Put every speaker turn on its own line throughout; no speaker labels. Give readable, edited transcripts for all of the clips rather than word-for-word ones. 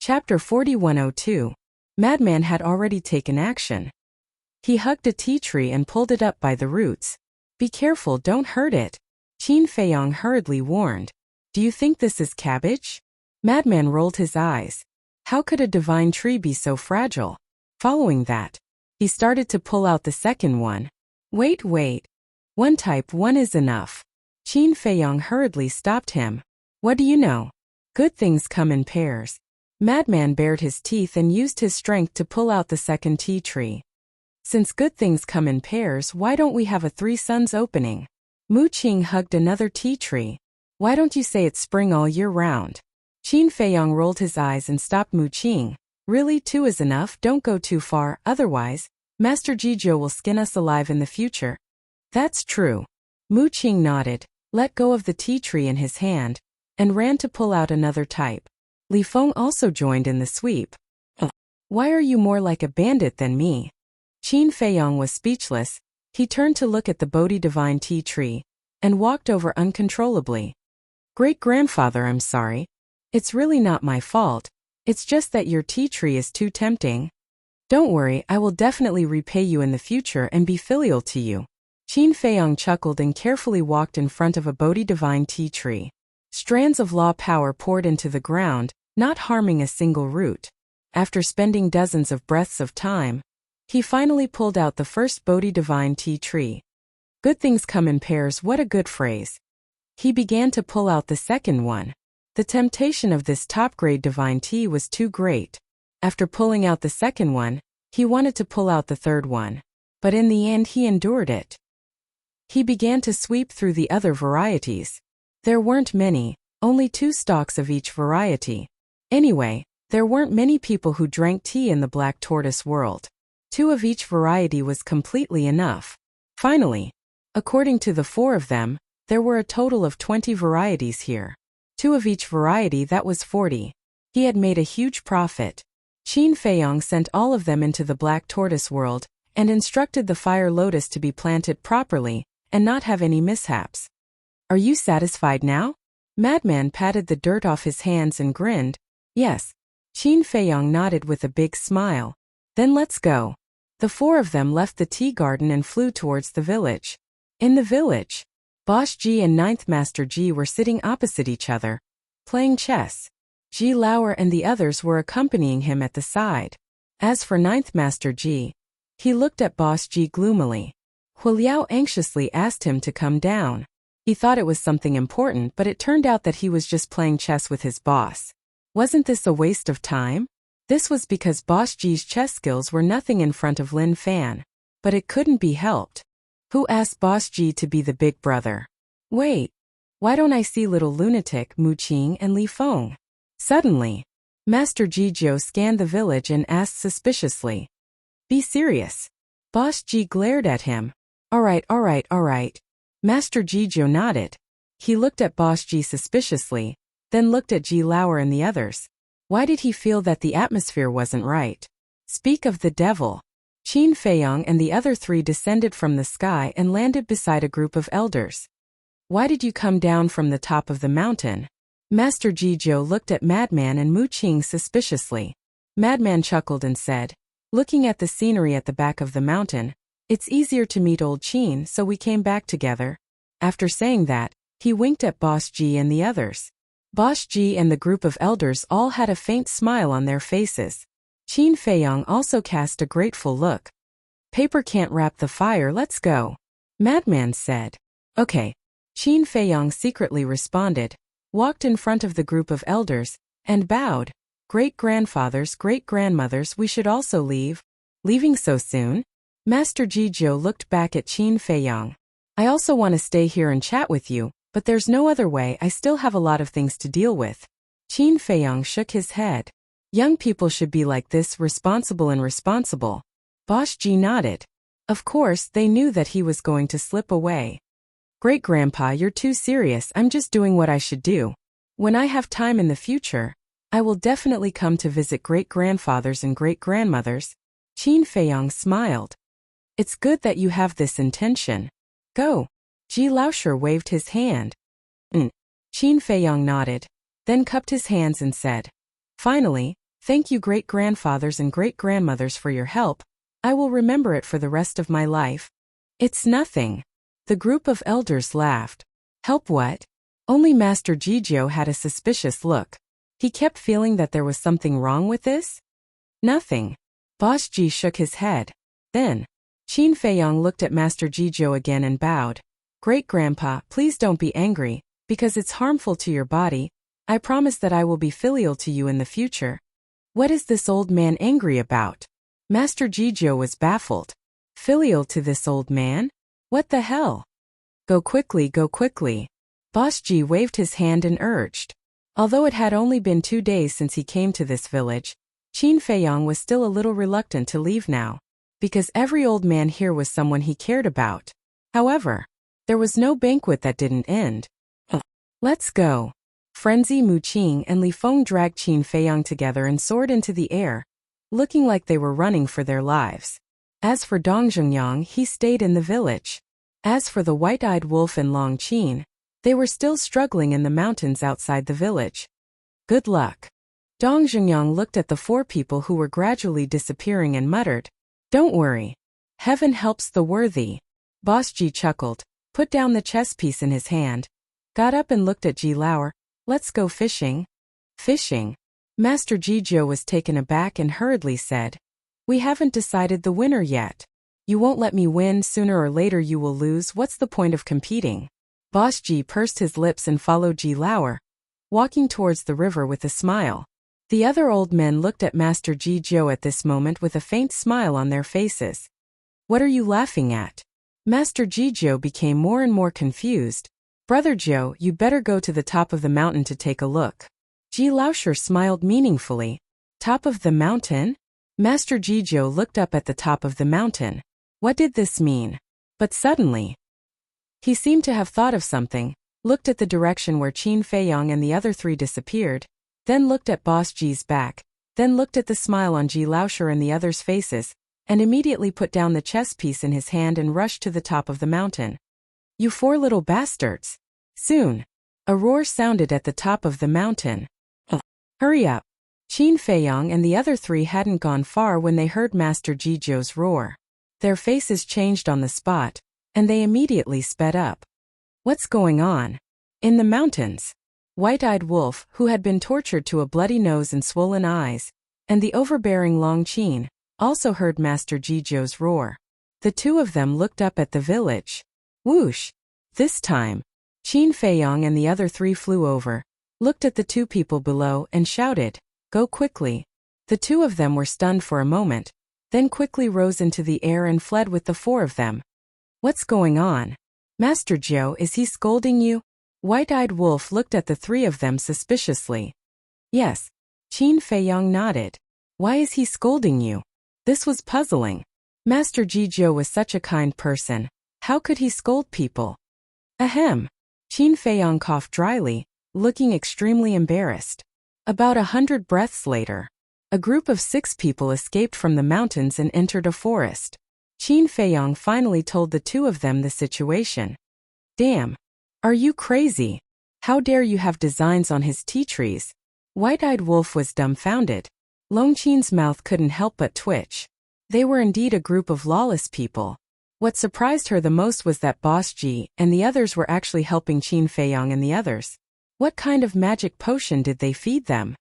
Chapter 4102. Madman had already taken action. He hugged a tea tree and pulled it up by the roots. Be careful, don't hurt it. Qin Feiyong hurriedly warned. Do you think this is cabbage? Madman rolled his eyes. How could a divine tree be so fragile? Following that, he started to pull out the second one. Wait. One type 1 is enough. Qin Feiyong hurriedly stopped him. What do you know? Good things come in pairs. Madman bared his teeth and used his strength to pull out the second tea tree. Since good things come in pairs, why don't we have a 3 suns opening? Mu Qing hugged another tea tree. Why don't you say it's spring all year round? Qin Feiyong rolled his eyes and stopped Mu Qing. Really, 2 is enough, don't go too far, otherwise, Master Jizhou will skin us alive in the future. That's true. Mu Qing nodded, let go of the tea tree in his hand, and ran to pull out another type. Li Feng also joined in the sweep. Why are you more like a bandit than me? Qin Feiyong was speechless. He turned to look at the Bodhi divine tea tree, and walked over uncontrollably. Great-grandfather, I'm sorry. It's really not my fault. It's just that your tea tree is too tempting. Don't worry, I will definitely repay you in the future and be filial to you. Qin Feiyong chuckled and carefully walked in front of a Bodhi divine tea tree. Strands of law power poured into the ground, not harming a single root. After spending dozens of breaths of time, he finally pulled out the first Bodhi divine tea tree. Good things come in pairs, what a good phrase. He began to pull out the second one. The temptation of this top-grade divine tea was too great. After pulling out the second one, he wanted to pull out the third one. But in the end he endured it. He began to sweep through the other varieties. There weren't many, only 2 stalks of each variety. Anyway, there weren't many people who drank tea in the black tortoise world. 2 of each variety was completely enough. Finally, according to the 4 of them, there were a total of 20 varieties here. 2 of each variety, that was 40. He had made a huge profit. Qin Feiyong sent all of them into the black tortoise world, and instructed the fire lotus to be planted properly, and not have any mishaps. Are you satisfied now? Madman patted the dirt off his hands and grinned. Yes. Qin Feiyong nodded with a big smile. Then let's go. The 4 of them left the tea garden and flew towards the village. In the village, Boss Ji and Ninth Master Ji were sitting opposite each other, playing chess. Ji Lauer and the others were accompanying him at the side. As for Ninth Master Ji, he looked at Boss Ji gloomily. Hu Liao anxiously asked him to come down. He thought it was something important, but it turned out that he was just playing chess with his boss. Wasn't this a waste of time? This was because Boss Ji's chess skills were nothing in front of Lin Fan. But it couldn't be helped. Who asked Boss Ji to be the big brother? Wait. Why don't I see little lunatic Mu Qing and Li Feng? Suddenly, Master Jizhou scanned the village and asked suspiciously. Be serious. Boss Ji glared at him. All right. Master Jizhou nodded. He looked at Boss Ji suspiciously, then looked at Ji Lauer and the others. Why did he feel that the atmosphere wasn't right? Speak of the devil. Qin Feiyong and the other 3 descended from the sky and landed beside a group of elders. Why did you come down from the top of the mountain? Master Jizhou looked at Madman and Mu Qing suspiciously. Madman chuckled and said, looking at the scenery at the back of the mountain, it's easier to meet old Qin, so we came back together. After saying that, he winked at Boss Ji and the others. Boss Ji and the group of elders all had a faint smile on their faces. Qin Feiyong also cast a grateful look. Paper can't wrap the fire, let's go. Madman said. Okay. Qin Feiyong secretly responded, walked in front of the group of elders, and bowed. Great-grandfathers, great-grandmothers, we should also leave. Leaving so soon? Master Jizhou looked back at Qin Feiyong. I also want to stay here and chat with you, but there's no other way, I still have a lot of things to deal with. Qin Feiyong shook his head. Young people should be like this, responsible and responsible. Boss Ji nodded. Of course, they knew that he was going to slip away. Great-grandpa, you're too serious, I'm just doing what I should do. When I have time in the future, I will definitely come to visit great-grandfathers and great-grandmothers. Qin Feiyong smiled. It's good that you have this intention. Go. Ji Lausher waved his hand. Qin Feiyong nodded, then cupped his hands and said, finally, Thank you great-grandfathers and great-grandmothers for your help. I will remember it for the rest of my life. It's nothing. The group of elders laughed. Help what? Only Master Jijio had a suspicious look. He kept feeling that there was something wrong with this. Nothing. Boss Ji shook his head. Then, Qin Feiyong looked at Master Jijio again and bowed. Great-grandpa, please don't be angry, because it's harmful to your body. I promise that I will be filial to you in the future. What is this old man angry about? Master Jijio was baffled. Filial to this old man? What the hell? Go quickly, go quickly. Boss Ji waved his hand and urged. Although it had only been 2 days since he came to this village, Qin Feiyong was still a little reluctant to leave now, because every old man here was someone he cared about. However, there was no banquet that didn't end. Let's go. Frenzy Mu Qing and Li Feng dragged Qin Feiyong together and soared into the air, looking like they were running for their lives. As for Dong Zhengyang, he stayed in the village. As for the white-eyed wolf and Long Qin, they were still struggling in the mountains outside the village. Good luck. Dong Zhengyang looked at the 4 people who were gradually disappearing and muttered, Don't worry. Heaven helps the worthy. Boss Ji chuckled, put down the chess piece in his hand, got up and looked at Ji Lauer. Let's go fishing. Fishing? Master Jijio was taken aback and hurriedly said, We haven't decided the winner yet. You won't let me win, sooner or later you will lose, what's the point of competing? Boss Ji pursed his lips and followed Ji Lauer, walking towards the river with a smile. The other old men looked at Master Jijio at this moment with a faint smile on their faces. What are you laughing at? Master Jijio became more and more confused. Brother Joe, you better go to the top of the mountain to take a look. Ji Lausher smiled meaningfully. Top of the mountain? Master Jijio looked up at the top of the mountain. What did this mean? But suddenly, he seemed to have thought of something, looked at the direction where Qin Feiyong and the other 3 disappeared, then looked at Boss Ji's back, then looked at the smile on Ji Lausher and the others' faces, and immediately put down the chess piece in his hand and rushed to the top of the mountain. You 4 little bastards. Soon, a roar sounded at the top of the mountain. Hurry up. Qin Feiyong and the other 3 hadn't gone far when they heard Master Jijio's roar. Their faces changed on the spot, and they immediately sped up. What's going on? In the mountains. White-eyed wolf, who had been tortured to a bloody nose and swollen eyes, and the overbearing Long Qin, also heard Master Jijio's roar. The 2 of them looked up at the village. Whoosh! This time, Qin Feiyong and the other 3 flew over, looked at the 2 people below and shouted, Go quickly. The 2 of them were stunned for a moment, then quickly rose into the air and fled with the 4 of them. What's going on? Master Joe, is he scolding you? White-eyed wolf looked at the 3 of them suspiciously. Yes. Qin Feiyong nodded. Why is he scolding you? This was puzzling. Master Jijio was such a kind person. How could he scold people? Ahem. Qin Feiyong coughed dryly, looking extremely embarrassed. About 100 breaths later, a group of 6 people escaped from the mountains and entered a forest. Qin Feiyong finally told the 2 of them the situation. Damn. Are you crazy? How dare you have designs on his tea trees? White-eyed wolf was dumbfounded. Long Qin's mouth couldn't help but twitch. They were indeed a group of lawless people. What surprised her the most was that Boss Ji and the others were actually helping Qin Feiyong and the others. What kind of magic potion did they feed them?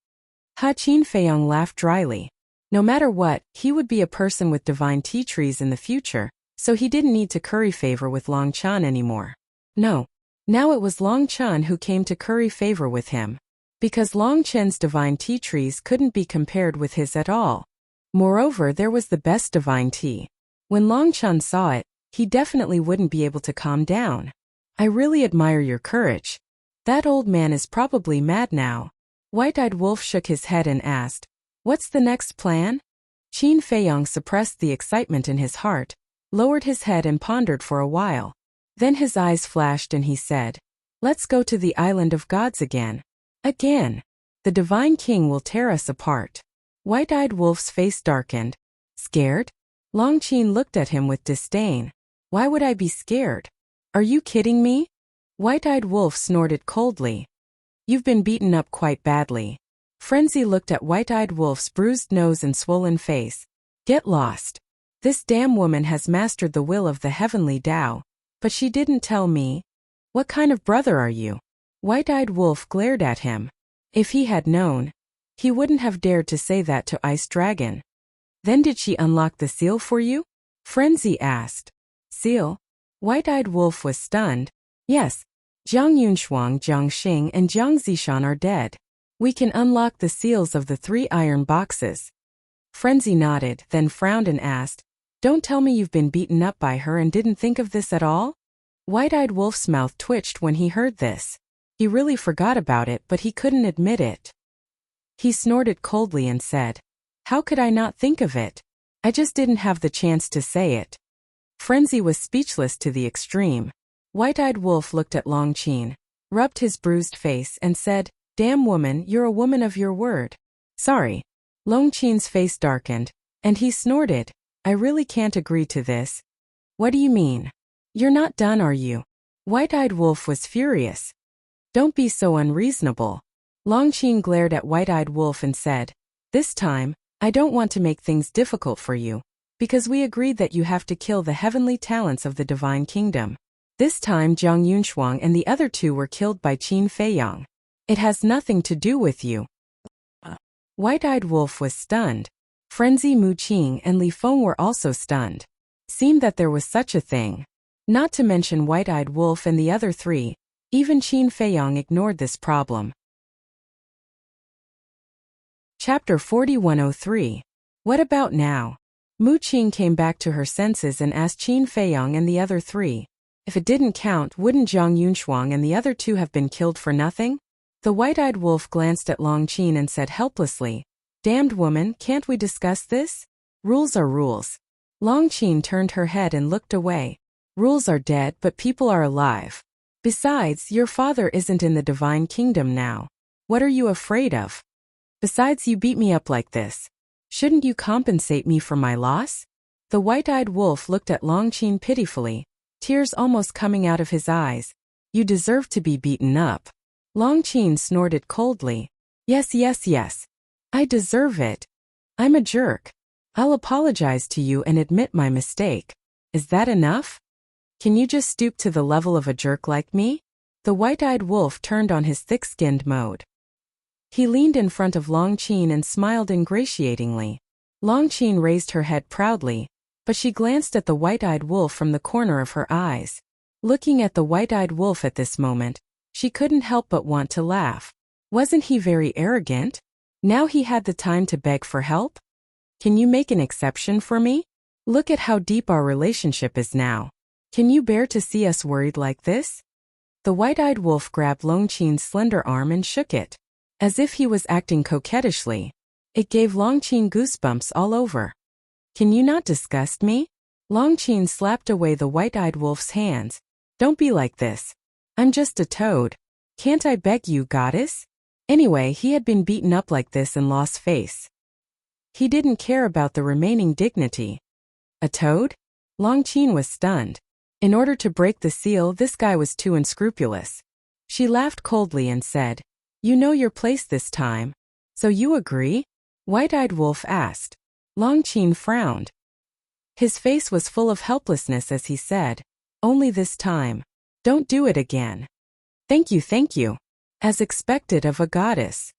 Qin Feiyong laughed dryly. No matter what, he would be a person with divine tea trees in the future, so he didn't need to curry favor with Long Chan anymore. No. Now it was Long Chan who came to curry favor with him. Because Long Chen's divine tea trees couldn't be compared with his at all. Moreover, there was the best divine tea. When Long Chan saw it, he definitely wouldn't be able to calm down. I really admire your courage. That old man is probably mad now. White-eyed wolf shook his head and asked, What's the next plan? Qin Feiyong suppressed the excitement in his heart, lowered his head and pondered for a while. Then his eyes flashed and he said, Let's go to the island of gods again. Again. The divine king will tear us apart. White-eyed wolf's face darkened. Scared? Long Qin looked at him with disdain. Why would I be scared? Are you kidding me? White-eyed wolf snorted coldly. You've been beaten up quite badly. Frenzy looked at White-Eyed Wolf's bruised nose and swollen face. Get lost. This damn woman has mastered the will of the heavenly Tao. But she didn't tell me. What kind of brother are you? White-Eyed Wolf glared at him. If he had known, he wouldn't have dared to say that to Ice Dragon. Then did she unlock the seal for you? Frenzy asked. Seal? White-Eyed Wolf was stunned. Yes. Jiang Yunshuang, Jiang Xing, and Jiang Zishan are dead. We can unlock the seals of the 3 iron boxes. Frenzy nodded, then frowned and asked, Don't tell me you've been beaten up by her and didn't think of this at all? White-Eyed Wolf's mouth twitched when he heard this. He really forgot about it, but he couldn't admit it. He snorted coldly and said, How could I not think of it? I just didn't have the chance to say it. Frenzy was speechless to the extreme. White-Eyed Wolf looked at Long Qin, rubbed his bruised face and said, Damn woman, you're a woman of your word. Sorry. Long Qin's face darkened, and he snorted, I really can't agree to this. What do you mean? You're not done, are you? White-Eyed Wolf was furious. Don't be so unreasonable. Long Qin glared at White-Eyed Wolf and said, This time, I don't want to make things difficult for you, because we agreed that you have to kill the heavenly talents of the Divine Kingdom. This time Jiang Yunshuang and the other 2 were killed by Qin Feiyang. It has nothing to do with you. White-Eyed Wolf was stunned. Frenzy, Mu Qing, and Li Feng were also stunned. Seemed that there was such a thing. Not to mention White-Eyed Wolf and the other 3, even Qin Feiyang ignored this problem. Chapter 4103. What about now? Mu Qing came back to her senses and asked Qin Feiyang and the other 3. If it didn't count, wouldn't Jiang Yunshuang and the other 2 have been killed for nothing? The White-Eyed Wolf glanced at Long Qin and said helplessly, Damned woman, can't we discuss this? Rules are rules. Long Qin turned her head and looked away. Rules are dead, but people are alive. Besides, your father isn't in the Divine Kingdom now. What are you afraid of? Besides, you beat me up like this. Shouldn't you compensate me for my loss? The White-Eyed Wolf looked at Long Qin pitifully, tears almost coming out of his eyes. You deserve to be beaten up. Long Qin snorted coldly. Yes, yes, yes. I deserve it. I'm a jerk. I'll apologize to you and admit my mistake. Is that enough? Can you just stoop to the level of a jerk like me? The White-Eyed Wolf turned on his thick-skinned mode. He leaned in front of Long Qin and smiled ingratiatingly. Long Qin raised her head proudly, but she glanced at the White-Eyed Wolf from the corner of her eyes. Looking at the White-Eyed Wolf at this moment, she couldn't help but want to laugh. Wasn't he very arrogant? Now he had the time to beg for help? Can you make an exception for me? Look at how deep our relationship is now. Can you bear to see us worried like this? The White-Eyed Wolf grabbed Long Qin's slender arm and shook it, as if he was acting coquettishly. It gave Long Qin goosebumps all over. Can you not disgust me? Long Qin slapped away the White-Eyed Wolf's hands. Don't be like this. I'm just a toad. Can't I beg you, goddess? Anyway, he had been beaten up like this and lost face. He didn't care about the remaining dignity. A toad? Long Qin was stunned. In order to break the seal, this guy was too unscrupulous. She laughed coldly and said, You know your place this time. So you agree? White-Eyed Wolf asked. Long Qin frowned. His face was full of helplessness as he said, Only this time. Don't do it again. Thank you, thank you. As expected of a goddess.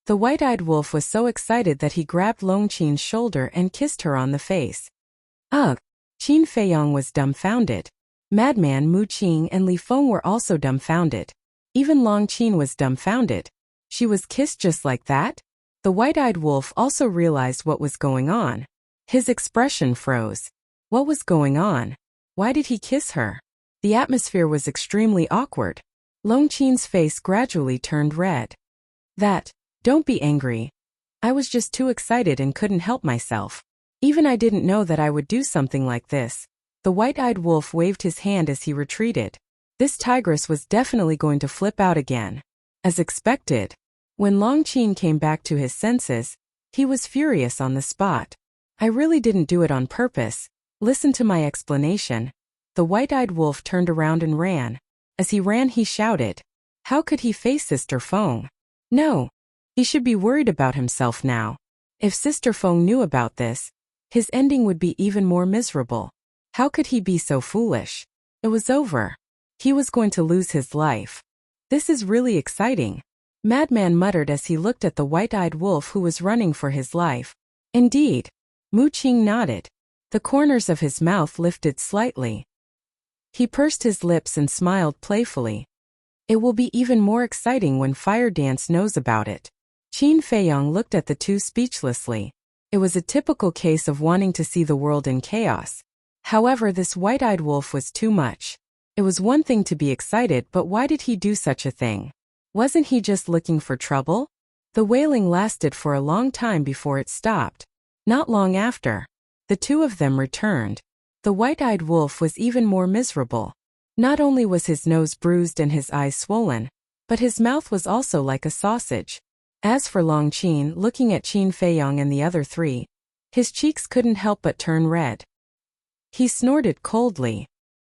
The White-Eyed Wolf was so excited that he grabbed Long Qin's shoulder and kissed her on the face. Ugh! Qin Feiyang was dumbfounded. Madman Mu Qing and Li Feng were also dumbfounded. Even Long Qin was dumbfounded. She was kissed just like that? The White-Eyed Wolf also realized what was going on. His expression froze. What was going on? Why did he kiss her? The atmosphere was extremely awkward. Long Qin's face gradually turned red. Don't be angry. I was just too excited and couldn't help myself. Even I didn't know that I would do something like this. The White-Eyed Wolf waved his hand as he retreated. This tigress was definitely going to flip out again. As expected. When Long Qin came back to his senses, he was furious on the spot. I really didn't do it on purpose. Listen to my explanation. The White-Eyed Wolf turned around and ran. As he ran, he shouted. How could he face Sister Feng? No. He should be worried about himself now. If Sister Feng knew about this, his ending would be even more miserable. How could he be so foolish? It was over. He was going to lose his life. This is really exciting, Madman muttered as he looked at the white-eyed wolf who was running for his life. Indeed. Mu Qing nodded. The corners of his mouth lifted slightly. He pursed his lips and smiled playfully. It will be even more exciting when Fire Dance knows about it. Qin Feiyong looked at the two speechlessly. It was a typical case of wanting to see the world in chaos. However, this white-eyed wolf was too much. It was one thing to be excited, but why did he do such a thing? Wasn't he just looking for trouble? The wailing lasted for a long time before it stopped. Not long after, the two of them returned. The white-eyed wolf was even more miserable. Not only was his nose bruised and his eyes swollen, but his mouth was also like a sausage. As for Long Qin, looking at Qin Feiyong and the other three, his cheeks couldn't help but turn red. He snorted coldly.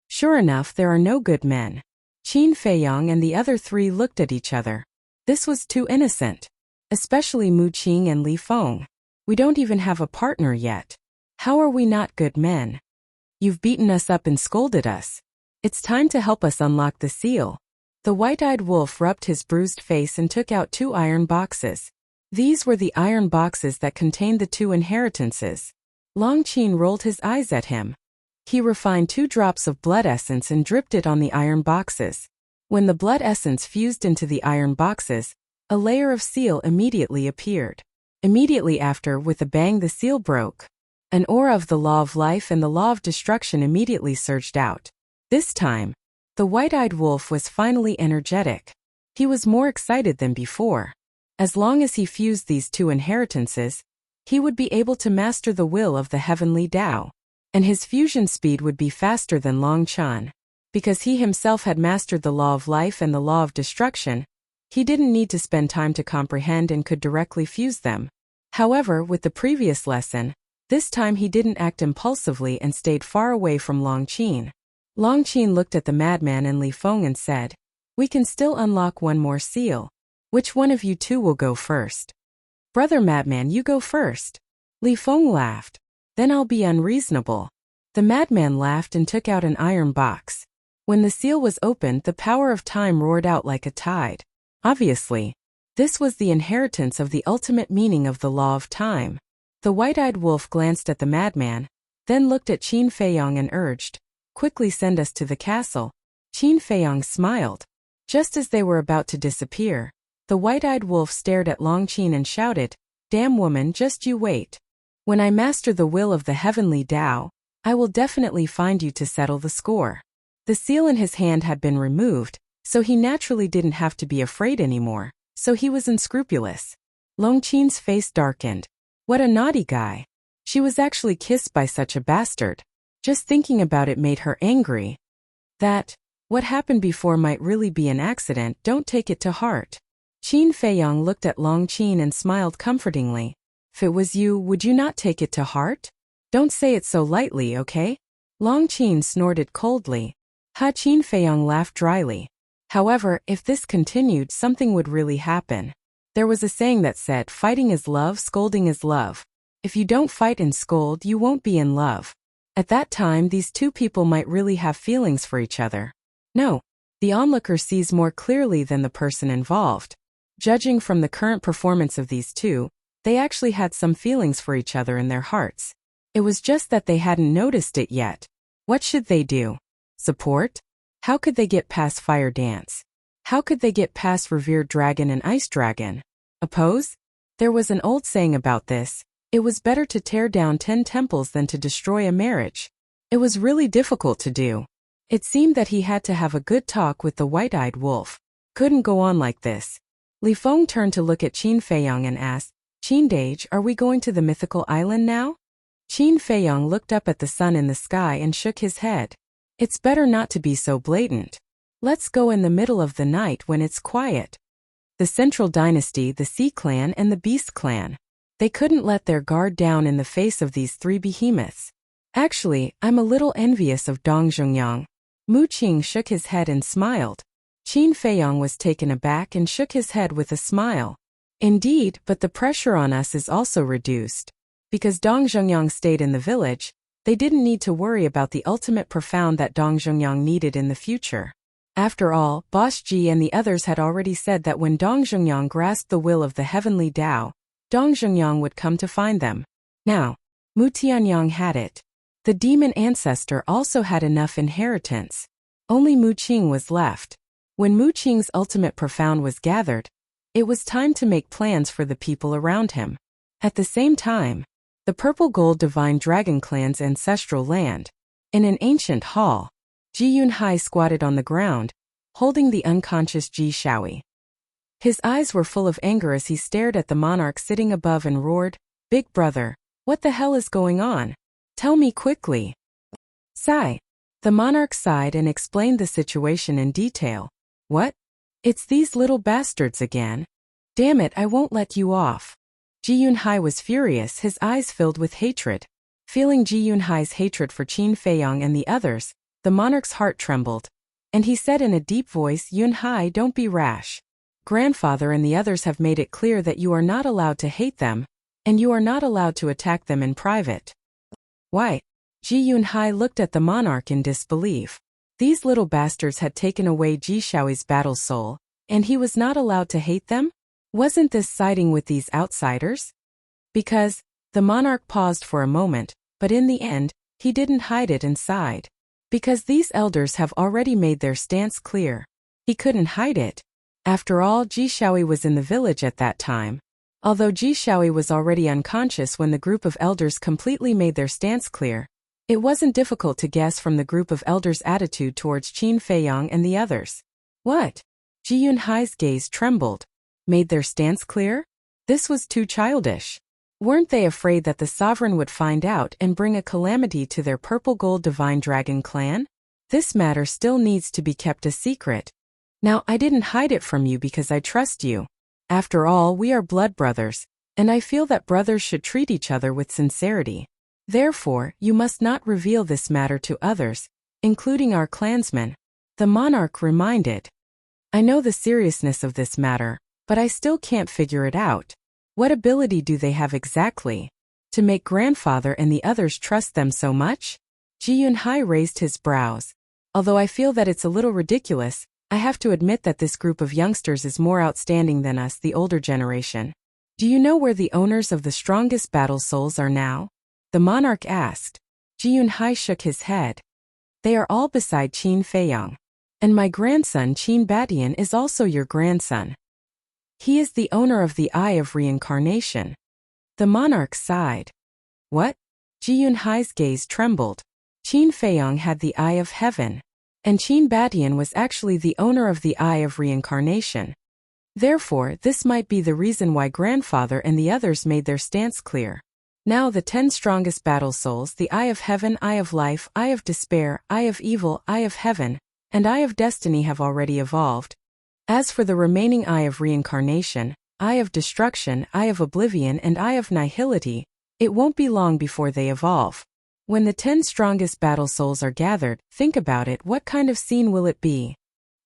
Sure enough, there are no good men. Qin Feiyong and the other three looked at each other. This was too innocent. Especially Mu Qing and Li Feng. We don't even have a partner yet. How are we not good men? You've beaten us up and scolded us. It's time to help us unlock the seal. The white-eyed wolf rubbed his bruised face and took out 2 iron boxes. These were the iron boxes that contained the 2 inheritances. Long Qin rolled his eyes at him. He refined 2 drops of blood essence and dripped it on the iron boxes. When the blood essence fused into the iron boxes, a layer of seal immediately appeared. Immediately after, with a bang, the seal broke. An aura of the law of life and the law of destruction immediately surged out. This time, the white-eyed wolf was finally energetic. He was more excited than before. As long as he fused these 2 inheritances, he would be able to master the will of the heavenly Tao. And his fusion speed would be faster than Long Chan. Because he himself had mastered the law of life and the law of destruction, he didn't need to spend time to comprehend and could directly fuse them. However, with the previous lesson, this time he didn't act impulsively and stayed far away from Long Qin. Long Qin looked at the madman and Li Feng and said, "We can still unlock one more seal. Which one of you two will go first?" "Brother Madman, you go first." Li Feng laughed. "Then I'll be unreasonable." The madman laughed and took out an iron box. When the seal was opened, the power of time roared out like a tide. Obviously, this was the inheritance of the ultimate meaning of the law of time. The white-eyed wolf glanced at the madman, then looked at Qin Feiyong and urged, "Quickly send us to the castle." Qin Feiyong smiled. Just as they were about to disappear, the white-eyed wolf stared at Long Qin and shouted, "Damn woman, just you wait. When I master the will of the heavenly Tao, I will definitely find you to settle the score." The seal in his hand had been removed, so he naturally didn't have to be afraid anymore, so he was unscrupulous. Long Qin's face darkened. What a naughty guy. She was actually kissed by such a bastard. Just thinking about it made her angry. What happened before might really be an accident, don't take it to heart. Qin Feiyong looked at Long Qin and smiled comfortingly. If it was you, would you not take it to heart? Don't say it so lightly, okay? Long Qin snorted coldly. Qin Feiyong laughed dryly. However, if this continued, something would really happen. There was a saying that said, fighting is love, scolding is love. If you don't fight and scold, you won't be in love. At that time, these two people might really have feelings for each other. No, the onlooker sees more clearly than the person involved. Judging from the current performance of these two, they actually had some feelings for each other in their hearts. It was just that they hadn't noticed it yet. What should they do? Support? How could they get past Fire Dance? How could they get past Revered Dragon and Ice Dragon? Oppose? There was an old saying about this. It was better to tear down 10 temples than to destroy a marriage. It was really difficult to do. It seemed that he had to have a good talk with the white-eyed wolf. Couldn't go on like this. Li Feng turned to look at Qin Feiyong and asked, "Qin Dage, are we going to the mythical island now?" Qin Feiyong looked up at the sun in the sky and shook his head. "It's better not to be so blatant. Let's go in the middle of the night when it's quiet." The Central Dynasty, the Sea Clan, and the Beast Clan. They couldn't let their guard down in the face of these 3 behemoths. Actually, I'm a little envious of Dong Zhongyang. Mu Qing shook his head and smiled. Qin Feiyong was taken aback and shook his head with a smile. Indeed, but the pressure on us is also reduced. Because Dong Zhongyang stayed in the village, they didn't need to worry about the ultimate profound that Dong Zhongyang needed in the future. After all, Boss Ji and the others had already said that when Dong Zhongyang grasped the will of the heavenly Tao, Dong Zhongyang would come to find them. Now, Mu Tianyang had it. The demon ancestor also had enough inheritance. Only Mu Qing was left. When Mu Qing's ultimate profound was gathered, it was time to make plans for the people around him. At the same time, the Purple Gold Divine Dragon Clan's ancestral land. In an ancient hall, Ji Yunhai squatted on the ground, holding the unconscious Ji Shaoi. His eyes were full of anger as he stared at the monarch sitting above and roared, "Big brother, what the hell is going on? Tell me quickly." Sigh. The monarch sighed and explained the situation in detail. "What? It's these little bastards again. Damn it, I won't let you off." Ji Yunhai was furious, his eyes filled with hatred. Feeling Ji Yunhai's hatred for Qin Feiyang and the others, the monarch's heart trembled, and he said in a deep voice, "Yunhai, don't be rash. Grandfather and the others have made it clear that you are not allowed to hate them, and you are not allowed to attack them in private." "Why?" Ji Yunhai looked at the monarch in disbelief. These little bastards had taken away Ji Shaoi's battle soul, and he was not allowed to hate them? Wasn't this siding with these outsiders? Because, the monarch paused for a moment, but in the end, he didn't hide it and sighed. Because these elders have already made their stance clear. He couldn't hide it. After all, Ji Shaoi was in the village at that time. Although Ji Shaoi was already unconscious when the group of elders completely made their stance clear, it wasn't difficult to guess from the group of elders' attitude towards Qin Feiyang and the others. What? Ji Yunhai's gaze trembled. Made their stance clear? This was too childish. Weren't they afraid that the sovereign would find out and bring a calamity to their Purple Gold Divine Dragon clan? This matter still needs to be kept a secret. Now, I didn't hide it from you because I trust you. After all, we are blood brothers, and I feel that brothers should treat each other with sincerity. Therefore, you must not reveal this matter to others, including our clansmen. The monarch reminded. I know the seriousness of this matter, but I still can't figure it out. What ability do they have exactly to make grandfather and the others trust them so much? Ji Yunhai raised his brows. Although I feel that it's a little ridiculous, I have to admit that this group of youngsters is more outstanding than us, the older generation. Do you know where the owners of the strongest battle souls are now? The monarch asked. Ji Yunhai shook his head. They are all beside Qin Feiyang. And my grandson Qin Batian is also your grandson. He is the owner of the Eye of Reincarnation. The monarch sighed. What? Ji Yunhai's gaze trembled. Qin Feiyang had the Eye of Heaven, and Qin Batian was actually the owner of the Eye of Reincarnation. Therefore, this might be the reason why grandfather and the others made their stance clear. Now the 10 strongest battle souls, the Eye of Heaven, Eye of Life, Eye of Despair, Eye of Evil, Eye of Heaven, and Eye of Destiny have already evolved. As for the remaining Eye of Reincarnation, Eye of Destruction, Eye of Oblivion and Eye of Nihility, it won't be long before they evolve. When the 10 strongest battle souls are gathered, think about it, what kind of scene will it be?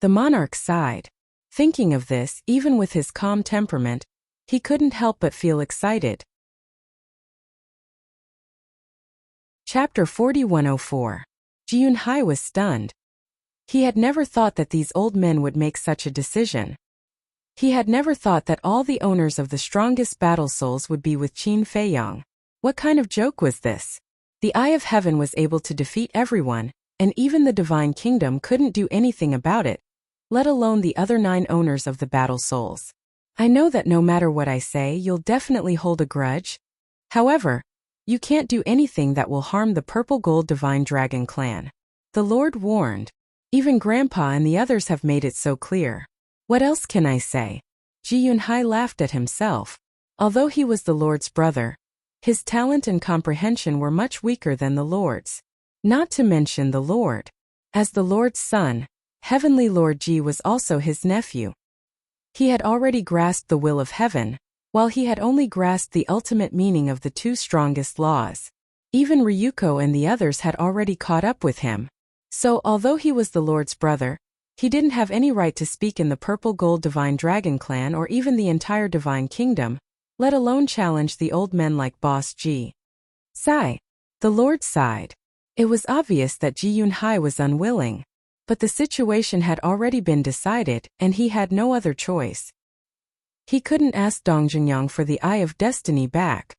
The monarch sighed. Thinking of this, even with his calm temperament, he couldn't help but feel excited. Chapter 4104. Ji Yunhai was stunned. He had never thought that these old men would make such a decision. He had never thought that all the owners of the strongest battle souls would be with Qin Feiyang. What kind of joke was this? The Eye of Heaven was able to defeat everyone, and even the Divine Kingdom couldn't do anything about it, let alone the other 9 owners of the battle souls. I know that no matter what I say, you'll definitely hold a grudge. However, you can't do anything that will harm the Purple Gold Divine Dragon clan. The Lord warned. Even Grandpa and the others have made it so clear. What else can I say? Ji Yunhai laughed at himself. Although he was the Lord's brother, his talent and comprehension were much weaker than the Lord's. Not to mention the Lord. As the Lord's son, Heavenly Lord Ji was also his nephew. He had already grasped the will of heaven, while he had only grasped the ultimate meaning of the 2 strongest laws. Even Ryuko and the others had already caught up with him. So although he was the Lord's brother, He didn't have any right to speak in the Purple Gold Divine Dragon clan or even the entire Divine Kingdom, let alone challenge the old men like Boss Ji. Sigh. The Lord sighed. It was obvious that Ji Yunhai was unwilling, but the situation had already been decided and he had no other choice. He couldn't ask Dong Jingyang for the Eye of Destiny back.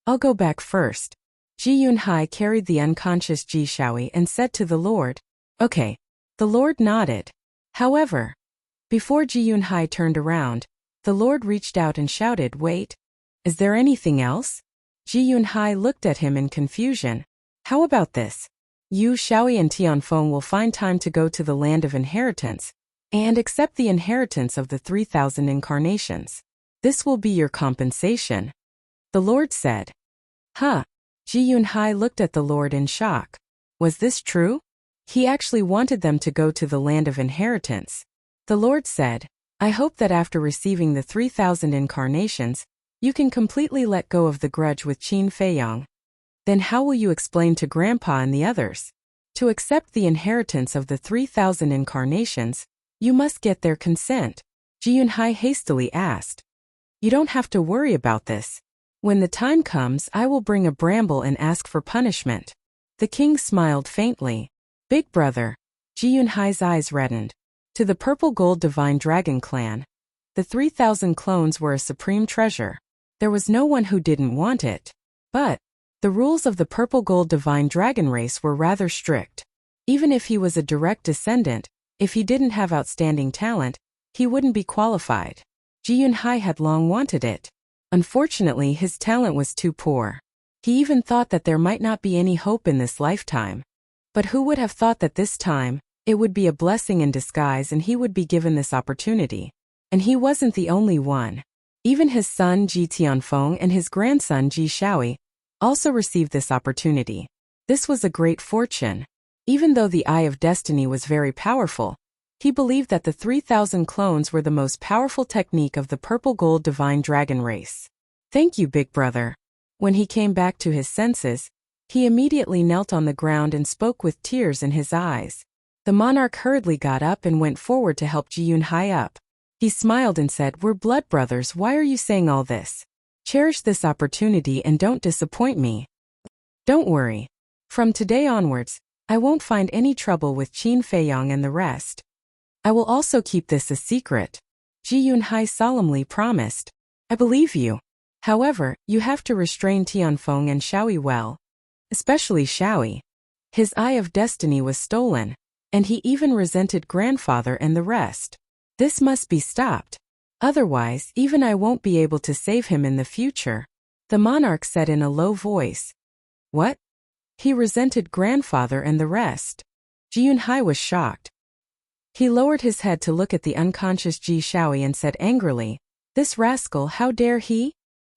I'll go back first. Ji Yunhai carried the unconscious Ji Shaoyi and said to the Lord, Okay. The Lord nodded. However, before Ji Yunhai turned around, the Lord reached out and shouted, Wait. Is there anything else? Ji Yunhai looked at him in confusion. How about this? You, Shaoyi and Tianfeng will find time to go to the land of inheritance and accept the inheritance of the 3,000 incarnations. This will be your compensation. The Lord said. Huh. Ji Yunhai looked at the Lord in shock. Was this true? He actually wanted them to go to the land of inheritance. The Lord said, I hope that after receiving the 3,000 incarnations, you can completely let go of the grudge with Qin Feiyang. Then how will you explain to Grandpa and the others? To accept the inheritance of the 3,000 incarnations, you must get their consent. Ji Yunhai hastily asked. You don't have to worry about this. When the time comes, I will bring a bramble and ask for punishment. The king smiled faintly. Big brother. Ji Yunhai's eyes reddened. To the Purple Gold Divine Dragon clan, the 3,000 clones were a supreme treasure. There was no one who didn't want it. But the rules of the Purple Gold Divine Dragon race were rather strict. Even if he was a direct descendant, if he didn't have outstanding talent, he wouldn't be qualified. Ji Yunhai had long wanted it. Unfortunately, his talent was too poor. He even thought that there might not be any hope in this lifetime. But who would have thought that this time, it would be a blessing in disguise and he would be given this opportunity. And he wasn't the only one. Even his son Ji Tianfeng and his grandson Ji Shaoyi also received this opportunity. This was a great fortune. Even though the Eye of Destiny was very powerful, he believed that the 3,000 clones were the most powerful technique of the Purple Gold Divine Dragon race. Thank you, big brother. When he came back to his senses, he immediately knelt on the ground and spoke with tears in his eyes. The monarch hurriedly got up and went forward to help Ji Yunhai up. He smiled and said, We're blood brothers, why are you saying all this? Cherish this opportunity and don't disappoint me. Don't worry. From today onwards, I won't find any trouble with Qin Feiyang and the rest. I will also keep this a secret. Ji Yunhai solemnly promised. I believe you. However, you have to restrain Tianfeng and Shaoyi well. Especially Shaoyi. His Eye of Destiny was stolen, and he even resented grandfather and the rest. This must be stopped. Otherwise, even I won't be able to save him in the future. The monarch said in a low voice. What? He resented grandfather and the rest. Ji Yunhai was shocked. He lowered his head to look at the unconscious Ji Shaoyi and said angrily, This rascal, how dare he?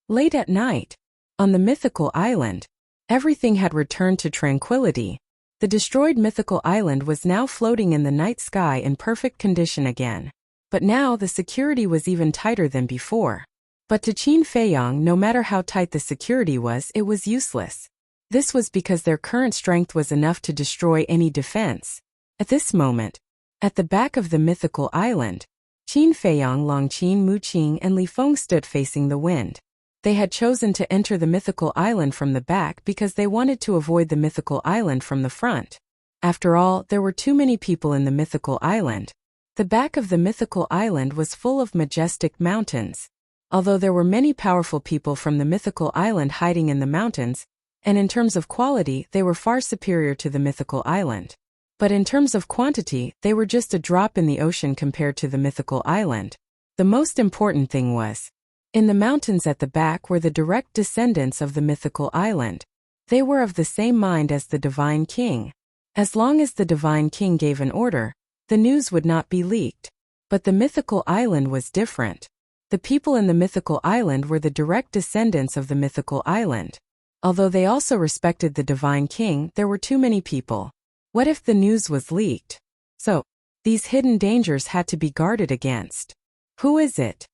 Late at night, on the mythical island, everything had returned to tranquility. The destroyed mythical island was now floating in the night sky in perfect condition again. But now the security was even tighter than before. But to Qin Feiyang, no matter how tight the security was, it was useless. This was because their current strength was enough to destroy any defense. At this moment, at the back of the mythical island, Qin Feiyang, Long Qin, Mu Qing, and Li Feng stood facing the wind. They had chosen to enter the mythical island from the back because they wanted to avoid the mythical island from the front. After all, there were too many people in the mythical island. The back of the mythical island was full of majestic mountains. Although there were many powerful people from the mythical island hiding in the mountains, and in terms of quality, they were far superior to the mythical island. But in terms of quantity, they were just a drop in the ocean compared to the mythical island. The most important thing was, in the mountains at the back were the direct descendants of the mythical island. They were of the same mind as the Divine King. As long as the Divine King gave an order, the news would not be leaked. But the mythical island was different. The people in the mythical island were the direct descendants of the mythical island. Although they also respected the Divine King, there were too many people. What if the news was leaked? So, these hidden dangers had to be guarded against. Who is it?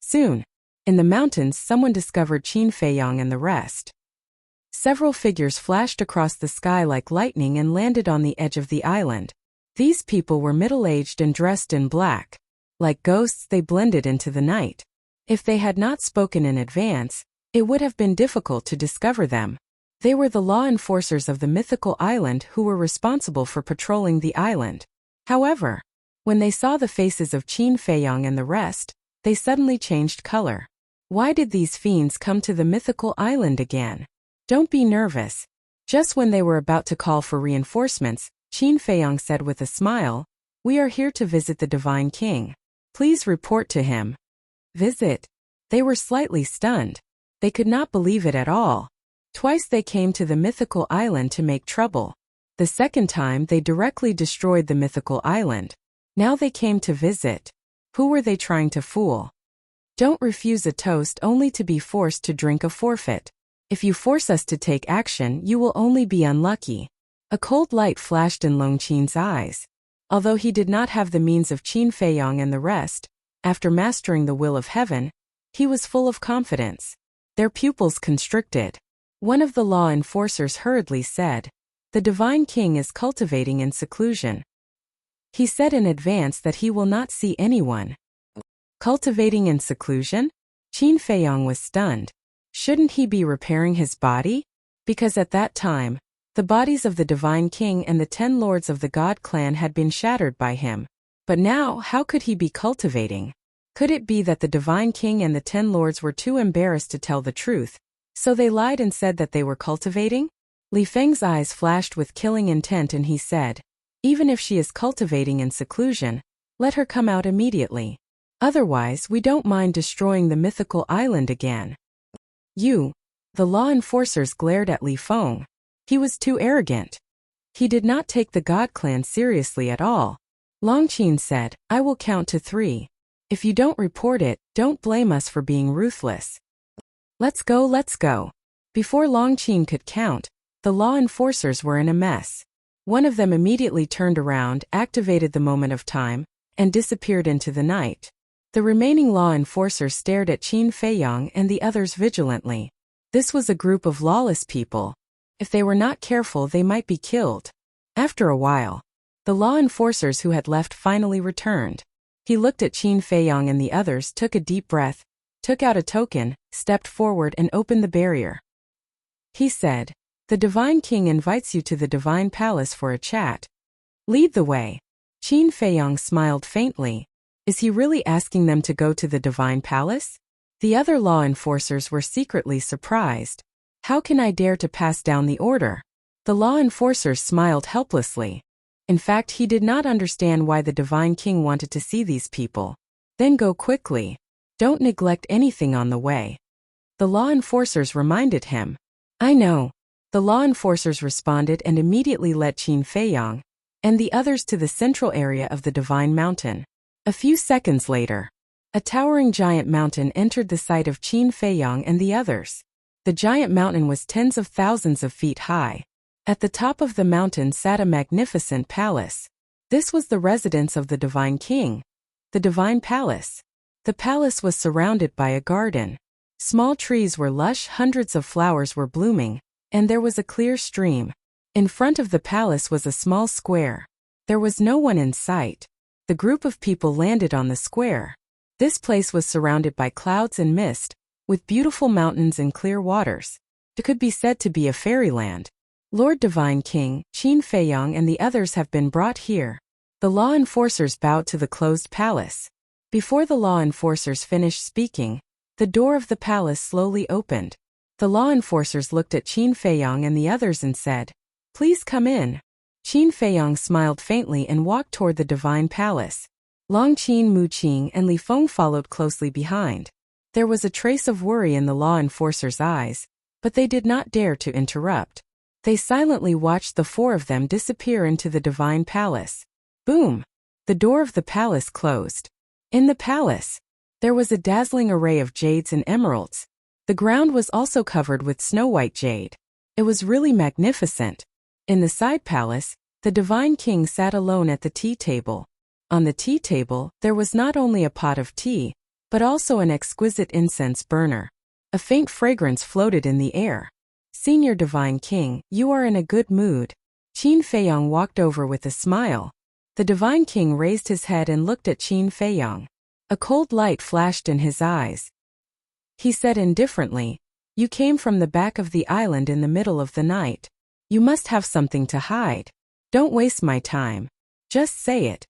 Soon, in the mountains, someone discovered Qin Feiyang and the rest. Several figures flashed across the sky like lightning and landed on the edge of the island. These people were middle-aged and dressed in black. Like ghosts, they blended into the night. If they had not spoken in advance, it would have been difficult to discover them. They were the law enforcers of the mythical island who were responsible for patrolling the island. However, when they saw the faces of Qin Feiyong and the rest, they suddenly changed color. Why did these fiends come to the mythical island again? Don't be nervous. Just when they were about to call for reinforcements, Qin Feiyong said with a smile, "We are here to visit the Divine King. Please report to him." Visit? They were slightly stunned. They could not believe it at all. Twice they came to the mythical island to make trouble. The second time they directly destroyed the mythical island. Now they came to visit. Who were they trying to fool? Don't refuse a toast only to be forced to drink a forfeit. If you force us to take action, you will only be unlucky. A cold light flashed in Longqin's eyes. Although he did not have the means of Qin Feiyong and the rest, after mastering the will of heaven, he was full of confidence. Their pupils constricted. One of the law enforcers hurriedly said, "The Divine King is cultivating in seclusion." He said in advance that he will not see anyone. Cultivating in seclusion? Qin Feiyong was stunned. Shouldn't he be repairing his body? Because at that time, the bodies of the Divine King and the 10 lords of the God clan had been shattered by him. But now, how could he be cultivating? Could it be that the Divine King and the 10 lords were too embarrassed to tell the truth, so they lied and said that they were cultivating? Li Feng's eyes flashed with killing intent and he said, "Even if she is cultivating in seclusion, let her come out immediately. Otherwise, we don't mind destroying the mythical island again." The law enforcers glared at Li Feng. He was too arrogant. He did not take the God clan seriously at all. Longqin said, "I will count to 3. If you don't report it, don't blame us for being ruthless. Let's go, let's go." Before Longqin could count, the law enforcers were in a mess. One of them immediately turned around, activated the moment of time, and disappeared into the night. The remaining law enforcers stared at Qin Feiyong and the others vigilantly. This was a group of lawless people. If they were not careful, they might be killed. After a while, the law enforcers who had left finally returned. He looked at Qin Feiyong and the others, took a deep breath, took out a token, stepped forward and opened the barrier. He said, "The Divine King invites you to the Divine Palace for a chat. Lead the way." Qin Feiyong smiled faintly. Is he really asking them to go to the Divine Palace? The other law enforcers were secretly surprised. How can I dare to pass down the order? The law enforcers smiled helplessly. In fact, he did not understand why the Divine King wanted to see these people. Then go quickly. Don't neglect anything on the way. The law enforcers reminded him. I know. The law enforcers responded and immediately led Qin Feiyong and the others to the central area of the Divine Mountain. A few seconds later, a towering giant mountain entered the sight of Qin Feiyong and the others. The giant mountain was tens of thousands of feet high. At the top of the mountain sat a magnificent palace. This was the residence of the Divine King. The Divine Palace. The palace was surrounded by a garden. Small trees were lush, hundreds of flowers were blooming, and there was a clear stream. In front of the palace was a small square. There was no one in sight. The group of people landed on the square. This place was surrounded by clouds and mist, with beautiful mountains and clear waters. It could be said to be a fairyland. Lord Divine King, Qin Feiyong and the others have been brought here. The law enforcers bowed to the closed palace. Before the law enforcers finished speaking, the door of the palace slowly opened. The law enforcers looked at Qin Feiyong and the others and said, "Please come in." Qin Feiyong smiled faintly and walked toward the Divine Palace. Longqin, Mu Qing and Li Feng followed closely behind. There was a trace of worry in the law enforcers' eyes, but they did not dare to interrupt. They silently watched the 4 of them disappear into the Divine Palace. Boom! The door of the palace closed. In the palace, there was a dazzling array of jades and emeralds. The ground was also covered with snow-white jade. It was really magnificent. In the side palace, the Divine King sat alone at the tea table. On the tea table, there was not only a pot of tea, but also an exquisite incense burner. A faint fragrance floated in the air. Senior Divine King, you are in a good mood. Qin Feiyong walked over with a smile. The Divine King raised his head and looked at Qin Feiyang. A cold light flashed in his eyes. He said indifferently, "You came from the back of the island in the middle of the night. You must have something to hide. Don't waste my time. Just say it."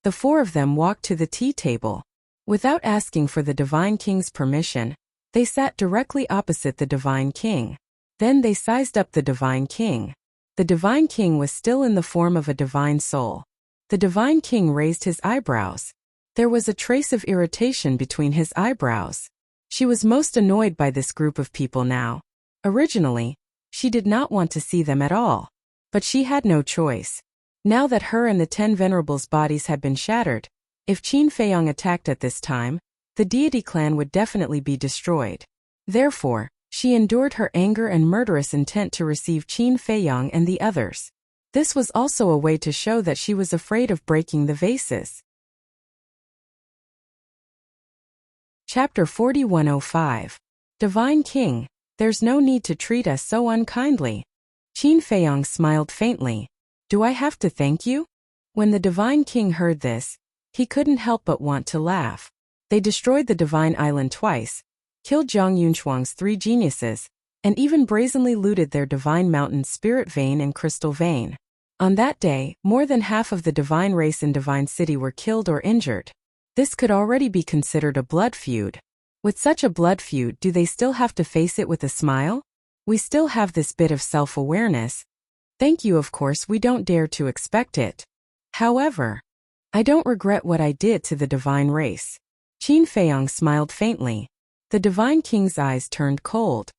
The four of them walked to the tea table. Without asking for the Divine King's permission, they sat directly opposite the Divine King. Then they sized up the Divine King. The Divine King was still in the form of a divine soul. The Divine King raised his eyebrows. There was a trace of irritation between his eyebrows. She was most annoyed by this group of people now. Originally, she did not want to see them at all. But she had no choice. Now that her and the 10 venerables' bodies had been shattered, if Qin Feiyang attacked at this time, the Deity clan would definitely be destroyed. Therefore, she endured her anger and murderous intent to receive Qin Feiyang and the others. This was also a way to show that she was afraid of breaking the vases. Chapter 4105. Divine King, there's no need to treat us so unkindly. Qin Feiyang smiled faintly. Do I have to thank you? When the Divine King heard this, he couldn't help but want to laugh. They destroyed the Divine Island twice, killed Zhang Yunchuang's 3 geniuses, and even brazenly looted their Divine Mountain's Spirit Vein and Crystal Vein. On that day, more than half of the Divine race in Divine City were killed or injured. This could already be considered a blood feud. With such a blood feud, do they still have to face it with a smile? We still have this bit of self-awareness. Thank you, of course, we don't dare to expect it. However, I don't regret what I did to the Divine race. Qin Feiyang smiled faintly. The Divine King's eyes turned cold.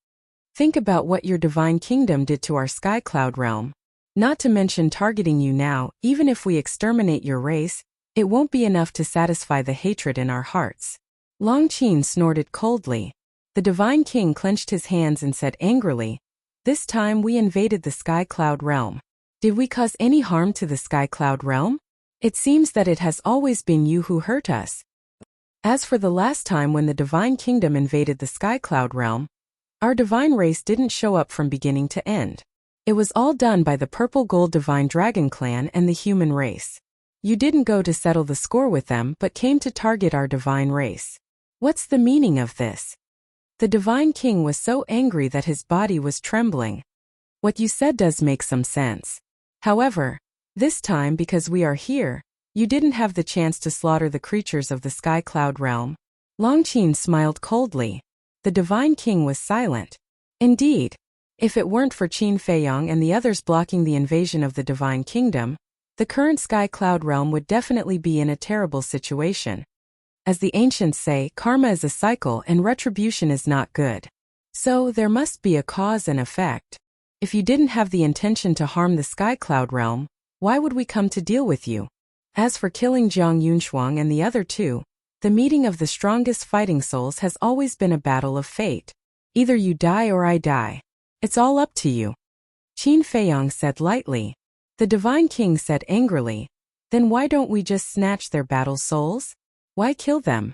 Think about what your Divine Kingdom did to our Sky Cloud realm. Not to mention targeting you now, even if we exterminate your race, it won't be enough to satisfy the hatred in our hearts. Long Qin snorted coldly. The Divine King clenched his hands and said angrily, "This time we invaded the Sky Cloud realm. Did we cause any harm to the Sky Cloud realm? It seems that it has always been you who hurt us. As for the last time when the Divine Kingdom invaded the Sky Cloud realm, our Divine race didn't show up from beginning to end. It was all done by the Purple Gold Divine Dragon clan and the human race. You didn't go to settle the score with them but came to target our Divine race. What's the meaning of this?" The Divine King was so angry that his body was trembling. "What you said does make some sense. However, this time because we are here, you didn't have the chance to slaughter the creatures of the Sky Cloud realm." Long Qin smiled coldly. The Divine King was silent. Indeed, if it weren't for Qin Feiyang and the others blocking the invasion of the Divine Kingdom, the current Sky Cloud realm would definitely be in a terrible situation. As the ancients say, karma is a cycle and retribution is not good. So there must be a cause and effect. If you didn't have the intention to harm the Sky Cloud realm, why would we come to deal with you? As for killing Zhang Yunchuang and the other 2, the meeting of the strongest fighting souls has always been a battle of fate. Either you die or I die. It's all up to you. Qin Feiyang said lightly. The Divine King said angrily, "Then why don't we just snatch their battle souls? Why kill them?"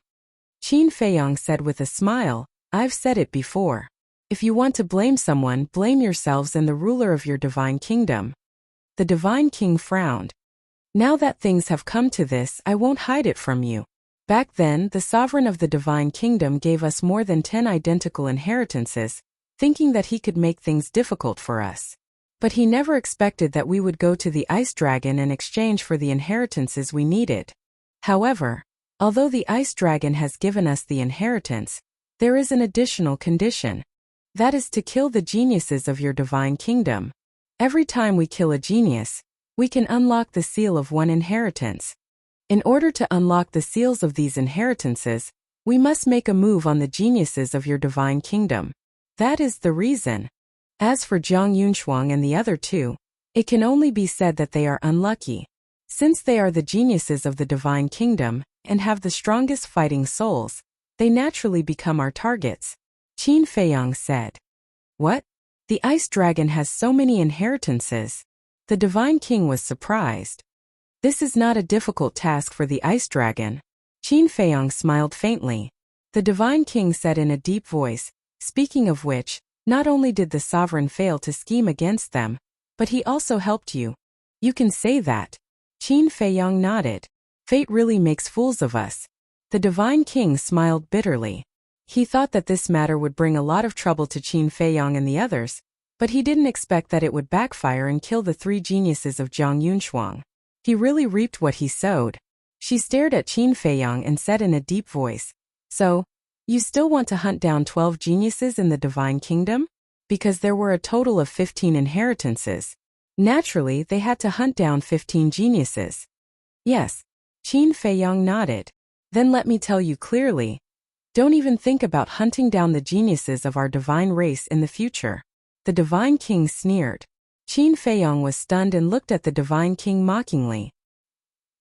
Qin Feiyang said with a smile, "I've said it before. If you want to blame someone, blame yourselves and the ruler of your Divine Kingdom." The Divine King frowned. "Now that things have come to this, I won't hide it from you. Back then, the sovereign of the Divine Kingdom gave us more than 10 identical inheritances, thinking that he could make things difficult for us. But he never expected that we would go to the Ice Dragon in exchange for the inheritances we needed. However, although the Ice Dragon has given us the inheritance, there is an additional condition. That is to kill the geniuses of your Divine Kingdom. Every time we kill a genius, we can unlock the seal of one inheritance. In order to unlock the seals of these inheritances, we must make a move on the geniuses of your Divine Kingdom. That is the reason. As for Zhang Yunchuang and the other 2, it can only be said that they are unlucky. Since they are the geniuses of the Divine Kingdom and have the strongest fighting souls, they naturally become our targets." Qin Feiyang said. "What? The Ice Dragon has so many inheritances?" The Divine King was surprised. "This is not a difficult task for the Ice Dragon." Qin Feiyang smiled faintly. The Divine King said in a deep voice, "Speaking of which, not only did the sovereign fail to scheme against them, but he also helped you." "You can say that. Qin Feiyang nodded. Fate really makes fools of us. The Divine King smiled bitterly. He thought that this matter would bring a lot of trouble to Qin Feiyang and the others, but he didn't expect that it would backfire and kill the three geniuses of Zhang Yunshuang. He really reaped what he sowed. She stared at Qin Feiyang and said in a deep voice, "So, you still want to hunt down 12 geniuses in the Divine Kingdom? Because there were a total of 15 inheritances. Naturally, they had to hunt down 15 geniuses." "Yes." Qin Feiyang nodded. "Then let me tell you clearly. Don't even think about hunting down the geniuses of our divine race in the future." The Divine King sneered. Qin Feiyang was stunned and looked at the Divine King mockingly.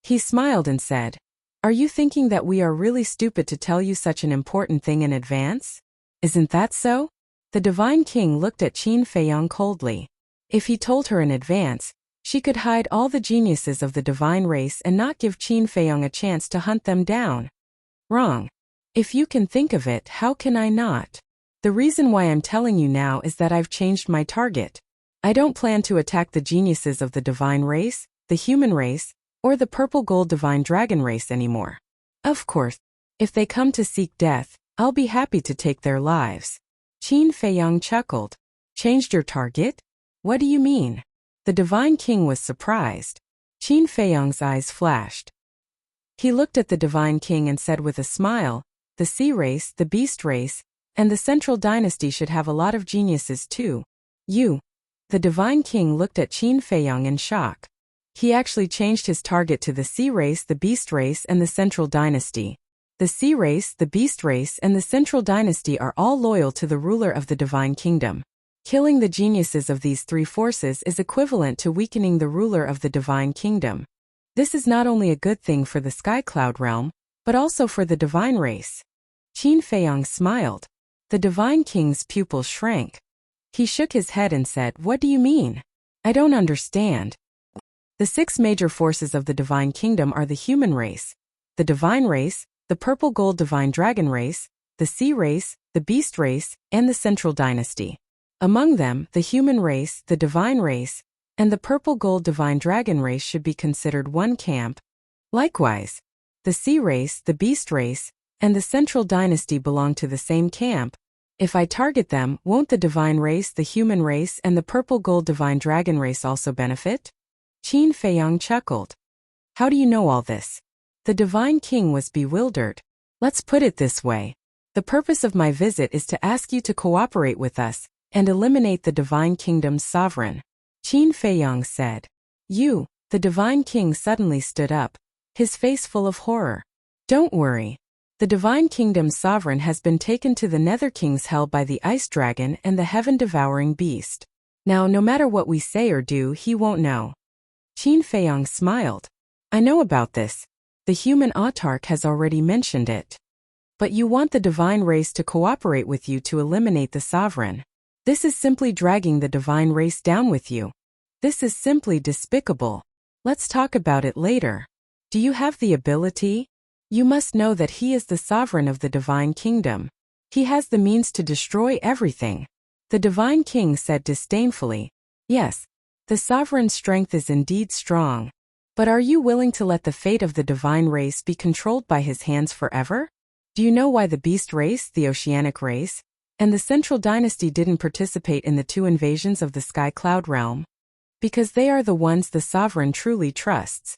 He smiled and said, "Are you thinking that we are really stupid to tell you such an important thing in advance? Isn't that so?" The Divine King looked at Qin Feiyang coldly. If he told her in advance, she could hide all the geniuses of the divine race and not give Qin Feiyang a chance to hunt them down. Wrong. If you can think of it, how can I not? The reason why I'm telling you now is that I've changed my target. I don't plan to attack the geniuses of the divine race, the human race, or the purple gold divine dragon race anymore. Of course, if they come to seek death, I'll be happy to take their lives." Qin Feiyang chuckled. "Changed your target? What do you mean?" The Divine King was surprised. Qin Feiyang's eyes flashed. He looked at the Divine King and said with a smile, "The sea race, the beast race, and the central dynasty should have a lot of geniuses too. You." The Divine King looked at Qin Feiyang in shock. He actually changed his target to the sea race, the beast race, and the central dynasty. The sea race, the beast race, and the central dynasty are all loyal to the ruler of the Divine Kingdom. Killing the geniuses of these three forces is equivalent to weakening the ruler of the Divine Kingdom. This is not only a good thing for the Sky Cloud realm, but also for the divine race. Qin Feiyang smiled. The Divine King's pupils shrank. He shook his head and said, "What do you mean? I don't understand." The 6 major forces of the Divine Kingdom are the human race, the divine race, the purple gold divine dragon race, the sea race, the beast race, and the central dynasty. Among them, the human race, the divine race, and the purple gold divine dragon race should be considered one camp. Likewise, the sea race, the beast race, and the central dynasty belong to the same camp. If I target them, won't the divine race, the human race, and the purple gold divine dragon race also benefit? Qin Feiyang chuckled. "How do you know all this?" The Divine King was bewildered. "Let's put it this way. The purpose of my visit is to ask you to cooperate with us and eliminate the Divine Kingdom's sovereign." Qin Feiyang said. "You?" The Divine King suddenly stood up, his face full of horror. "Don't worry. The Divine Kingdom's sovereign has been taken to the Nether King's hell by the Ice Dragon and the Heaven-devouring beast. Now, no matter what we say or do, he won't know." Qin Feiyang smiled. "I know about this. The human autarch has already mentioned it. But you want the divine race to cooperate with you to eliminate the sovereign. This is simply dragging the divine race down with you. This is simply despicable. Let's talk about it later. Do you have the ability? You must know that he is the sovereign of the Divine Kingdom. He has the means to destroy everything." The Divine King said disdainfully, "Yes, the sovereign's strength is indeed strong. But are you willing to let the fate of the divine race be controlled by his hands forever? Do you know why the beast race, the oceanic race, and the central dynasty didn't participate in the 2 invasions of the Sky Cloud realm? Because they are the ones the sovereign truly trusts.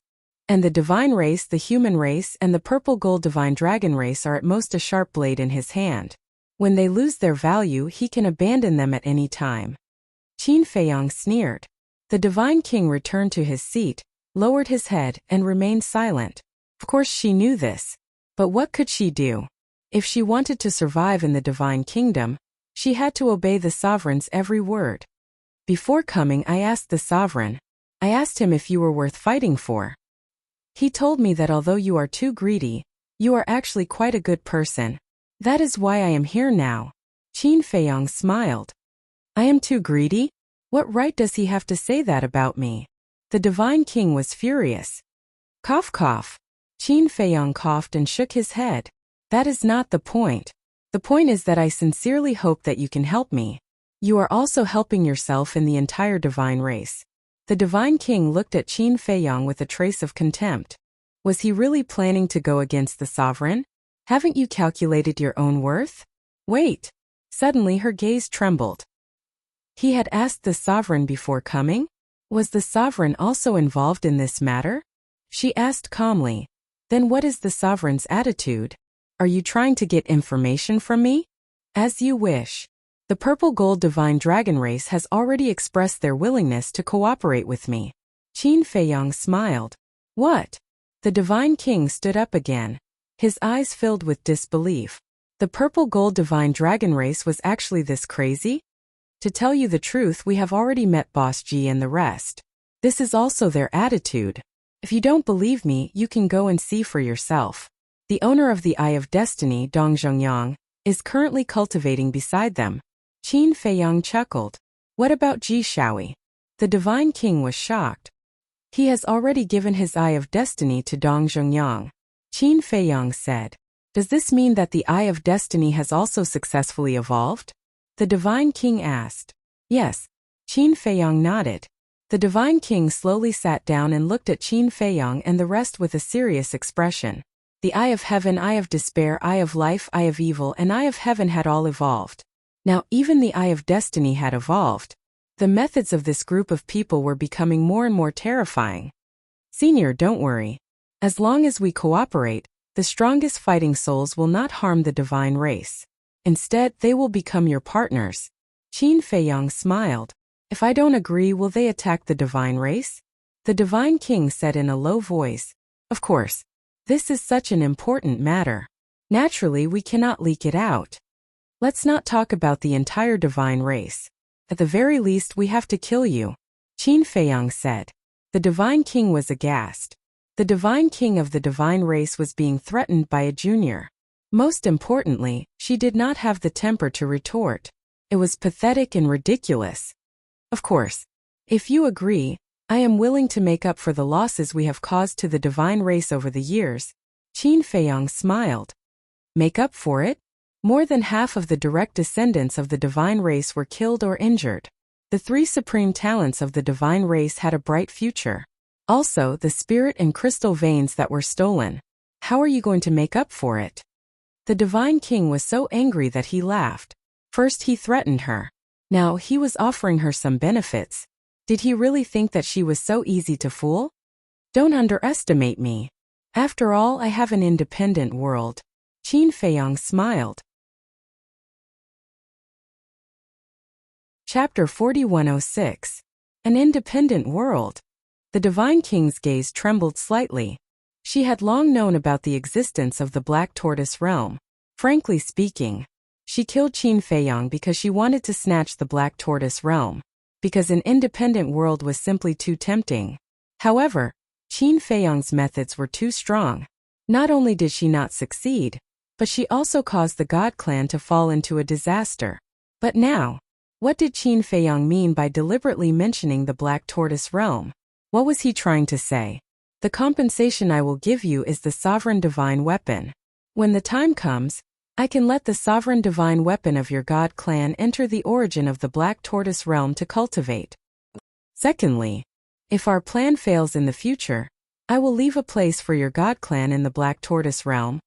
And the divine race, the human race, and the purple gold divine dragon race are at most a sharp blade in his hand. When they lose their value, he can abandon them at any time." Qin Feiyang sneered. The Divine King returned to his seat, lowered his head, and remained silent. Of course she knew this. But what could she do? If she wanted to survive in the Divine Kingdom, she had to obey the sovereign's every word. "Before coming, I asked the sovereign. I asked him if you were worth fighting for. He told me that although you are too greedy, you are actually quite a good person. That is why I am here now." Qin Feiyang smiled. "I am too greedy? What right does he have to say that about me?" The Divine King was furious. Cough cough. Qin Feiyang coughed and shook his head. "That is not the point. The point is that I sincerely hope that you can help me. You are also helping yourself and the entire divine race. The Divine King looked at Qin Feiyang with a trace of contempt. Was he really planning to go against the sovereign? Haven't you calculated your own worth? Wait. Suddenly her gaze trembled. He had asked the sovereign before coming? Was the sovereign also involved in this matter? She asked calmly. Then what is the sovereign's attitude? Are you trying to get information from me? As you wish. The purple gold divine dragon race has already expressed their willingness to cooperate with me. Qin Feiyang smiled. What? The divine king stood up again. His eyes filled with disbelief. The purple gold divine dragon race was actually this crazy? To tell you the truth, we have already met Boss Ji and the rest. This is also their attitude. If you don't believe me, you can go and see for yourself. The owner of the Eye of Destiny, Dong Zhongyang, is currently cultivating beside them. Qin Feiyang chuckled. What about Ji Shaoyi? The divine king was shocked. He has already given his Eye of Destiny to Dong Zhongyang. Qin Feiyang said. Does this mean that the Eye of Destiny has also successfully evolved? The divine king asked. Yes. Qin Feiyang nodded. The divine king slowly sat down and looked at Qin Feiyang and the rest with a serious expression. The Eye of Heaven, Eye of Despair, Eye of Life, Eye of Evil, and Eye of Heaven had all evolved. Now even the Eye of Destiny had evolved. The methods of this group of people were becoming more and more terrifying. Senior, don't worry. As long as we cooperate, the strongest fighting souls will not harm the divine race. Instead, they will become your partners. Qin Feiyang smiled. If I don't agree, will they attack the divine race? The divine king said in a low voice. Of course. This is such an important matter. Naturally, we cannot leak it out. Let's not talk about the entire divine race. At the very least, we have to kill you. Qin Feiyang said. The divine king was aghast. The divine king of the divine race was being threatened by a junior. Most importantly, she did not have the temper to retort. It was pathetic and ridiculous. Of course. If you agree, I am willing to make up for the losses we have caused to the divine race over the years. Qin Feiyang smiled. Make up for it? More than half of the direct descendants of the divine race were killed or injured. The three supreme talents of the divine race had a bright future. Also, the spirit and crystal veins that were stolen. How are you going to make up for it? The divine king was so angry that he laughed. First he threatened her. Now he was offering her some benefits. Did he really think that she was so easy to fool? Don't underestimate me. After all, I have an independent world. Qin Feiyang smiled. Chapter 4106. An Independent World. The divine king's gaze trembled slightly. She had long known about the existence of the Black Tortoise realm. Frankly speaking, she killed Qin Feiyang because she wanted to snatch the Black Tortoise realm, because an independent world was simply too tempting. However, Qin Feiyang's methods were too strong. Not only did she not succeed, but she also caused the God clan to fall into a disaster. But now, what did Qin Feiyang mean by deliberately mentioning the Black Tortoise realm? What was he trying to say? The compensation I will give you is the sovereign divine weapon. When the time comes, I can let the sovereign divine weapon of your God clan enter the origin of the Black Tortoise realm to cultivate. Secondly, if our plan fails in the future, I will leave a place for your God clan in the Black Tortoise realm,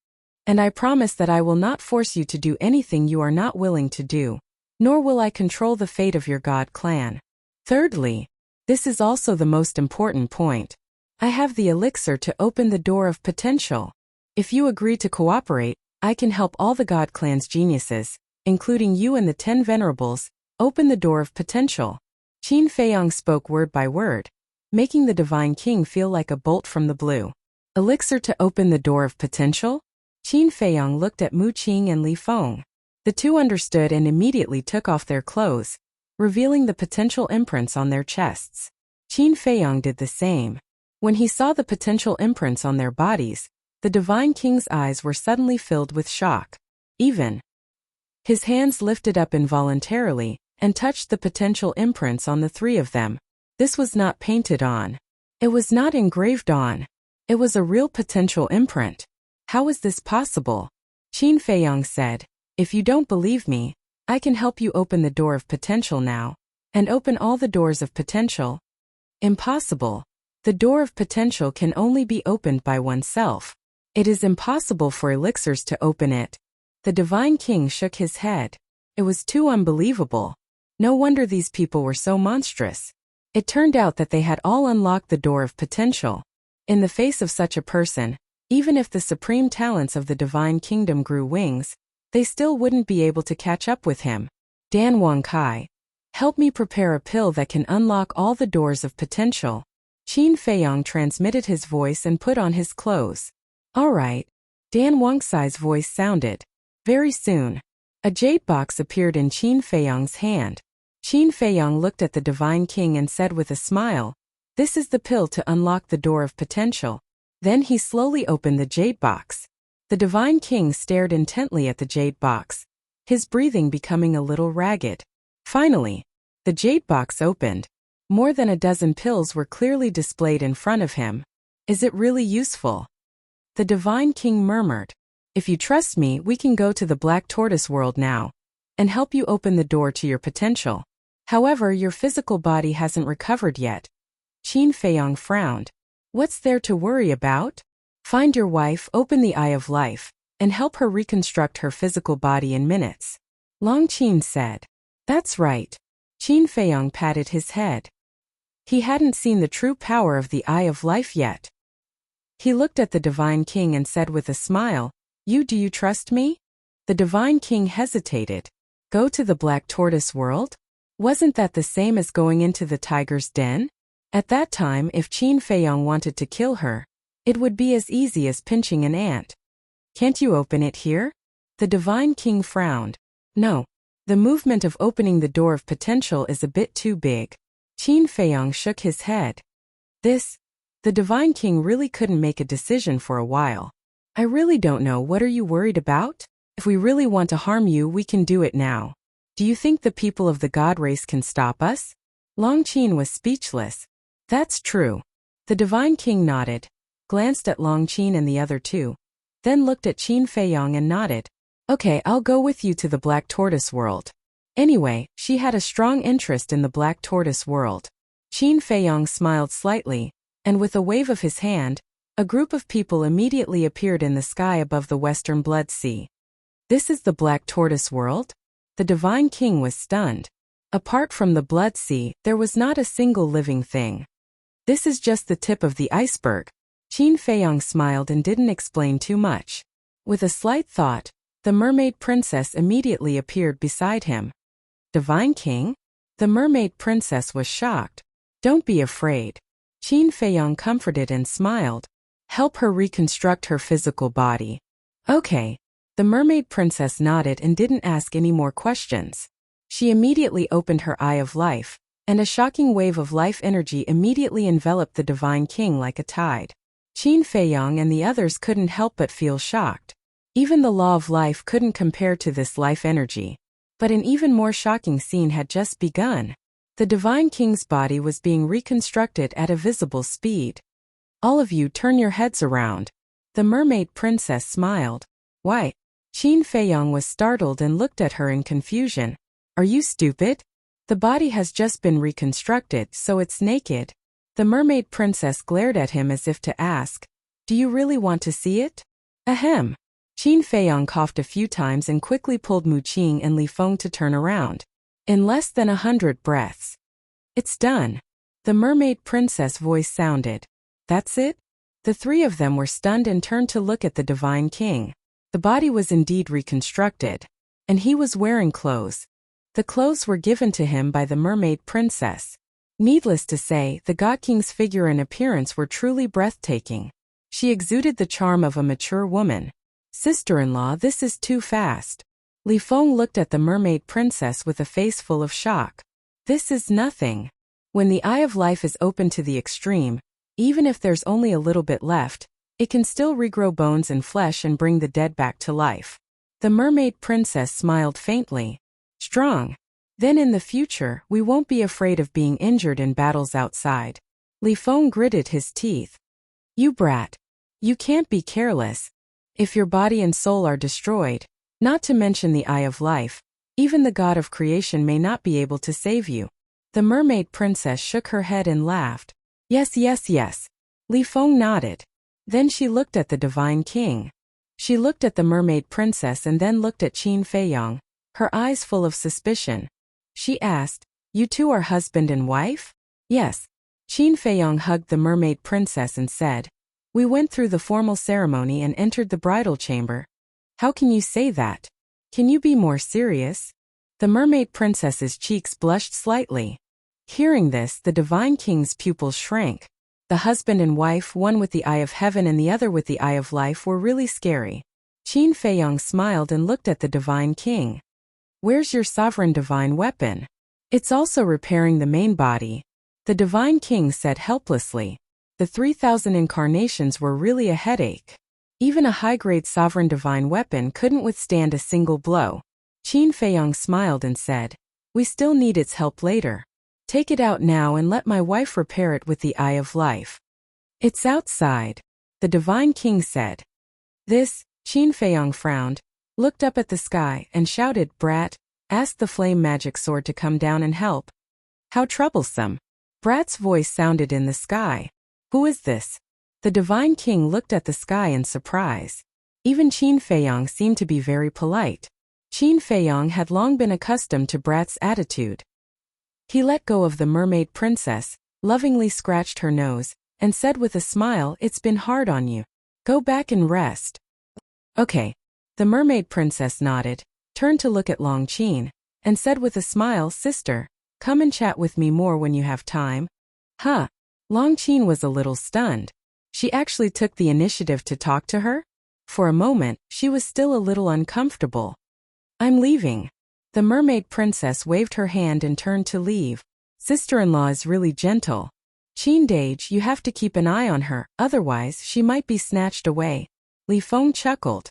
and I promise that I will not force you to do anything you are not willing to do, nor will I control the fate of your God clan. Thirdly, this is also the most important point. I have the elixir to open the door of potential. If you agree to cooperate, I can help all the God clan's geniuses, including you and the 10 venerables, open the door of potential. Qin Feiyang spoke word by word, making the divine king feel like a bolt from the blue. Elixir to open the door of potential? Qin Feiyang looked at Mu Qing and Li Feng. The two understood and immediately took off their clothes, revealing the potential imprints on their chests. Qin Feiyang did the same. When he saw the potential imprints on their bodies, the divine king's eyes were suddenly filled with shock. Even his hands lifted up involuntarily and touched the potential imprints on the three of them. This was not painted on. It was not engraved on. It was a real potential imprint. How is this possible? Qin Feiyang said, if you don't believe me, I can help you open the door of potential now, and open all the doors of potential. Impossible. The door of potential can only be opened by oneself. It is impossible for elixirs to open it. The Divine King shook his head. It was too unbelievable. No wonder these people were so monstrous. It turned out that they had all unlocked the door of potential. In the face of such a person, even if the supreme talents of the Divine Kingdom grew wings, they still wouldn't be able to catch up with him. Dan Wang Kai. Help me prepare a pill that can unlock all the doors of potential. Qin Feiyong transmitted his voice and put on his clothes. All right. Dan Wang Kai's voice sounded. Very soon, a jade box appeared in Qin Feiyong's hand. Qin Feiyong looked at the Divine King and said with a smile, "This is the pill to unlock the door of potential." Then he slowly opened the jade box. The Divine King stared intently at the jade box, his breathing becoming a little ragged. Finally, the jade box opened. More than a dozen pills were clearly displayed in front of him. Is it really useful? The Divine King murmured, "If you trust me, we can go to the Black Tortoise world now and help you open the door to your potential. However, your physical body hasn't recovered yet." Qin Feiyong frowned. What's there to worry about? Find your wife, open the Eye of Life, and help her reconstruct her physical body in minutes. Long Qin said. That's right. Qin Feiyong patted his head. He hadn't seen the true power of the Eye of Life yet. He looked at the Divine King and said with a smile, Do you trust me? The Divine King hesitated. Go to the Black Tortoise world? Wasn't that the same as going into the tiger's den? At that time, if Qin Feiyong wanted to kill her, it would be as easy as pinching an ant. Can't you open it here? The Divine King frowned. No. The movement of opening the door of potential is a bit too big. Qin Feiyong shook his head. The Divine King really couldn't make a decision for a while. I really don't know. What are you worried about? If we really want to harm you, we can do it now. Do you think the people of the God race can stop us? Long Qin was speechless. That's true. The Divine King nodded, glanced at Long Qin and the other two, then looked at Qin Feiyong and nodded. Okay, I'll go with you to the Black Tortoise world. Anyway, she had a strong interest in the Black Tortoise world. Qin Feiyong smiled slightly, and with a wave of his hand, a group of people immediately appeared in the sky above the Western Blood Sea. This is the Black Tortoise world? The Divine King was stunned. Apart from the Blood Sea, there was not a single living thing. This is just the tip of the iceberg. Qin Feiyong smiled and didn't explain too much. With a slight thought, the Mermaid Princess immediately appeared beside him. Divine King? The Mermaid Princess was shocked. Don't be afraid. Qin Feiyong comforted and smiled. Help her reconstruct her physical body. Okay. The Mermaid Princess nodded and didn't ask any more questions. She immediately opened her Eye of Life, and a shocking wave of life energy immediately enveloped the Divine King like a tide. Qin Feiyong and the others couldn't help but feel shocked. Even the law of life couldn't compare to this life energy. But an even more shocking scene had just begun. The Divine King's body was being reconstructed at a visible speed. All of you turn your heads around. The Mermaid Princess smiled. Why? Qin Feiyong was startled and looked at her in confusion. Are you stupid? The body has just been reconstructed, so it's naked. The Mermaid Princess glared at him as if to ask, Do you really want to see it? Ahem. Qin Feiyong coughed a few times and quickly pulled Mu Qing and Li Feng to turn around. In less than 100 breaths. It's done. The Mermaid Princess' voice sounded. That's it? The three of them were stunned and turned to look at the Divine King. The body was indeed reconstructed, and he was wearing clothes. The clothes were given to him by the Mermaid Princess. Needless to say, the God King's figure and appearance were truly breathtaking. She exuded the charm of a mature woman. Sister-in-law, this is too fast. Li Feng looked at the Mermaid Princess with a face full of shock. This is nothing. When the Eye of Life is open to the extreme, even if there's only a little bit left, it can still regrow bones and flesh and bring the dead back to life. The Mermaid Princess smiled faintly. Strong. Then in the future, we won't be afraid of being injured in battles outside. Li Feng gritted his teeth. You brat. You can't be careless. If your body and soul are destroyed, not to mention the Eye of Life, even the God of Creation may not be able to save you. The mermaid princess shook her head and laughed. Yes, yes, yes. Li Feng nodded. Then she looked at the divine king. She looked at the mermaid princess and then looked at Qin Feiyang, her eyes full of suspicion. She asked, "You two are husband and wife?" "Yes." Qin Feiyang hugged the mermaid princess and said, "We went through the formal ceremony and entered the bridal chamber." "How can you say that? Can you be more serious?" The mermaid princess's cheeks blushed slightly. Hearing this, the divine king's pupils shrank. The husband and wife, one with the eye of heaven and the other with the eye of life, were really scary. Qin Feiyang smiled and looked at the divine king. "Where's your sovereign divine weapon?" "It's also repairing the main body," the divine king said helplessly. The 3,000 incarnations were really a headache. Even a high-grade sovereign divine weapon couldn't withstand a single blow. Qin Feiyang smiled and said, "We still need its help later. Take it out now and let my wife repair it with the eye of life." "It's outside," the divine king said. This, Qin Feiyang frowned, looked up at the sky, and shouted, "Brat, ask the flame magic sword to come down and help." "How troublesome." Brat's voice sounded in the sky. "Who is this?" The divine king looked at the sky in surprise. Even Qin Feiyang seemed to be very polite. Qin Feiyang had long been accustomed to Brat's attitude. He let go of the mermaid princess, lovingly scratched her nose, and said with a smile, "It's been hard on you. Go back and rest." "Okay." The mermaid princess nodded, turned to look at Long Qin, and said with a smile, "Sister, come and chat with me more when you have time." "Huh?" Long Qin was a little stunned. She actually took the initiative to talk to her? For a moment, she was still a little uncomfortable. "I'm leaving." The mermaid princess waved her hand and turned to leave. "Sister-in-law is really gentle. Qin Dage, you have to keep an eye on her, otherwise she might be snatched away." Li Feng chuckled.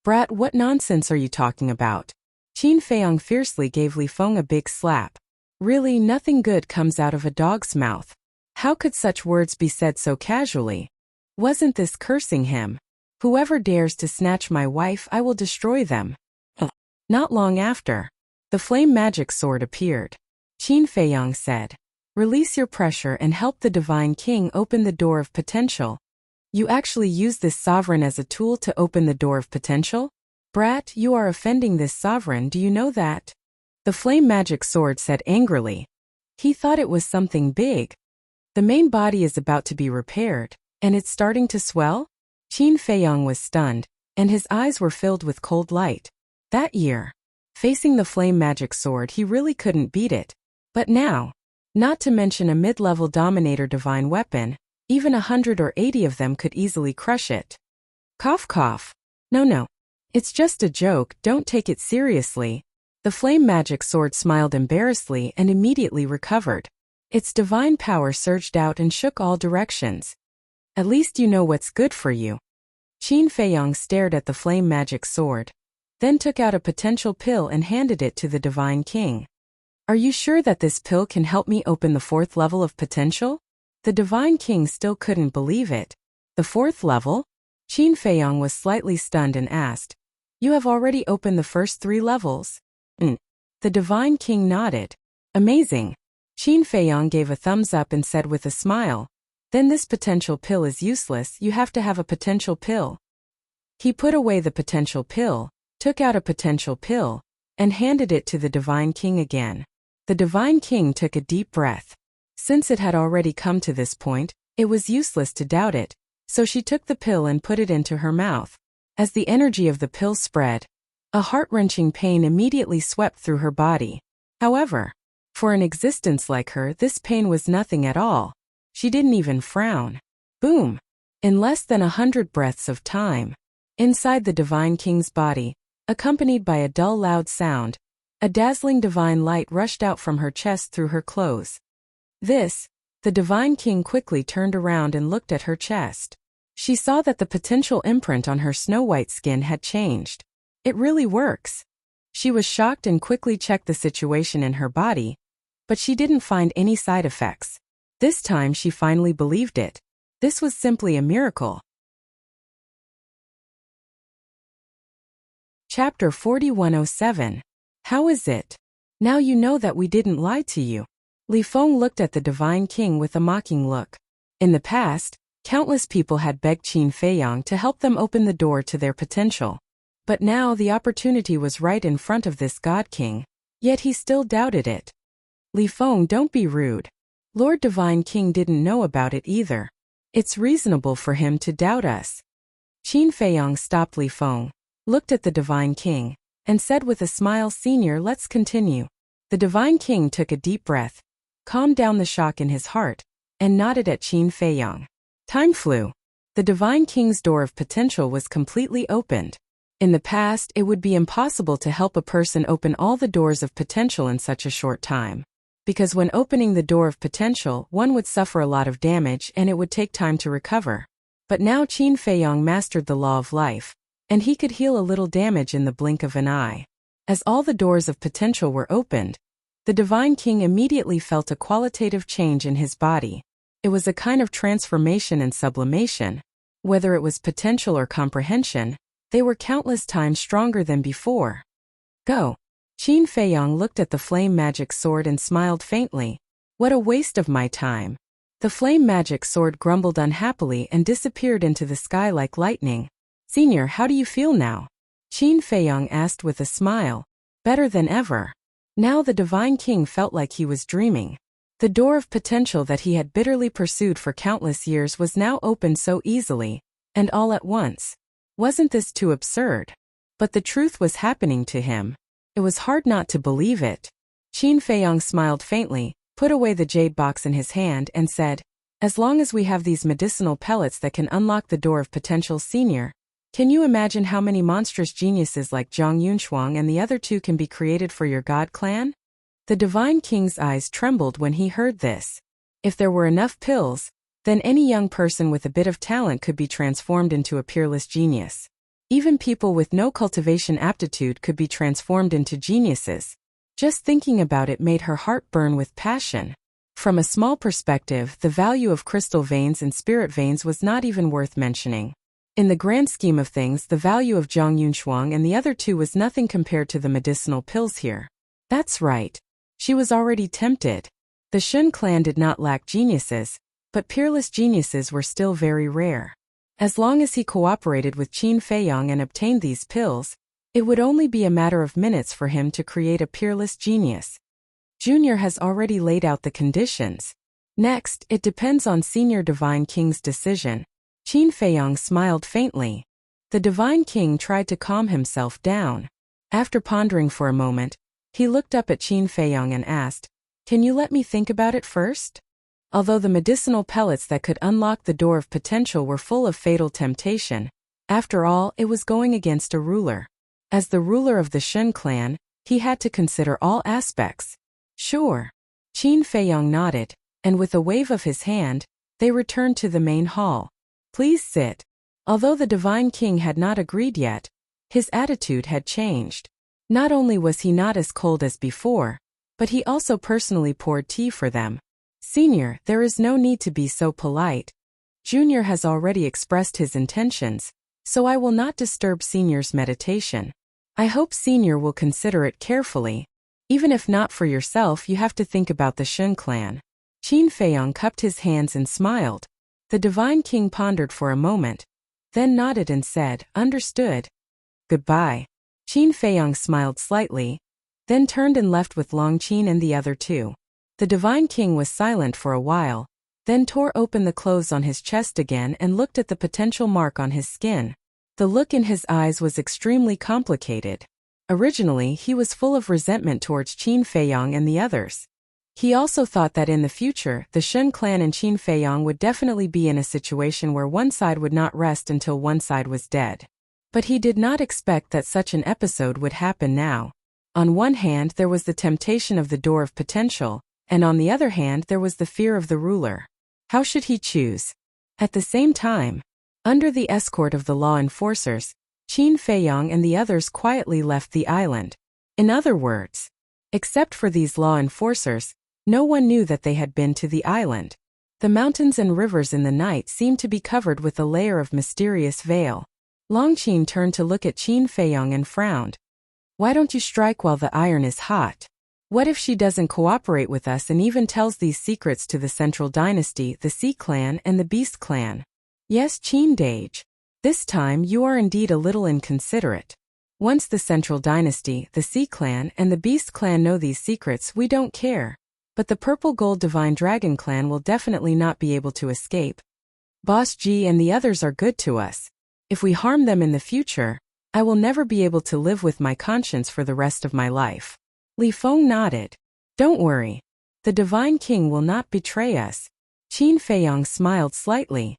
"Brat, what nonsense are you talking about?" Qin Feiyang fiercely gave Li Feng a big slap. "Really, nothing good comes out of a dog's mouth. How could such words be said so casually? Wasn't this cursing him? Whoever dares to snatch my wife, I will destroy them." Not long after, the flame magic sword appeared. Qin Feiyang said, "Release your pressure and help the divine king open the door of potential." "You actually use this sovereign as a tool to open the door of potential? Brat, you are offending this sovereign, do you know that?" The flame magic sword said angrily. He thought it was something big. "The main body is about to be repaired, and it's starting to swell?" Qin Feiyang was stunned, and his eyes were filled with cold light. That year, facing the flame magic sword, he really couldn't beat it. But now, not to mention a mid-level dominator divine weapon, even 100 or 80 of them could easily crush it. Cough cough. No. It's just a joke, don't take it seriously. The flame magic sword smiled embarrassedly and immediately recovered. Its divine power surged out and shook all directions. "At least you know what's good for you." Qin Feiyang stared at the flame magic sword, then took out a potential pill and handed it to the divine king. "Are you sure that this pill can help me open the 4th level of potential?" The divine king still couldn't believe it. "The 4th level?" Qin Feiyang was slightly stunned and asked, "You have already opened the first 3 levels?" The divine king nodded. "Amazing." Qin Feiyang gave a thumbs up and said with a smile, "Then this potential pill is useless, you have to have a potential pill." He put away the potential pill, took out a potential pill, and handed it to the divine king again. The divine king took a deep breath. Since it had already come to this point, it was useless to doubt it, so she took the pill and put it into her mouth. As the energy of the pill spread, a heart-wrenching pain immediately swept through her body. However, for an existence like her, this pain was nothing at all. She didn't even frown. Boom! In less than 100 breaths of time, inside the divine king's body, accompanied by a dull loud sound, a dazzling divine light rushed out from her chest through her clothes. The divine king quickly turned around and looked at her chest. She saw that the potential imprint on her snow-white skin had changed. It really works. She was shocked and quickly checked the situation in her body, but she didn't find any side effects. This time she finally believed it. This was simply a miracle. Chapter 4107. How is it? Now you know that we didn't lie to you. Li Feng looked at the Divine King with a mocking look. In the past, countless people had begged Qin Feiyang to help them open the door to their potential. But now the opportunity was right in front of this God King, yet he still doubted it. Li Feng, don't be rude. Lord Divine King didn't know about it either. It's reasonable for him to doubt us. Qin Feiyang stopped Li Feng, looked at the Divine King, and said with a smile, Senior, let's continue. The Divine King took a deep breath, calmed down the shock in his heart, and nodded at Qin Feiyang. Time flew. The Divine King's door of potential was completely opened. In the past, it would be impossible to help a person open all the doors of potential in such a short time. Because when opening the door of potential, one would suffer a lot of damage and it would take time to recover. But now Qin Feiyang mastered the law of life, and he could heal a little damage in the blink of an eye. As all the doors of potential were opened, the Divine King immediately felt a qualitative change in his body. It was a kind of transformation and sublimation. Whether it was potential or comprehension, they were countless times stronger than before. Go. Qin Feiyang looked at the flame magic sword and smiled faintly. What a waste of my time. The flame magic sword grumbled unhappily and disappeared into the sky like lightning. Senior, how do you feel now? Qin Feiyang asked with a smile. Better than ever. Now the Divine King felt like he was dreaming. The door of potential that he had bitterly pursued for countless years was now opened so easily, and all at once. Wasn't this too absurd? But the truth was happening to him. It was hard not to believe it. Qin Feiyang smiled faintly, put away the jade box in his hand and said, as long as we have these medicinal pellets that can unlock the door of potential, Senior, can you imagine how many monstrous geniuses like Zhang Yunshuang and the other two can be created for your God clan? The Divine King's eyes trembled when he heard this. If there were enough pills, then any young person with a bit of talent could be transformed into a peerless genius. Even people with no cultivation aptitude could be transformed into geniuses. Just thinking about it made her heart burn with passion. From a small perspective, the value of crystal veins and spirit veins was not even worth mentioning. In the grand scheme of things, the value of Zhang Yunshuang and the other two was nothing compared to the medicinal pills here. That's right. She was already tempted. The Shun clan did not lack geniuses, but peerless geniuses were still very rare. As long as he cooperated with Qin Feiyang and obtained these pills, it would only be a matter of minutes for him to create a peerless genius. Junior has already laid out the conditions. Next, it depends on Senior Divine King's decision. Qin Feiyang smiled faintly. The Divine King tried to calm himself down. After pondering for a moment, he looked up at Qin Feiyang and asked, can you let me think about it first? Although the medicinal pellets that could unlock the door of potential were full of fatal temptation, after all, it was going against a ruler. As the ruler of the Shun clan, he had to consider all aspects. Sure. Qin Feiyang nodded, and with a wave of his hand, they returned to the main hall. Please sit. Although the Divine King had not agreed yet, his attitude had changed. Not only was he not as cold as before, but he also personally poured tea for them. Senior, there is no need to be so polite. Junior has already expressed his intentions, so I will not disturb Senior's meditation. I hope Senior will consider it carefully. Even if not for yourself, you have to think about the Shun clan. Qin Feiyang cupped his hands and smiled. The Divine King pondered for a moment, then nodded and said, understood. Goodbye. Qin Feiyang smiled slightly, then turned and left with Long Qin and the other two. The Divine King was silent for a while, then tore open the clothes on his chest again and looked at the potential mark on his skin. The look in his eyes was extremely complicated. Originally, he was full of resentment towards Qin Feiyang and the others. He also thought that in the future, the Shun clan and Qin Feiyang would definitely be in a situation where one side would not rest until one side was dead. But he did not expect that such an episode would happen now. On one hand, there was the temptation of the door of potential, and on the other hand, there was the fear of the ruler. How should he choose? At the same time, under the escort of the law enforcers, Qin Feiyang and the others quietly left the island. In other words, except for these law enforcers, no one knew that they had been to the island. The mountains and rivers in the night seemed to be covered with a layer of mysterious veil. Long Qin turned to look at Qin Feiyang and frowned. Why don't you strike while the iron is hot? What if she doesn't cooperate with us and even tells these secrets to the Central Dynasty, the Sea Clan, and the Beast Clan? Yes, Qin Dage. This time you are indeed a little inconsiderate. Once the Central Dynasty, the Sea Clan, and the Beast Clan know these secrets, we don't care. But the Purple Gold Divine Dragon Clan will definitely not be able to escape. Boss G and the others are good to us. If we harm them in the future, I will never be able to live with my conscience for the rest of my life. Li Feng nodded. Don't worry. The Divine King will not betray us. Qin Feiyong smiled slightly.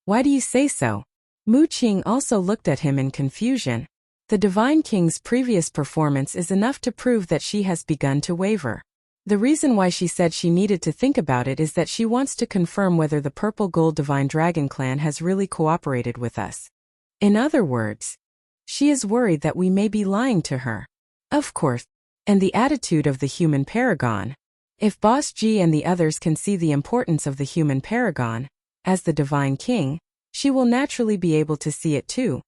Why do you say so? Mu Qing also looked at him in confusion. The Divine King's previous performance is enough to prove that she has begun to waver. The reason why she said she needed to think about it is that she wants to confirm whether the Purple Gold Divine Dragon Clan has really cooperated with us. In other words, she is worried that we may be lying to her. Of course. And the attitude of the human paragon. If Boss G and the others can see the importance of the human paragon, as the Divine King, she will naturally be able to see it too.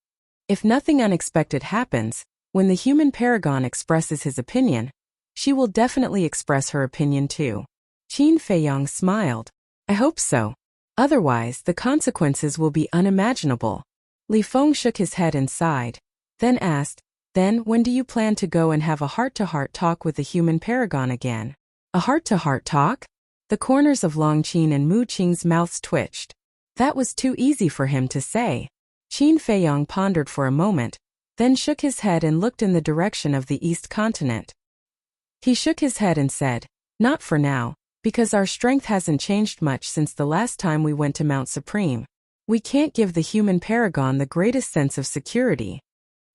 If nothing unexpected happens, when the human paragon expresses his opinion, she will definitely express her opinion too. Qin Feiyong smiled. I hope so. Otherwise, the consequences will be unimaginable. Li Feng shook his head and sighed, then asked, Then, when do you plan to go and have a heart-to-heart talk with the human paragon again? A heart-to-heart talk? The corners of Long Qin and Mu Qing's mouths twitched. That was too easy for him to say. Qin Feiyong pondered for a moment, then shook his head and looked in the direction of the East Continent. He shook his head and said, Not for now, because our strength hasn't changed much since the last time we went to Mount Supreme. We can't give the human paragon the greatest sense of security.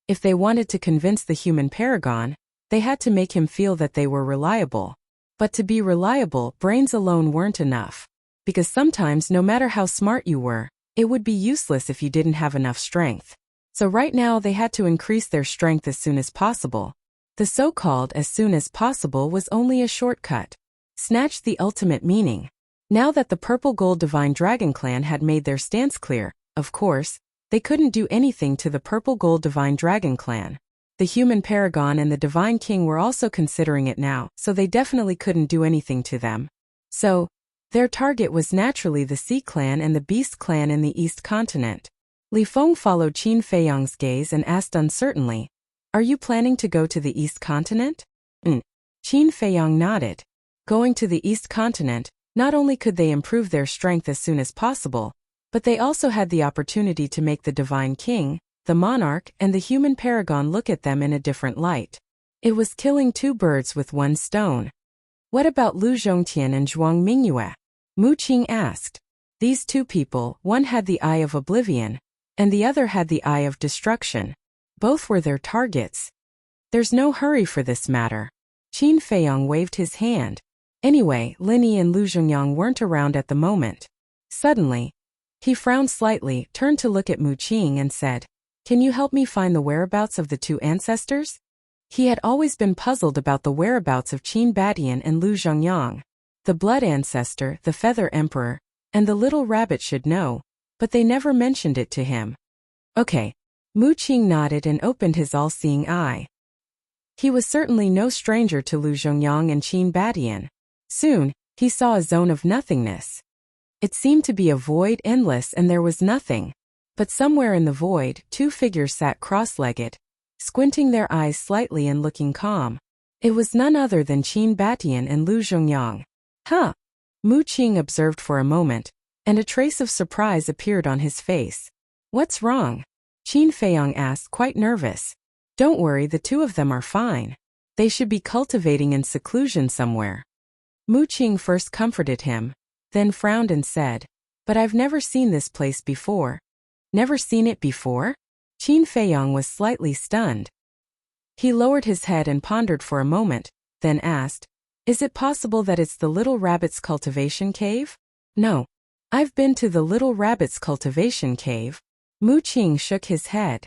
If they wanted to convince the human paragon, they had to make him feel that they were reliable. But to be reliable, brains alone weren't enough. Because sometimes, no matter how smart you were, it would be useless if you didn't have enough strength. So right now they had to increase their strength as soon as possible. The so-called as soon as possible was only a shortcut. Snatched the ultimate meaning. Now that the Purple Gold Divine Dragon Clan had made their stance clear, of course, they couldn't do anything to the Purple Gold Divine Dragon Clan. The human paragon and the Divine King were also considering it now, so they definitely couldn't do anything to them. So, their target was naturally the Sea Clan and the Beast Clan in the East Continent. Li Feng followed Qin Feiyong's gaze and asked uncertainly, Are you planning to go to the East Continent? Qin Feiyong nodded. Going to the East Continent, not only could they improve their strength as soon as possible, but they also had the opportunity to make the Divine King, the Monarch, and the human paragon look at them in a different light. It was killing two birds with one stone. What about Lu Zhongtian and Zhuang Mingyue? Mu Qing asked. These two people, one had the Eye of Oblivion, and the other had the Eye of Destruction. Both were their targets. There's no hurry for this matter. Qin Feiyong waved his hand. Anyway, Lin Yi and Lu Zhongyang weren't around at the moment. Suddenly, he frowned slightly, turned to look at Mu Qing and said, Can you help me find the whereabouts of the two ancestors? He had always been puzzled about the whereabouts of Qin Badian and Lu Zhongyang. The blood ancestor, the feather emperor, and the little rabbit should know, but they never mentioned it to him. Okay. Mu Qing nodded and opened his all-seeing eye. He was certainly no stranger to Lu Zhongyang and Qin Badian. Soon, he saw a zone of nothingness. It seemed to be a void endless and there was nothing. But somewhere in the void, two figures sat cross-legged, squinting their eyes slightly and looking calm. It was none other than Qin Badian and Lu Zhongyang. Huh! Mu Qing observed for a moment, and a trace of surprise appeared on his face. What's wrong? Qin Feiyong asked, quite nervous. Don't worry, the two of them are fine. They should be cultivating in seclusion somewhere. Mu Qing first comforted him, then frowned and said, But I've never seen this place before. Never seen it before? Qin Feiyong was slightly stunned. He lowered his head and pondered for a moment, then asked, Is it possible that it's the Little Rabbit's cultivation cave? No. I've been to the Little Rabbit's cultivation cave. Mu Qing shook his head.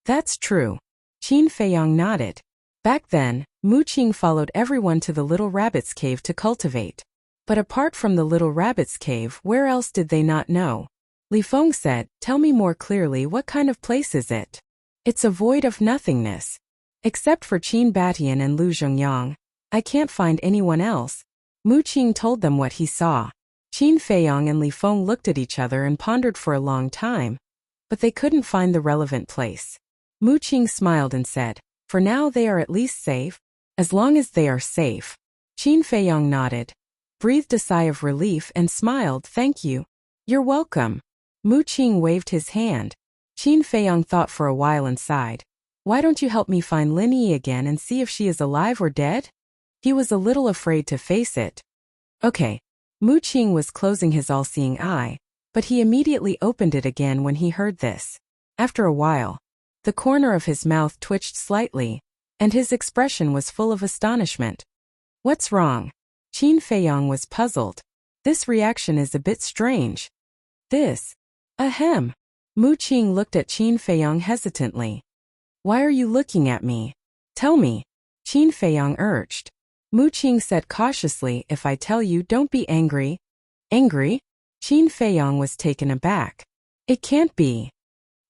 That's true. Qin Feiyong nodded. Back then, Mu Qing followed everyone to the Little Rabbit's cave to cultivate. But apart from the Little Rabbit's cave, where else did they not know? Li Feng said, Tell me more clearly, what kind of place is it? It's a void of nothingness. Except for Qin Batian and Lu Zhongyang, I can't find anyone else. Mu Qing told them what he saw. Qin Feiyong and Li Feng looked at each other and pondered for a long time, but they couldn't find the relevant place. Mu Qing smiled and said, "For now they are at least safe." "As long as they are safe." Qin Feiyong nodded, breathed a sigh of relief and smiled. "Thank you." "You're welcome." Mu Qing waved his hand. Qin Feiyong thought for a while and sighed. "Why don't you help me find Lin Yi again and see if she is alive or dead?" He was a little afraid to face it. "Okay." Mu Qing was closing his all-seeing eye, but he immediately opened it again when he heard this. After a while, the corner of his mouth twitched slightly, and his expression was full of astonishment. "What's wrong?" Qin Feiyong was puzzled. "This reaction is a bit strange." "This? Ahem." Mu Qing looked at Qin Feiyong hesitantly. "Why are you looking at me? Tell me," Qin Feiyong urged. Mu Qing said cautiously, "If I tell you, don't be angry." "Angry?" Qin Feiyong was taken aback. "It can't be.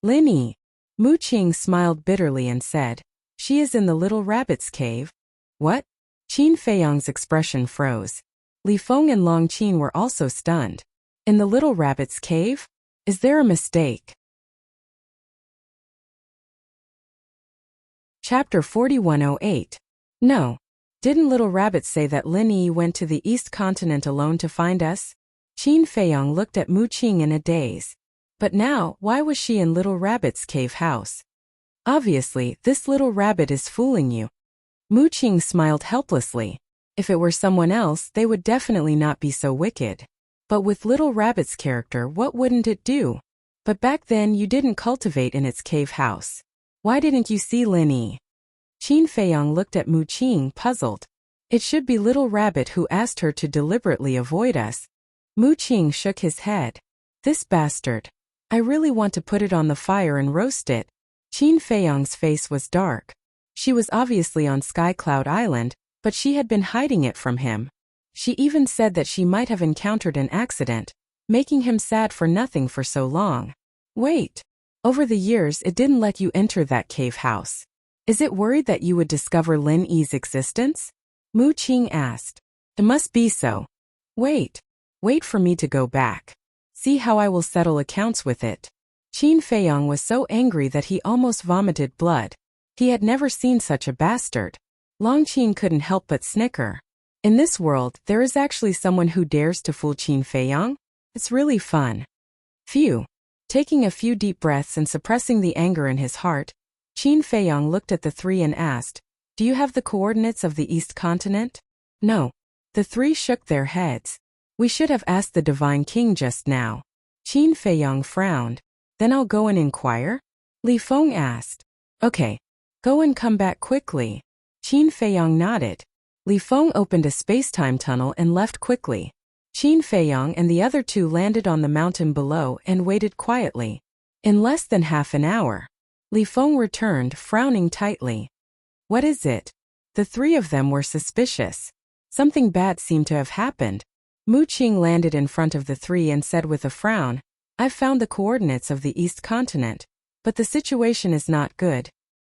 Lin Yi." Mu Qing smiled bitterly and said, "She is in the little rabbit's cave." "What?" Qin Feiyong's expression froze. Li Feng and Long Qin were also stunned. "In the little rabbit's cave? Is there a mistake?" Chapter 4108. No. Didn't Little Rabbit say that Lin Yi went to the East Continent alone to find us? Qin Feiyong looked at Mu Qing in a daze. But now, why was she in Little Rabbit's cave house? Obviously, this little rabbit is fooling you. Mu Qing smiled helplessly. If it were someone else, they would definitely not be so wicked. But with Little Rabbit's character, what wouldn't it do? But back then you didn't cultivate in its cave house. Why didn't you see Lin Yi? Qin Feiyong looked at Mu Qing, puzzled. It should be Little Rabbit who asked her to deliberately avoid us. Mu Qing shook his head. This bastard. I really want to put it on the fire and roast it. Qin Feiyong's face was dark. She was obviously on Sky Cloud Island, but she had been hiding it from him. She even said that she might have encountered an accident, making him sad for nothing for so long. Wait. Over the years it didn't let you enter that cave house. Is it worried that you would discover Lin Yi's existence? Mu Qing asked. It must be so. Wait. Wait for me to go back. See how I will settle accounts with it. Qin Feiyong was so angry that he almost vomited blood. He had never seen such a bastard. Long Qin couldn't help but snicker. In this world, there is actually someone who dares to fool Qin Feiyong? It's really fun. Phew. Taking a few deep breaths and suppressing the anger in his heart, Qin Feiyong looked at the three and asked, "Do you have the coordinates of the East Continent?" No. The three shook their heads. We should have asked the Divine King just now. Qin Feiyong frowned. Then I'll go and inquire? Li Feng asked. Okay. Go and come back quickly. Qin Feiyong nodded. Li Feng opened a space-time tunnel and left quickly. Qin Feiyong and the other two landed on the mountain below and waited quietly. In less than half an hour, Li Feng returned, frowning tightly. What is it? The three of them were suspicious. Something bad seemed to have happened. Mu Qing landed in front of the three and said with a frown, I've found the coordinates of the East Continent, but the situation is not good.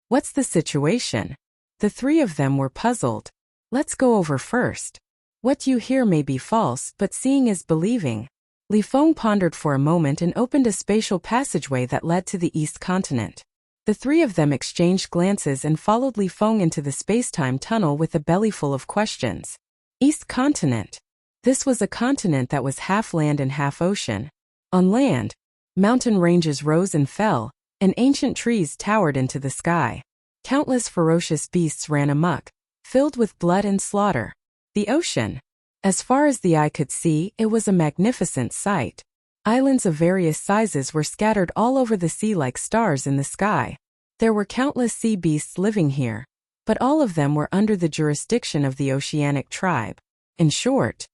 What's the situation? The three of them were puzzled. Let's go over first. What you hear may be false, but seeing is believing. Li Feng pondered for a moment and opened a spatial passageway that led to the East Continent. The three of them exchanged glances and followed Li Feng into the space-time tunnel with a belly full of questions. East Continent. This was a continent that was half land and half ocean. On land, mountain ranges rose and fell, and ancient trees towered into the sky. Countless ferocious beasts ran amok, filled with blood and slaughter. The ocean. As far as the eye could see, it was a magnificent sight. Islands of various sizes were scattered all over the sea like stars in the sky. There were countless sea beasts living here, but all of them were under the jurisdiction of the Oceanic tribe. In short,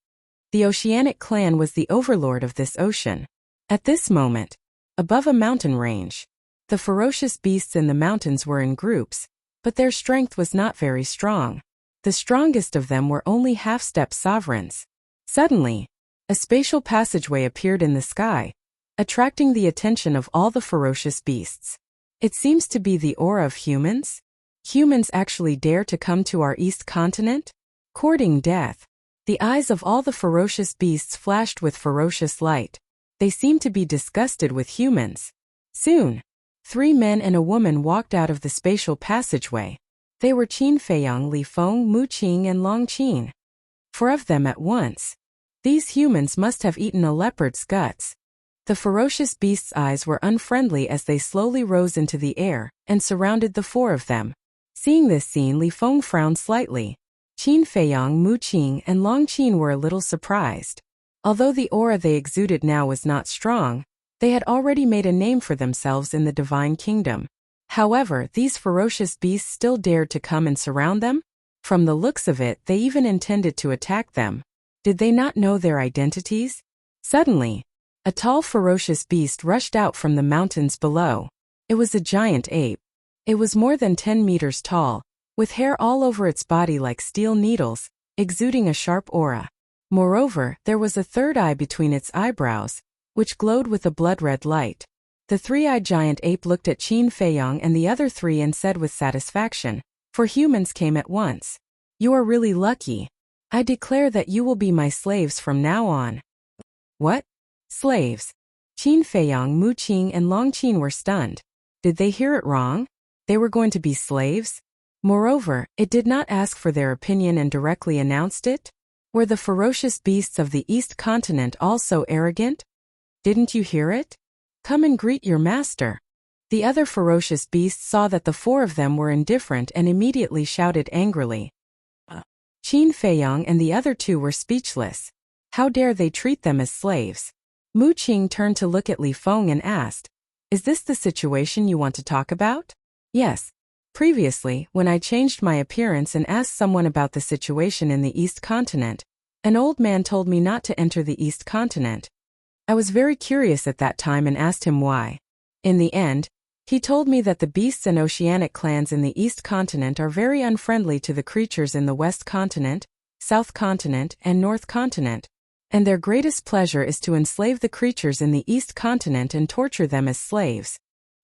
the Oceanic clan was the overlord of this ocean. At this moment, above a mountain range, the ferocious beasts in the mountains were in groups, but their strength was not very strong. The strongest of them were only half-step sovereigns. Suddenly, a spatial passageway appeared in the sky, attracting the attention of all the ferocious beasts. It seems to be the aura of humans. Humans actually dare to come to our East Continent? Courting death. The eyes of all the ferocious beasts flashed with ferocious light. They seemed to be disgusted with humans. Soon, 3 men and a woman walked out of the spatial passageway. They were Qin Feiyang, Li Feng, Mu Qing, and Long Qin. 4 of them at once. These humans must have eaten a leopard's guts. The ferocious beast's eyes were unfriendly as they slowly rose into the air and surrounded the 4 of them. Seeing this scene, Li Feng frowned slightly. Qin Feiyang, Mu Qing, and Long Qin were a little surprised. Although the aura they exuded now was not strong, they had already made a name for themselves in the divine kingdom. However, these ferocious beasts still dared to come and surround them? From the looks of it, they even intended to attack them. Did they not know their identities? Suddenly, a tall ferocious beast rushed out from the mountains below. It was a giant ape. It was more than 10 meters tall, with hair all over its body like steel needles, exuding a sharp aura. Moreover, there was a third eye between its eyebrows, which glowed with a blood-red light. The 3-eyed giant ape looked at Qin Feiyang and the other 3 and said with satisfaction, "For humans came at once. You are really lucky. I declare that you will be my slaves from now on." What? Slaves? Qin Feiyang, Mu Qing, and Long Qin were stunned. Did they hear it wrong? They were going to be slaves? Moreover, it did not ask for their opinion and directly announced it? Were the ferocious beasts of the East Continent all so arrogant? Didn't you hear it? Come and greet your master. The other ferocious beasts saw that the 4 of them were indifferent and immediately shouted angrily. Qin Feiyang and the other 2 were speechless. How dare they treat them as slaves? Mu Qing turned to look at Li Feng and asked, "Is this the situation you want to talk about?" "Yes. Previously, when I changed my appearance and asked someone about the situation in the East Continent, an old man told me not to enter the East Continent. I was very curious at that time and asked him why. In the end, he told me that the beasts and oceanic clans in the East Continent are very unfriendly to the creatures in the West Continent, South Continent, and North Continent, and their greatest pleasure is to enslave the creatures in the East Continent and torture them as slaves.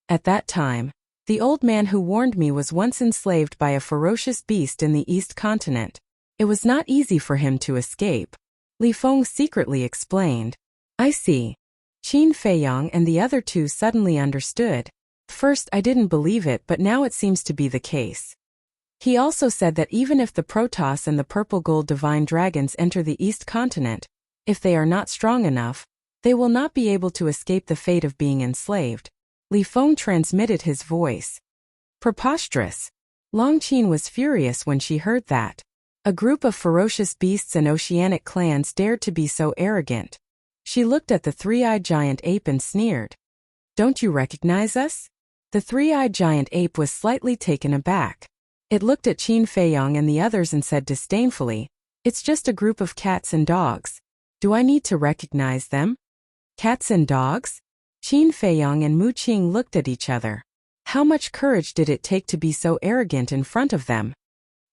At that time, the old man who warned me was once enslaved by a ferocious beast in the East Continent. It was not easy for him to escape." Li Feng secretly explained. "I see." Qin Feiyang and the other 2 suddenly understood. "First I didn't believe it, but now it seems to be the case." He also said that even if the Protoss and the purple gold divine dragons enter the East Continent, if they are not strong enough, they will not be able to escape the fate of being enslaved. Li Feng transmitted his voice. Preposterous. Long Qin was furious when she heard that. A group of ferocious beasts and oceanic clans dared to be so arrogant. She looked at the 3-eyed giant ape and sneered. "Don't you recognize us?" The 3-eyed giant ape was slightly taken aback. It looked at Qin Feiyang and the others and said disdainfully, "It's just a group of cats and dogs. Do I need to recognize them?" Cats and dogs? Qin Feiyang and Mu Qing looked at each other. How much courage did it take to be so arrogant in front of them?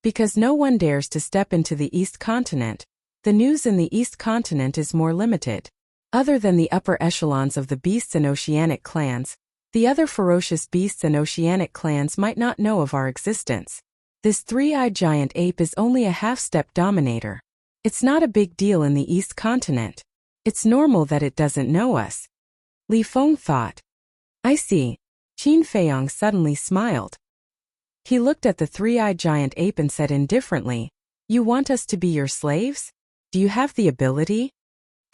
Because no one dares to step into the East Continent, the news in the East Continent is more limited. Other than the upper echelons of the beasts and oceanic clans, the other ferocious beasts and oceanic clans might not know of our existence. This 3-eyed giant ape is only a half-step dominator. It's not a big deal in the East Continent. It's normal that it doesn't know us. Li Feng thought. "I see." Qin Feiyang suddenly smiled. He looked at the 3-eyed giant ape and said indifferently, "You want us to be your slaves? Do you have the ability?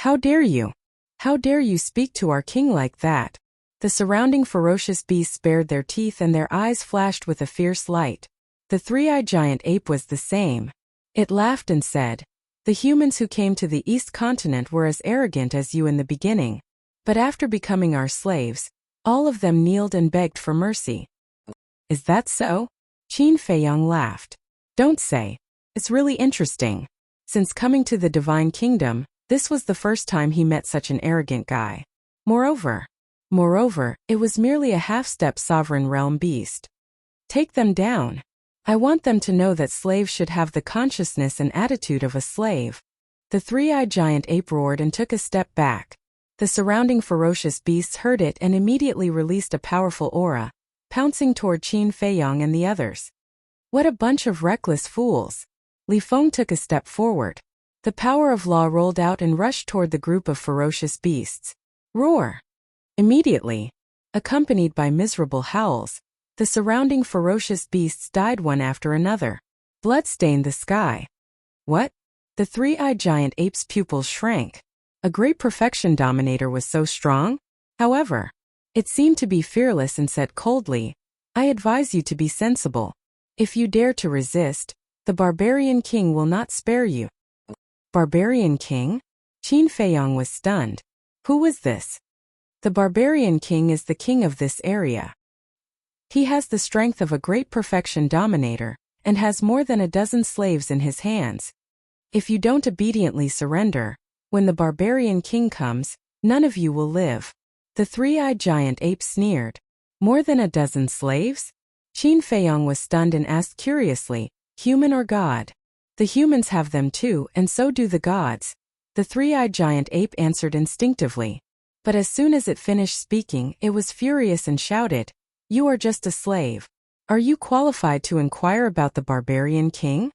How dare you? How dare you speak to our king like that?" The surrounding ferocious beasts bared their teeth and their eyes flashed with a fierce light. The 3-eyed giant ape was the same. It laughed and said, "The humans who came to the East Continent were as arrogant as you in the beginning. But after becoming our slaves, all of them kneeled and begged for mercy." "Is that so?" Qin Feiyang laughed. "Don't say. It's really interesting. Since coming to the Divine Kingdom, this was the first time he met such an arrogant guy. Moreover, it was merely a half-step sovereign realm beast. Take them down. I want them to know that slaves should have the consciousness and attitude of a slave." The 3-eyed giant ape roared and took a step back. The surrounding ferocious beasts heard it and immediately released a powerful aura, pouncing toward Qin Feiyang and the others. "What a bunch of reckless fools." Li Feng took a step forward. The power of law rolled out and rushed toward the group of ferocious beasts. Roar! Immediately, accompanied by miserable howls, the surrounding ferocious beasts died one after another. Blood stained the sky. What? The three-eyed giant ape's pupils shrank. A great perfection dominator was so strong? However, it seemed to be fearless and said coldly, I advise you to be sensible. If you dare to resist, the barbarian king will not spare you. Barbarian king? Qin Feiyang was stunned. Who was this? The barbarian king is the king of this area. He has the strength of a great perfection dominator, and has more than a dozen slaves in his hands. If you don't obediently surrender, when the barbarian king comes, none of you will live. The three-eyed giant ape sneered. More than a dozen slaves? Qin Feiyang was stunned and asked curiously, human or god? The humans have them too, and so do the gods. The three-eyed giant ape answered instinctively. But as soon as it finished speaking, it was furious and shouted, You are just a slave. Are you qualified to inquire about the barbarian king?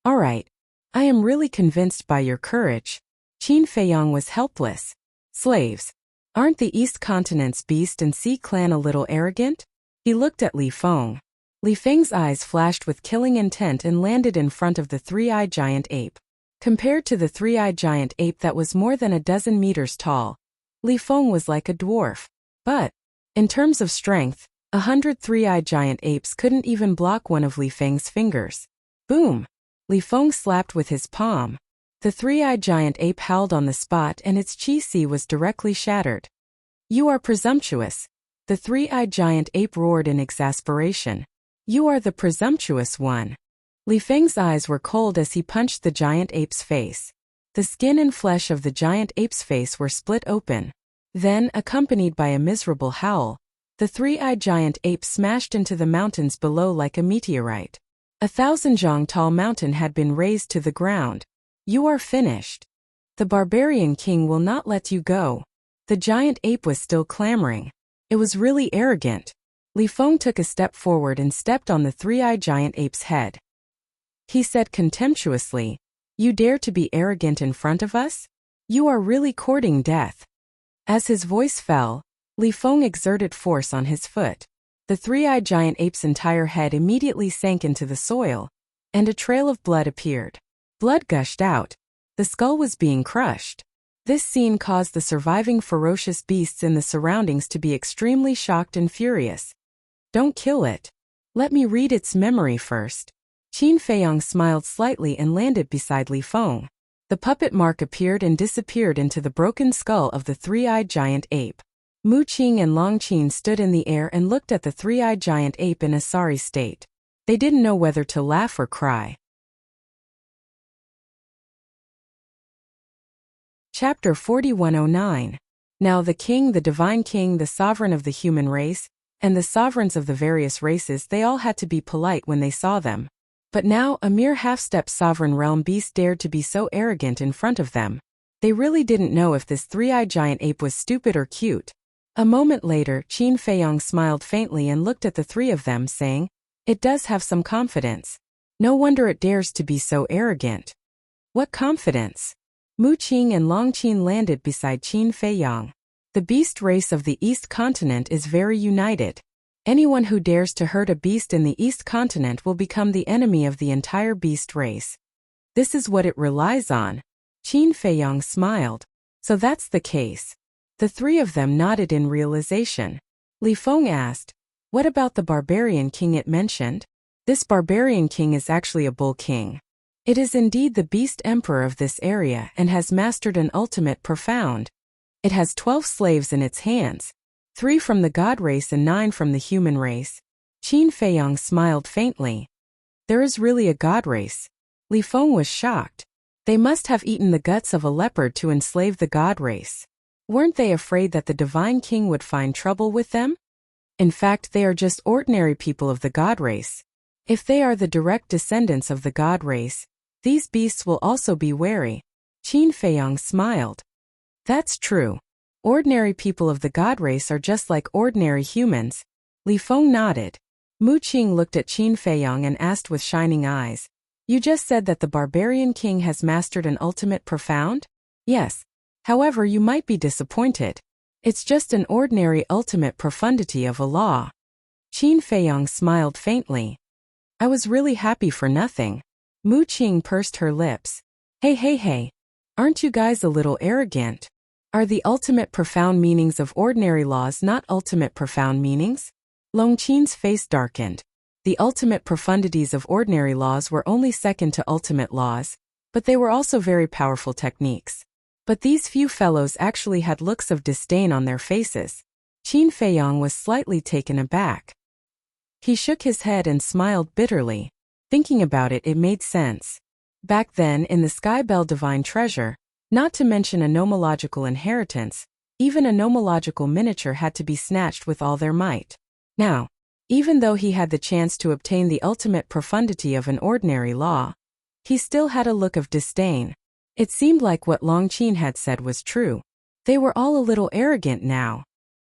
All right. I am really convinced by your courage. Qin Feiyang was helpless. Slaves. Aren't the East Continent's beast and sea clan a little arrogant? He looked at Li Feng. Li Feng's eyes flashed with killing intent and landed in front of the three-eyed giant ape. Compared to the three-eyed giant ape that was more than a dozen meters tall, Li Feng was like a dwarf. But, in terms of strength, 100 three-eyed giant apes couldn't even block one of Li Feng's fingers. Boom! Li Feng slapped with his palm. The three-eyed giant ape howled on the spot and its chi-si was directly shattered. You are presumptuous. The three-eyed giant ape roared in exasperation. You are the presumptuous one. Li Feng's eyes were cold as he punched the giant ape's face. The skin and flesh of the giant ape's face were split open. Then, accompanied by a miserable howl, the three-eyed giant ape smashed into the mountains below like a meteorite. 1,000-zhang-tall mountain had been razed to the ground. You are finished. The barbarian king will not let you go. The giant ape was still clamoring. It was really arrogant. Li Feng took a step forward and stepped on the three-eyed giant ape's head. He said contemptuously, You dare to be arrogant in front of us? You are really courting death. As his voice fell, Li Feng exerted force on his foot. The three-eyed giant ape's entire head immediately sank into the soil, and a trail of blood appeared. Blood gushed out. The skull was being crushed. This scene caused the surviving ferocious beasts in the surroundings to be extremely shocked and furious. Don't kill it. Let me read its memory first. Qin Feiyang smiled slightly and landed beside Li Feng. The puppet mark appeared and disappeared into the broken skull of the three-eyed giant ape. Mu Qing and Long Qin stood in the air and looked at the three-eyed giant ape in a sorry state. They didn't know whether to laugh or cry. Chapter 4109. Now the king, the divine king, the sovereign of the human race, and the sovereigns of the various races, they all had to be polite when they saw them. But now a mere half-step sovereign realm beast dared to be so arrogant in front of them. They really didn't know if this three-eyed giant ape was stupid or cute. A moment later, Qin Feiyang smiled faintly and looked at the three of them, saying, It does have some confidence. No wonder it dares to be so arrogant. What confidence? Mu Qing and Long Qin landed beside Qin Feiyang. The beast race of the East Continent is very united. Anyone who dares to hurt a beast in the East Continent will become the enemy of the entire beast race. This is what it relies on. Qin Feiyang smiled. So that's the case. The three of them nodded in realization. Li Feng asked, What about the barbarian king it mentioned? This barbarian king is actually a bull king. It is indeed the beast emperor of this area and has mastered an ultimate profound. It has 12 slaves in its hands, 3 from the god race and 9 from the human race. Qin Feiyang smiled faintly. There is really a god race. Li Feng was shocked. They must have eaten the guts of a leopard to enslave the god race. Weren't they afraid that the divine king would find trouble with them? In fact, they are just ordinary people of the god race. If they are the direct descendants of the god race, these beasts will also be wary. Qin Feiyang smiled. That's true. Ordinary people of the god race are just like ordinary humans. Li Feng nodded. Mu Qing looked at Qin Feiyang and asked with shining eyes, You just said that the barbarian king has mastered an ultimate profound? Yes. However, you might be disappointed. It's just an ordinary ultimate profundity of a law. Qin Feiyong smiled faintly. I was really happy for nothing. Mu Qing pursed her lips. Hey. Aren't you guys a little arrogant? Are the ultimate profound meanings of ordinary laws not ultimate profound meanings? Long Qin's face darkened. The ultimate profundities of ordinary laws were only second to ultimate laws, but they were also very powerful techniques. But these few fellows actually had looks of disdain on their faces. Qin Feiyong was slightly taken aback. He shook his head and smiled bitterly. Thinking about it, it made sense. Back then, in the Skybell Divine Treasure, not to mention a nomological inheritance, even a nomological miniature had to be snatched with all their might. Now, even though he had the chance to obtain the ultimate profundity of an ordinary law, he still had a look of disdain. It seemed like what Long Qin had said was true. They were all a little arrogant now.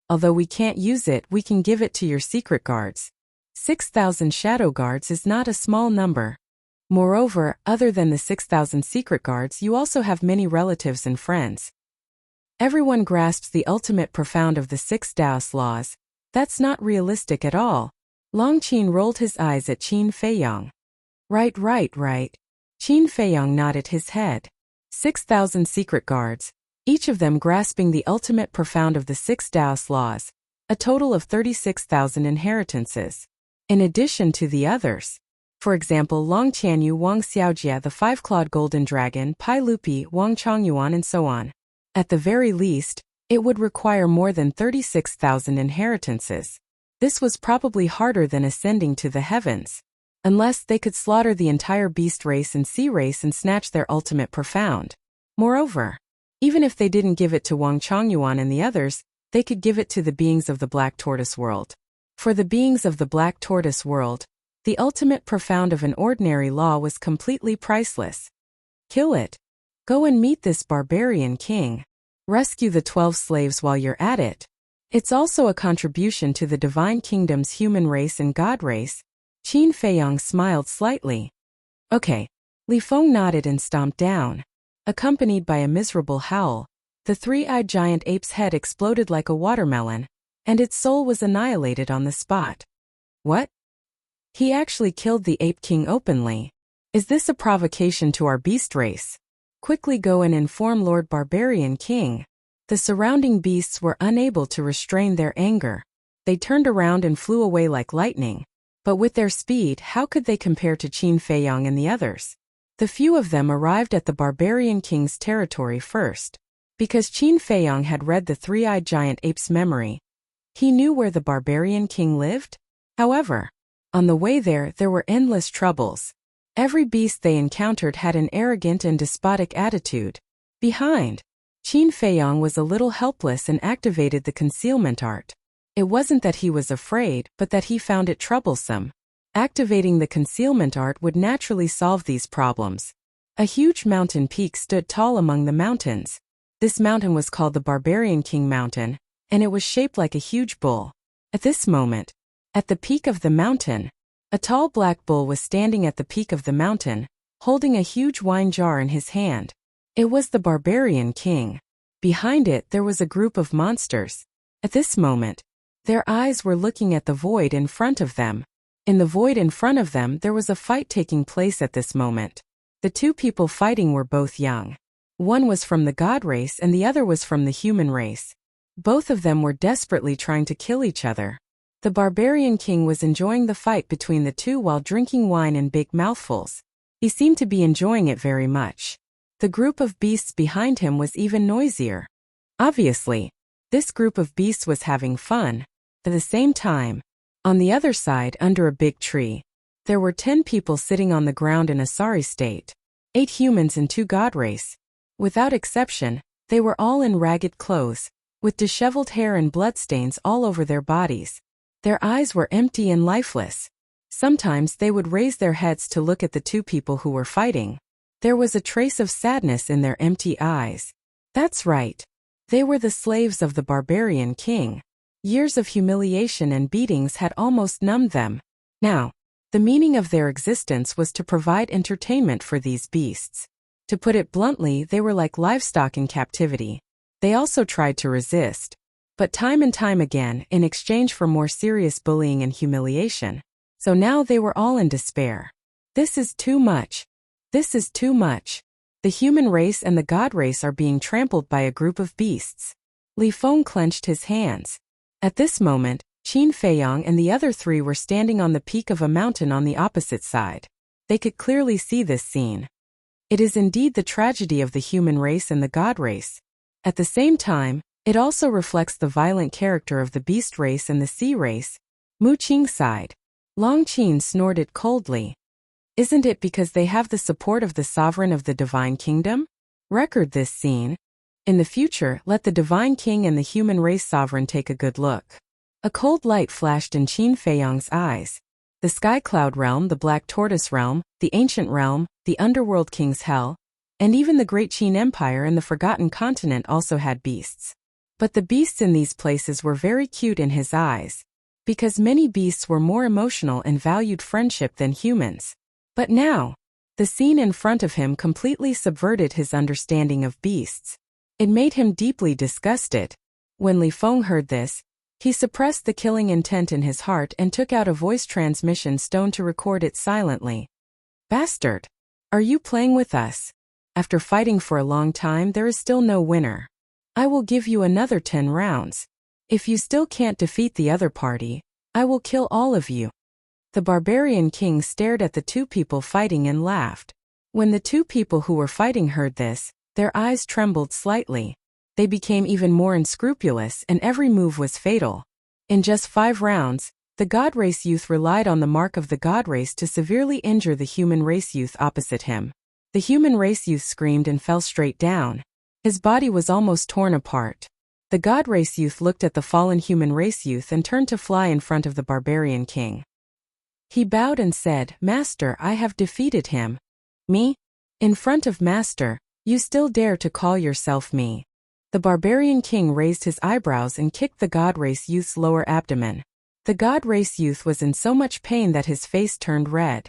Although we can't use it, we can give it to your secret guards. 6,000 shadow guards is not a small number. Moreover, other than the 6,000 secret guards, you also have many relatives and friends. Everyone grasps the ultimate profound of the 6 Taoist laws. That's not realistic at all. Long Qin rolled his eyes at Qin Feiyong. Right. Qin Feiyong nodded his head. 6,000 secret guards, each of them grasping the ultimate profound of the 6 Taoist laws, a total of 36,000 inheritances. In addition to the others. For example, Long Qianyu, Wang Xiaojia, the 5-clawed golden dragon, Pai Lupi, Wang Chongyuan, and so on. At the very least, it would require more than 36,000 inheritances. This was probably harder than ascending to the heavens. Unless they could slaughter the entire beast race and sea race and snatch their ultimate profound. Moreover, even if they didn't give it to Wang Chongyuan and the others, they could give it to the beings of the Black Tortoise world. For the beings of the Black Tortoise world, the ultimate profound of an ordinary law was completely priceless. Kill it. Go and meet this barbarian king. Rescue the 12 slaves while you're at it. It's also a contribution to the Divine Kingdom's human race and God race. Qin Feiyong smiled slightly. Okay. Li Feng nodded and stomped down. Accompanied by a miserable howl, the 3-eyed giant ape's head exploded like a watermelon, and its soul was annihilated on the spot. What? He actually killed the Ape King openly. Is this a provocation to our beast race? Quickly go and inform Lord Barbarian King. The surrounding beasts were unable to restrain their anger. They turned around and flew away like lightning. But with their speed, how could they compare to Qin Feiyong and the others? The few of them arrived at the Barbarian King's territory first. Because Qin Feiyong had read the 3-eyed giant ape's memory, he knew where the Barbarian King lived. However, on the way there were endless troubles. Every beast they encountered had an arrogant and despotic attitude. Behind, Qin Feiyong was a little helpless and activated the concealment art. It wasn't that he was afraid, but that he found it troublesome. Activating the concealment art would naturally solve these problems. A huge mountain peak stood tall among the mountains. This mountain was called the Barbarian King Mountain, and it was shaped like a huge bull. At this moment, at the peak of the mountain, a tall black bull was standing at the peak of the mountain, holding a huge wine jar in his hand. It was the Barbarian King. Behind it there was a group of monsters. At this moment, their eyes were looking at the void in front of them. In the void in front of them there was a fight taking place at this moment. The two people fighting were both young. One was from the god race and the other was from the human race. Both of them were desperately trying to kill each other. The Barbarian King was enjoying the fight between the two while drinking wine in big mouthfuls. He seemed to be enjoying it very much. The group of beasts behind him was even noisier. Obviously, this group of beasts was having fun. At the same time, on the other side, under a big tree, there were 10 people sitting on the ground in a sorry state. 8 humans and 2 god race. Without exception, they were all in ragged clothes, with disheveled hair and bloodstains all over their bodies. Their eyes were empty and lifeless. Sometimes they would raise their heads to look at the 2 people who were fighting. There was a trace of sadness in their empty eyes. That's right. They were the slaves of the Barbarian King. Years of humiliation and beatings had almost numbed them. Now, The meaning of their existence was to provide entertainment for these beasts. To put it bluntly, they were like livestock in captivity. They also tried to resist, but time and time again, in exchange for more serious bullying and humiliation. So now they were all in despair. This is too much. This is too much. The human race and the god race are being trampled by a group of beasts. Li Feng clenched his hands. At this moment, Qin Feiyang and the other three were standing on the peak of a mountain on the opposite side. They could clearly see this scene. It is indeed the tragedy of the human race and the god race. At the same time, it also reflects the violent character of the beast race and the sea race. Mu Qing sighed. Long Qin snorted coldly. Isn't it because they have the support of the sovereign of the divine kingdom? Record this scene. In the future, let the divine king and the human race sovereign take a good look. A cold light flashed in Qin Feiyang's eyes. The Sky Cloud realm, the Black Tortoise realm, the Ancient realm, the Underworld King's Hell, and even the Great Qin Empire and the Forgotten Continent also had beasts. But the beasts in these places were very cute in his eyes, because many beasts were more emotional and valued friendship than humans. But now, the scene in front of him completely subverted his understanding of beasts. It made him deeply disgusted. When Li Feng heard this, he suppressed the killing intent in his heart and took out a voice transmission stone to record it silently. Bastard! Are you playing with us? After fighting for a long time, there is still no winner. I will give you another 10 rounds. If you still can't defeat the other party, I will kill all of you. The barbarian king stared at the two people fighting and laughed. When the two people who were fighting heard this, their eyes trembled slightly. They became even more unscrupulous and every move was fatal. In just 5 rounds, the god race youth relied on the mark of the god race to severely injure the human race youth opposite him. The human race youth screamed and fell straight down. His body was almost torn apart. The god race youth looked at the fallen human race youth and turned to fly in front of the barbarian king. He bowed and said, "Master, I have defeated him." "Me? In front of Master, you still dare to call yourself me?" The barbarian king raised his eyebrows and kicked the god race youth's lower abdomen. The god race youth was in so much pain that his face turned red.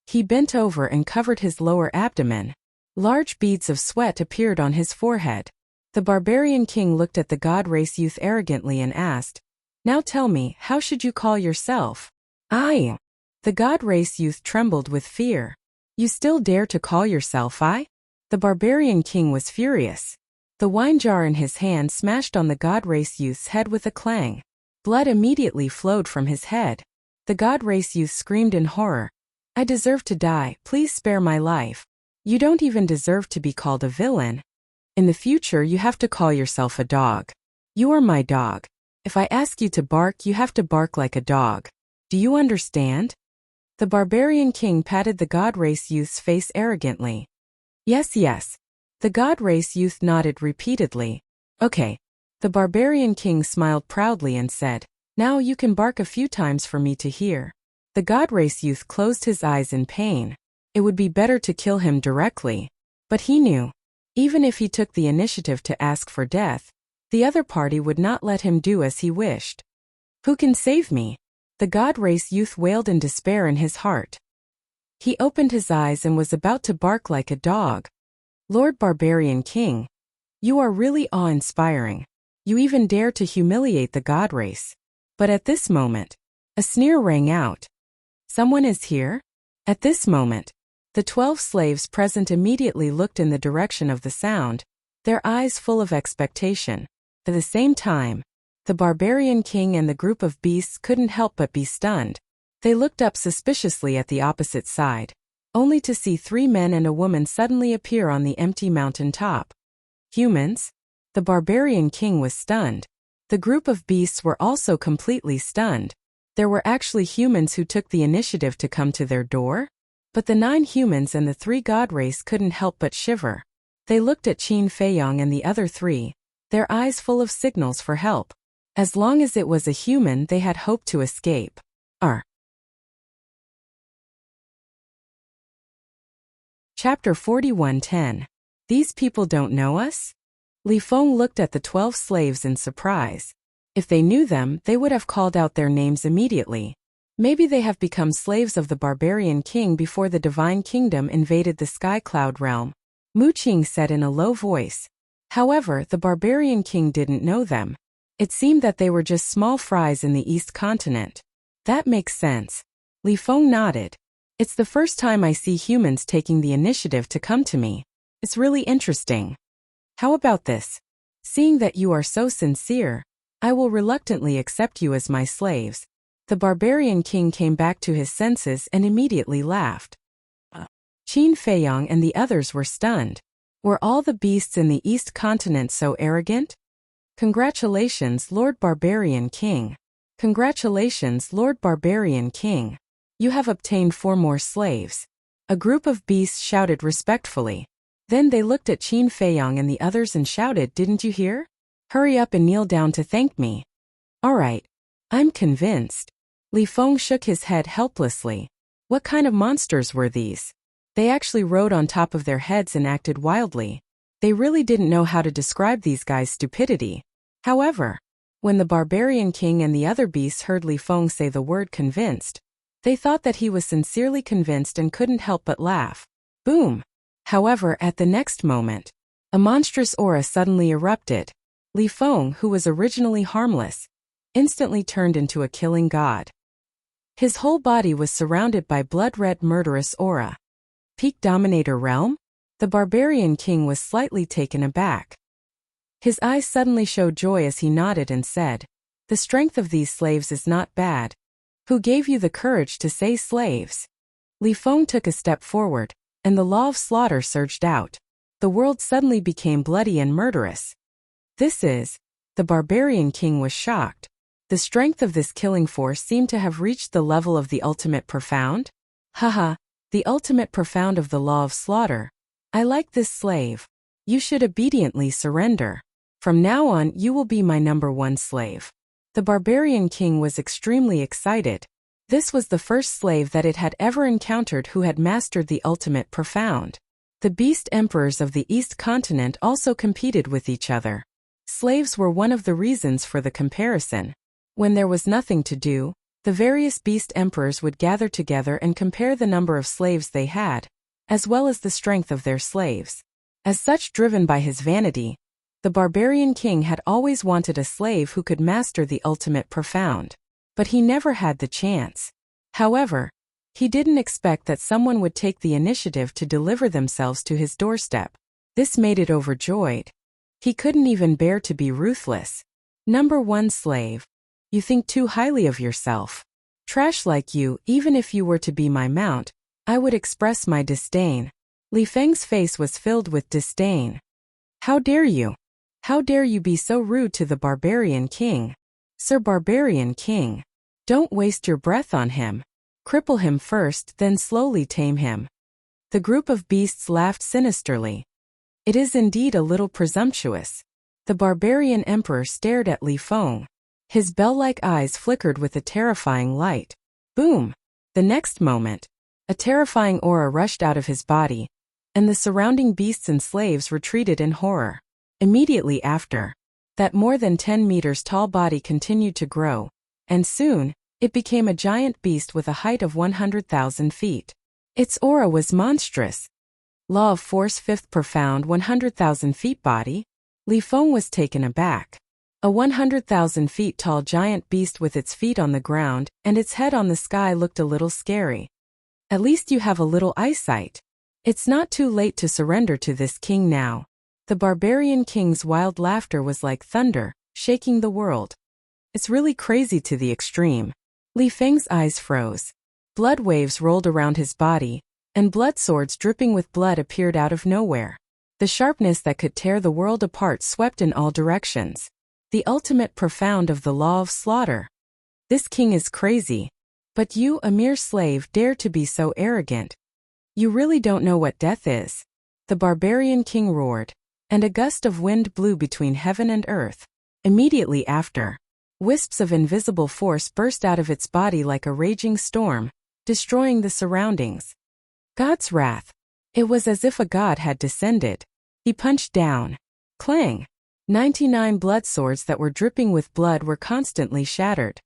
He bent over and covered his lower abdomen. Large beads of sweat appeared on his forehead. The barbarian king looked at the god race youth arrogantly and asked, "Now tell me, how should you call yourself?" "I." The god race youth trembled with fear. "You still dare to call yourself I?" The barbarian king was furious. The wine jar in his hand smashed on the god race youth's head with a clang. Blood immediately flowed from his head. The god race youth screamed in horror. "I deserve to die, please spare my life." "You don't even deserve to be called a villain. In the future you have to call yourself a dog. You are my dog. If I ask you to bark, you have to bark like a dog. Do you understand?" The barbarian king patted the god race youth's face arrogantly. "Yes, yes." The god race youth nodded repeatedly. "Okay." The barbarian king smiled proudly and said, "Now you can bark a few times for me to hear." The god race youth closed his eyes in pain. It would be better to kill him directly. But he knew, even if he took the initiative to ask for death, the other party would not let him do as he wished. "Who can save me?" The god race youth wailed in despair in his heart. He opened his eyes and was about to bark like a dog. "Lord Barbarian King, you are really awe-inspiring. You even dare to humiliate the god race." But at this moment, a sneer rang out. "Someone is here?" At this moment, the 12 slaves present immediately looked in the direction of the sound, their eyes full of expectation. At the same time, the barbarian king and the group of beasts couldn't help but be stunned. They looked up suspiciously at the opposite side, only to see 3 men and a woman suddenly appear on the empty mountain top. Humans? The barbarian king was stunned. The group of beasts were also completely stunned. There were actually humans who took the initiative to come to their door? But the 9 humans and the 3 god race couldn't help but shiver. They looked at Qin Feiyang and the other 3, their eyes full of signals for help. As long as it was a human, they had hoped to escape. Chapter 41:10. These people don't know us? Li Feng looked at the 12 slaves in surprise. If they knew them, they would have called out their names immediately. Maybe they have become slaves of the barbarian king before the divine kingdom invaded the sky cloud realm, Mu Qing said in a low voice. However, the barbarian king didn't know them. It seemed that they were just small fries in the East continent. That makes sense. Li Feng nodded. It's the first time I see humans taking the initiative to come to me. It's really interesting. How about this? Seeing that you are so sincere, I will reluctantly accept you as my slaves. The barbarian king came back to his senses and immediately laughed. Qin Feiyang and the others were stunned. Were all the beasts in the East continent so arrogant? Congratulations, Lord Barbarian King. Congratulations, Lord Barbarian King. You have obtained 4 more slaves. A group of beasts shouted respectfully. Then they looked at Qin Feiyang and the others and shouted, "Didn't you hear? Hurry up and kneel down to thank me." All right. I'm convinced. Li Feng shook his head helplessly. What kind of monsters were these? They actually rode on top of their heads and acted wildly. They really didn't know how to describe these guys' stupidity. However, when the barbarian king and the other beasts heard Li Feng say the word convinced, they thought that he was sincerely convinced and couldn't help but laugh. Boom! However, at the next moment, a monstrous aura suddenly erupted. Li Feng, who was originally harmless, instantly turned into a killing god. His whole body was surrounded by blood-red murderous aura. Peak Dominator Realm? The barbarian king was slightly taken aback. His eyes suddenly showed joy as he nodded and said, "The strength of these slaves is not bad. Who gave you the courage to say slaves?" Li Feng took a step forward, and the law of slaughter surged out. The world suddenly became bloody and murderous. The barbarian king was shocked. The strength of this killing force seemed to have reached the level of the ultimate profound. Haha, the ultimate profound of the law of slaughter. I like this slave. You should obediently surrender. From now on you will be my #1 slave. The barbarian king was extremely excited. This was the first slave that it had ever encountered who had mastered the ultimate profound. The beast emperors of the East continent also competed with each other. Slaves were one of the reasons for the comparison. When there was nothing to do, the various beast emperors would gather together and compare the number of slaves they had, as well as the strength of their slaves. As such, driven by his vanity, the barbarian king had always wanted a slave who could master the ultimate profound. But he never had the chance. However, he didn't expect that someone would take the initiative to deliver themselves to his doorstep. This made it overjoyed. He couldn't even bear to be ruthless. #1 slave. You think too highly of yourself. Trash like you, even if you were to be my mount, I would express my disdain. Li Feng's face was filled with disdain. How dare you? How dare you be so rude to the barbarian king? Sir Barbarian King, don't waste your breath on him. Cripple him first, then slowly tame him. The group of beasts laughed sinisterly. It is indeed a little presumptuous. The barbarian emperor stared at Li Feng. His bell-like eyes flickered with a terrifying light. Boom! The next moment, a terrifying aura rushed out of his body, and the surrounding beasts and slaves retreated in horror. Immediately after, that more than 10 meters tall body continued to grow, and soon, it became a giant beast with a height of 100,000 feet. Its aura was monstrous. Law of Force 5th Profound 100,000 feet body? Li Feng was taken aback. A 100,000 feet tall giant beast with its feet on the ground and its head on the sky looked a little scary. At least you have a little eyesight. It's not too late to surrender to this king now. The barbarian king's wild laughter was like thunder, shaking the world. It's really crazy to the extreme. Li Feng's eyes froze. Blood waves rolled around his body, and blood swords dripping with blood appeared out of nowhere. The sharpness that could tear the world apart swept in all directions. The ultimate profound of the law of slaughter. This king is crazy. But you, a mere slave, dare to be so arrogant. You really don't know what death is. The barbarian king roared, and a gust of wind blew between heaven and earth. Immediately after, wisps of invisible force burst out of its body like a raging storm, destroying the surroundings. God's wrath. It was as if a god had descended. He punched down. Clang! 99 blood swords that were dripping with blood were constantly shattered.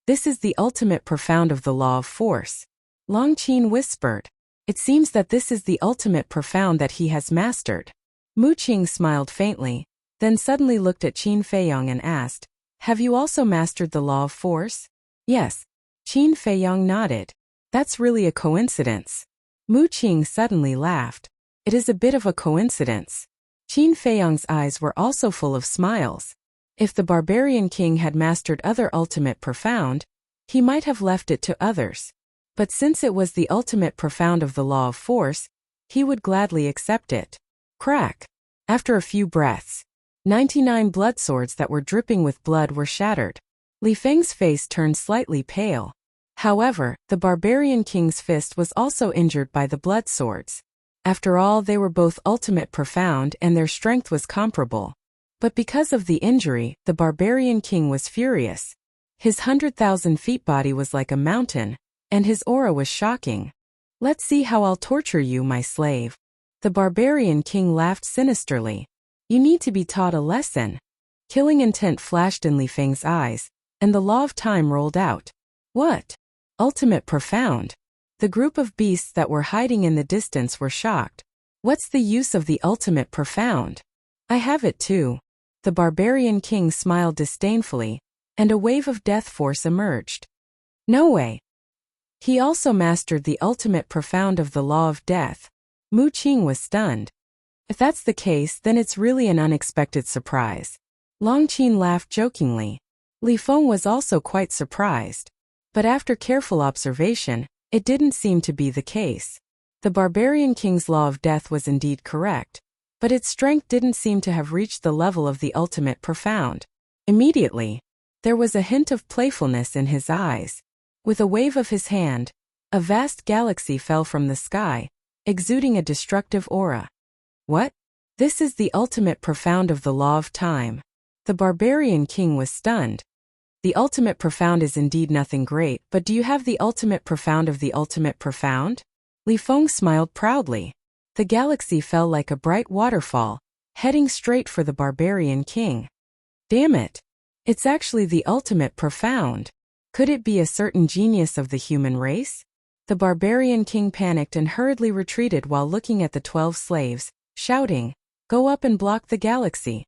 This is the ultimate profound of the law of force. Long Qin whispered. It seems that this is the ultimate profound that he has mastered. Mu Qing smiled faintly, then suddenly looked at Qin Feiyong and asked, have you also mastered the law of force? Yes. Qin Feiyong nodded. That's really a coincidence. Mu Qing suddenly laughed. It is a bit of a coincidence. Qin Feiyong's eyes were also full of smiles. If the barbarian king had mastered other ultimate profound, he might have left it to others. But since it was the ultimate profound of the law of force, he would gladly accept it. Crack. After a few breaths, 99 blood swords that were dripping with blood were shattered. Li Feng's face turned slightly pale. However, the barbarian king's fist was also injured by the blood swords. After all, they were both ultimate profound and their strength was comparable. But because of the injury, the barbarian king was furious. His 100,000 feet body was like a mountain, and his aura was shocking. Let's see how I'll torture you, my slave. The barbarian king laughed sinisterly. You need to be taught a lesson. Killing intent flashed in Li Feng's eyes, and the law of time rolled out. What? Ultimate profound. The group of beasts that were hiding in the distance were shocked. What's the use of the ultimate profound? I have it too. The barbarian king smiled disdainfully, and a wave of death force emerged. No way. He also mastered the ultimate profound of the law of death. Mu Qing was stunned. If that's the case, then it's really an unexpected surprise. Long Qin laughed jokingly. Li Feng was also quite surprised. But after careful observation, it didn't seem to be the case. The barbarian king's law of death was indeed correct, but its strength didn't seem to have reached the level of the ultimate profound. Immediately, there was a hint of playfulness in his eyes. With a wave of his hand, a vast galaxy fell from the sky, exuding a destructive aura. What? This is the ultimate profound of the law of time. The barbarian king was stunned. The ultimate profound is indeed nothing great, but do you have the ultimate profound of the ultimate profound? Li Feng smiled proudly. The galaxy fell like a bright waterfall, heading straight for the barbarian king. Damn it! It's actually the ultimate profound. Could it be a certain genius of the human race? The barbarian king panicked and hurriedly retreated while looking at the 12 slaves, shouting, "Go up and block the galaxy."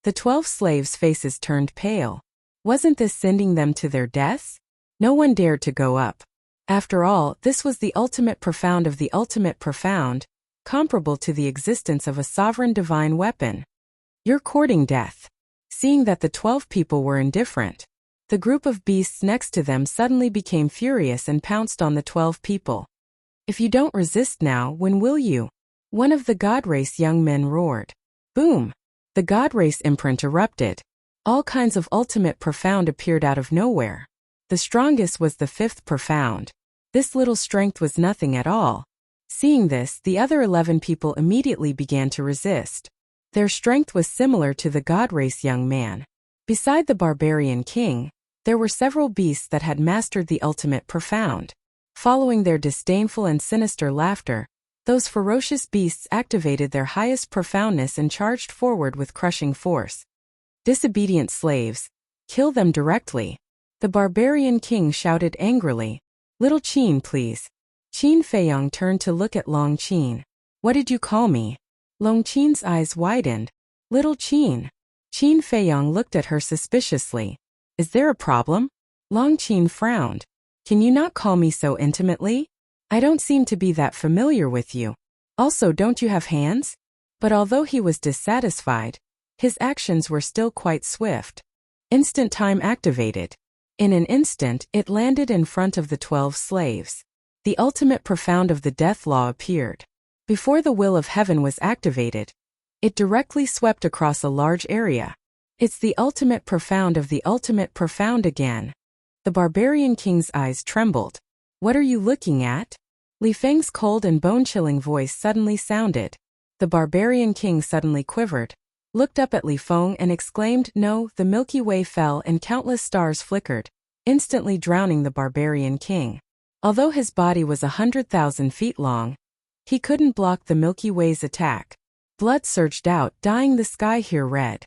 The 12 slaves' faces turned pale. Wasn't this sending them to their deaths? No one dared to go up. After all, this was the ultimate profound of the ultimate profound, comparable to the existence of a sovereign divine weapon. You're courting death. Seeing that the 12 people were indifferent, the group of beasts next to them suddenly became furious and pounced on the 12 people. If you don't resist now, when will you? One of the God Race young men roared. Boom! The God Race imprint erupted. All kinds of ultimate profound appeared out of nowhere. The strongest was the 5th profound. This little strength was nothing at all. Seeing this, the other 11 people immediately began to resist. Their strength was similar to the God Race young man. Beside the barbarian king, there were several beasts that had mastered the ultimate profound. Following their disdainful and sinister laughter, those ferocious beasts activated their highest profoundness and charged forward with crushing force. Disobedient slaves, kill them directly. The barbarian king shouted angrily. Little Qin, please. Qin Feiyong turned to look at Long Qin. What did you call me? Long Qin's eyes widened. Little Qin. Qin Feiyong looked at her suspiciously. Is there a problem? Long Qin frowned. Can you not call me so intimately? I don't seem to be that familiar with you. Also, don't you have hands? But although he was dissatisfied, his actions were still quite swift. Instant time activated. In an instant, it landed in front of the 12 slaves. The ultimate profound of the death law appeared. Before the will of heaven was activated, it directly swept across a large area. It's the ultimate profound of the ultimate profound again. The barbarian king's eyes trembled. What are you looking at? Li Feng's cold and bone-chilling voice suddenly sounded. The barbarian king suddenly quivered, looked up at Li Feng and exclaimed, "No!" The Milky Way fell and countless stars flickered, instantly drowning the barbarian king. Although his body was 100,000 feet long, he couldn't block the Milky Way's attack. Blood surged out, dyeing the sky here red.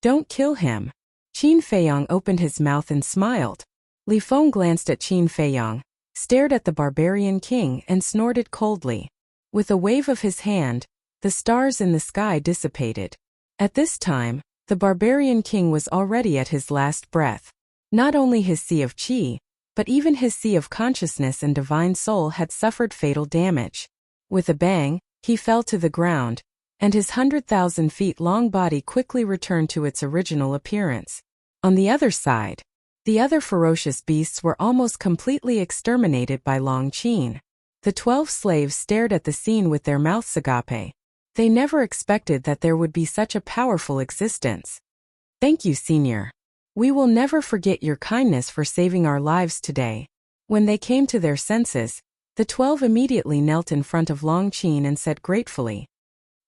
Don't kill him. Qin Feiyong opened his mouth and smiled. Li Feng glanced at Qin Feiyang, stared at the barbarian king and snorted coldly. With a wave of his hand, the stars in the sky dissipated. At this time, the barbarian king was already at his last breath. Not only his sea of qi, but even his sea of consciousness and divine soul had suffered fatal damage. With a bang, he fell to the ground, and his 100,000 feet long body quickly returned to its original appearance. On the other side, the other ferocious beasts were almost completely exterminated by Long Qin. The 12 slaves stared at the scene with their mouths agape. They never expected that there would be such a powerful existence. Thank you, Senior. We will never forget your kindness for saving our lives today. When they came to their senses, the 12 immediately knelt in front of Long Qin and said gratefully,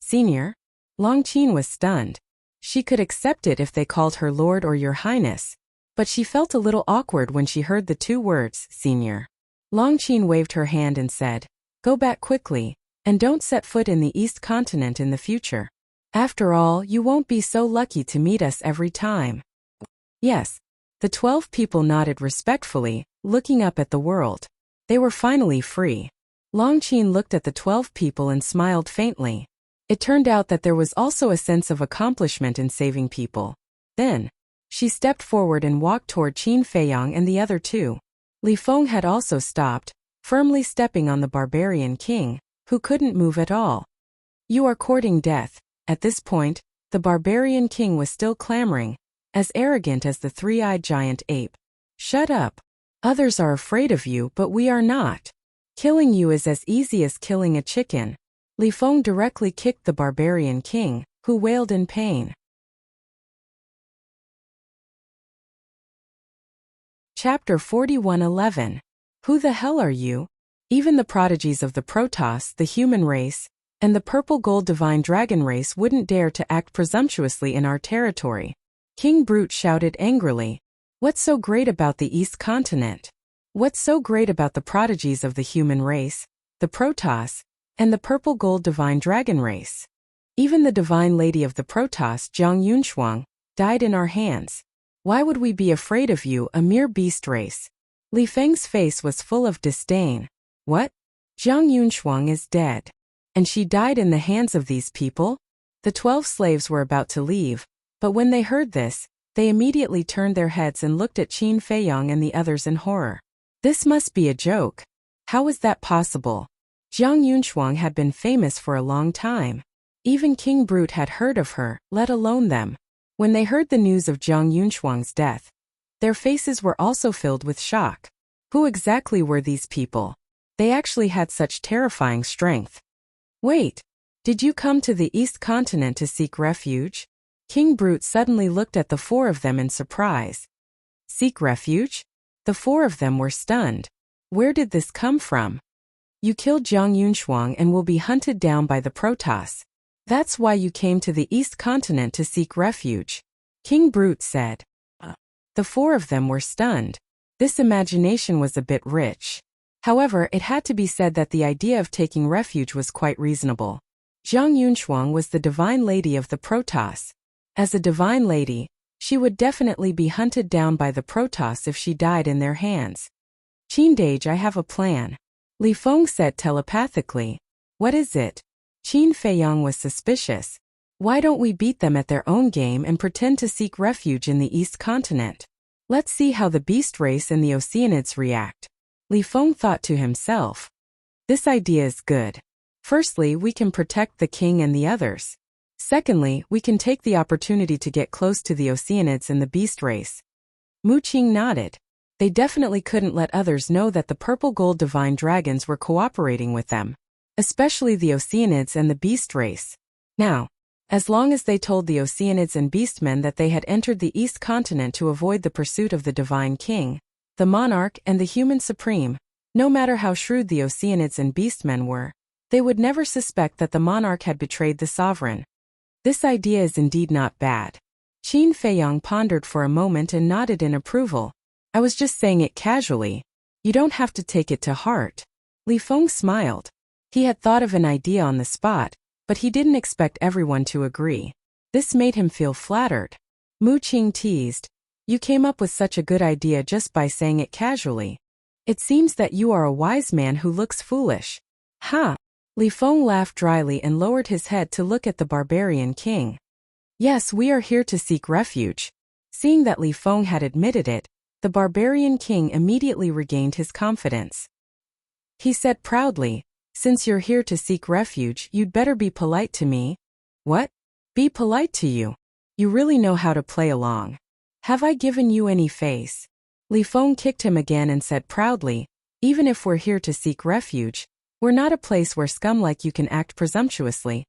Senior? Long Qin was stunned. She could accept it if they called her Lord or Your Highness, but she felt a little awkward when she heard the two words, Senior. Long Qin waved her hand and said, Go back quickly, and don't set foot in the East Continent in the future. After all, you won't be so lucky to meet us every time. Yes. The 12 people nodded respectfully, looking up at the world. They were finally free. Long Qin looked at the 12 people and smiled faintly. It turned out that there was also a sense of accomplishment in saving people. Then, she stepped forward and walked toward Qin Feiyang and the other two. Li Feng had also stopped, firmly stepping on the barbarian king, who couldn't move at all. You are courting death. At this point, the barbarian king was still clamoring, as arrogant as the three-eyed giant ape. Shut up. Others are afraid of you, but we are not. Killing you is as easy as killing a chicken. Li Feng directly kicked the barbarian king, who wailed in pain. Chapter 41:11. Who the hell are you? Even the prodigies of the Protoss, the human race, and the purple gold divine dragon race wouldn't dare to act presumptuously in our territory. King Brute shouted angrily. What's so great about the East Continent? What's so great about the prodigies of the human race, the Protoss, and the purple gold divine dragon race? Even the divine lady of the Protoss, Zhang Yunshuang, died in our hands. Why would we be afraid of you, a mere beast race? Li Feng's face was full of disdain. What? Zhang Yunshuang is dead. And she died in the hands of these people? The 12 slaves were about to leave, but when they heard this, they immediately turned their heads and looked at Qin Feiyang and the others in horror. This must be a joke. How is that possible? Zhang Yunshuang had been famous for a long time. Even King Brute had heard of her, let alone them. When they heard the news of Zhang Yunshuang's death, their faces were also filled with shock. Who exactly were these people? They actually had such terrifying strength. Wait, did you come to the East Continent to seek refuge? King Brute suddenly looked at the 4 of them in surprise. Seek refuge? The 4 of them were stunned. Where did this come from? You killed Zhang Yunshuang and will be hunted down by the Protoss. That's why you came to the East Continent to seek refuge. King Brute said. The 4 of them were stunned. This imagination was a bit rich. However, it had to be said that the idea of taking refuge was quite reasonable. Zhang Yunshuang was the divine lady of the Protoss. As a divine lady, she would definitely be hunted down by the Protoss if she died in their hands. Qin, I have a plan. Li Feng said telepathically. What is it? Qin Feiyang was suspicious. Why don't we beat them at their own game and pretend to seek refuge in the East Continent? Let's see how the beast race and the Oceanids react. Li Feng thought to himself. This idea is good. Firstly, we can protect the king and the others. Secondly, we can take the opportunity to get close to the Oceanids and the beast race. Mu Qing nodded. They definitely couldn't let others know that the purple gold divine dragons were cooperating with them, especially the Oceanids and the beast race. Now, as long as they told the Oceanids and beastmen that they had entered the East Continent to avoid the pursuit of the divine king, the monarch and the human supreme, no matter how shrewd the Oceanids and beastmen were, they would never suspect that the monarch had betrayed the sovereign. This idea is indeed not bad. Qin Feiyang pondered for a moment and nodded in approval. I was just saying it casually. You don't have to take it to heart. Li Feng smiled. He had thought of an idea on the spot, but he didn't expect everyone to agree. This made him feel flattered. Mu Qing teased. You came up with such a good idea just by saying it casually. It seems that you are a wise man who looks foolish. Ha! Li Feng laughed dryly and lowered his head to look at the barbarian king. Yes, we are here to seek refuge. Seeing that Li Feng had admitted it, the barbarian king immediately regained his confidence. He said proudly, since you're here to seek refuge, you'd better be polite to me. What? Be polite to you? You really know how to play along. Have I given you any face? Li Feng kicked him again and said proudly, even if we're here to seek refuge, we're not a place where scum like you can act presumptuously.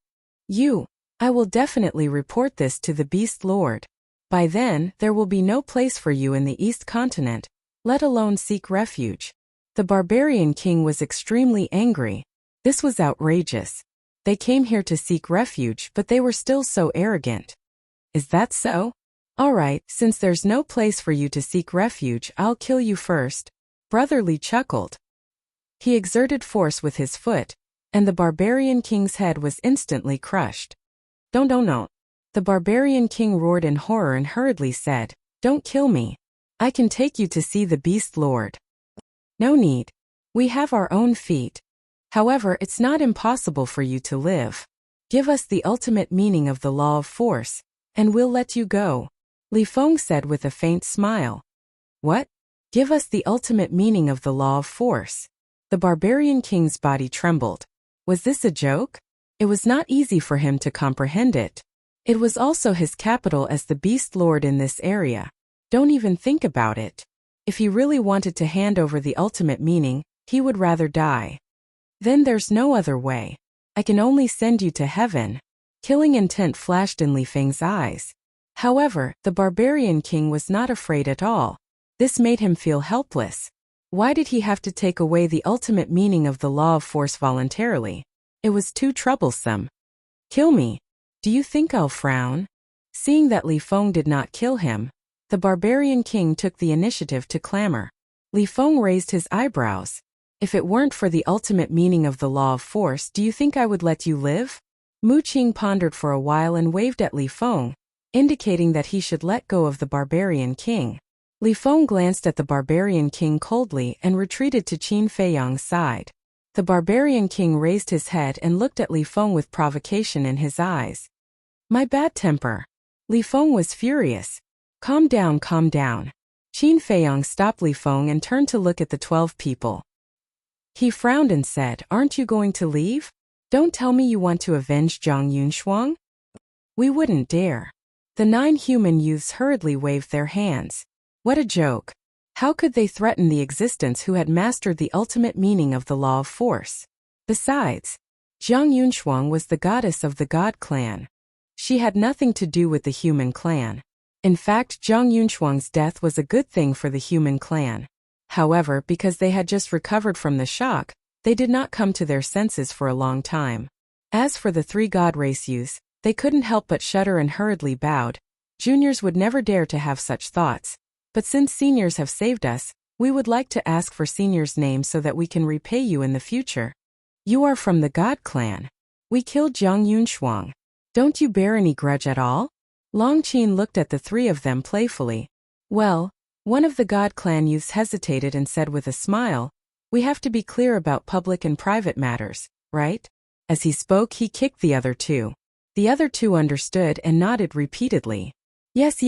I will definitely report this to the Beast Lord. By then, there will be no place for you in the East Continent, let alone seek refuge. The barbarian king was extremely angry. This was outrageous. They came here to seek refuge, but they were still so arrogant. Is that so? All right, since there's no place for you to seek refuge, I'll kill you first. Brother Li chuckled. He exerted force with his foot, and the barbarian king's head was instantly crushed. Don't. The barbarian king roared in horror and hurriedly said, Don't kill me. I can take you to see the Beast Lord. No need. We have our own feet. However, it's not impossible for you to live. Give us the ultimate meaning of the law of force, and we'll let you go. Li Feng said with a faint smile. What? Give us the ultimate meaning of the law of force. The barbarian king's body trembled. Was this a joke? It was not easy for him to comprehend it. It was also his capital as the Beast Lord in this area. Don't even think about it. If he really wanted to hand over the ultimate meaning, he would rather die. Then there's no other way. I can only send you to heaven. Killing intent flashed in Li Feng's eyes. However, the barbarian king was not afraid at all. This made him feel helpless. Why did he have to take away the ultimate meaning of the law of force voluntarily? It was too troublesome. Kill me. Do you think I'll frown? Seeing that Li Feng did not kill him, the barbarian king took the initiative to clamor. Li Feng raised his eyebrows. If it weren't for the ultimate meaning of the law of force, do you think I would let you live? Mu Qing pondered for a while and waved at Li Feng, indicating that he should let go of the barbarian king. Li Feng glanced at the barbarian king coldly and retreated to Qin Feiyang's side. The barbarian king raised his head and looked at Li Feng with provocation in his eyes. My bad temper. Li Feng was furious. Calm down. Qin Feiyang stopped Li Feng and turned to look at the 12 people. He frowned and said, Aren't you going to leave? Don't tell me you want to avenge Zhang Yunshuang? We wouldn't dare. The 9 human youths hurriedly waved their hands. What a joke. How could they threaten the existence who had mastered the ultimate meaning of the law of force? Besides, Zhang Yunshuang was the goddess of the God clan. She had nothing to do with the human clan. In fact, Zhang Yunshuang's death was a good thing for the human clan. However, because they had just recovered from the shock, they did not come to their senses for a long time. As for the 3 god race youths, they couldn't help but shudder and hurriedly bowed. Juniors would never dare to have such thoughts. But since seniors have saved us, we would like to ask for seniors' names so that we can repay you in the future. You are from the God clan. We killed Zhang Yunshuang. Don't you bear any grudge at all? Long Qin looked at the 3 of them playfully. Well, one of the God clan youths hesitated and said with a smile, We have to be clear about public and private matters, right? As he spoke, he kicked the other 2. The other 2 understood and nodded repeatedly. Yes.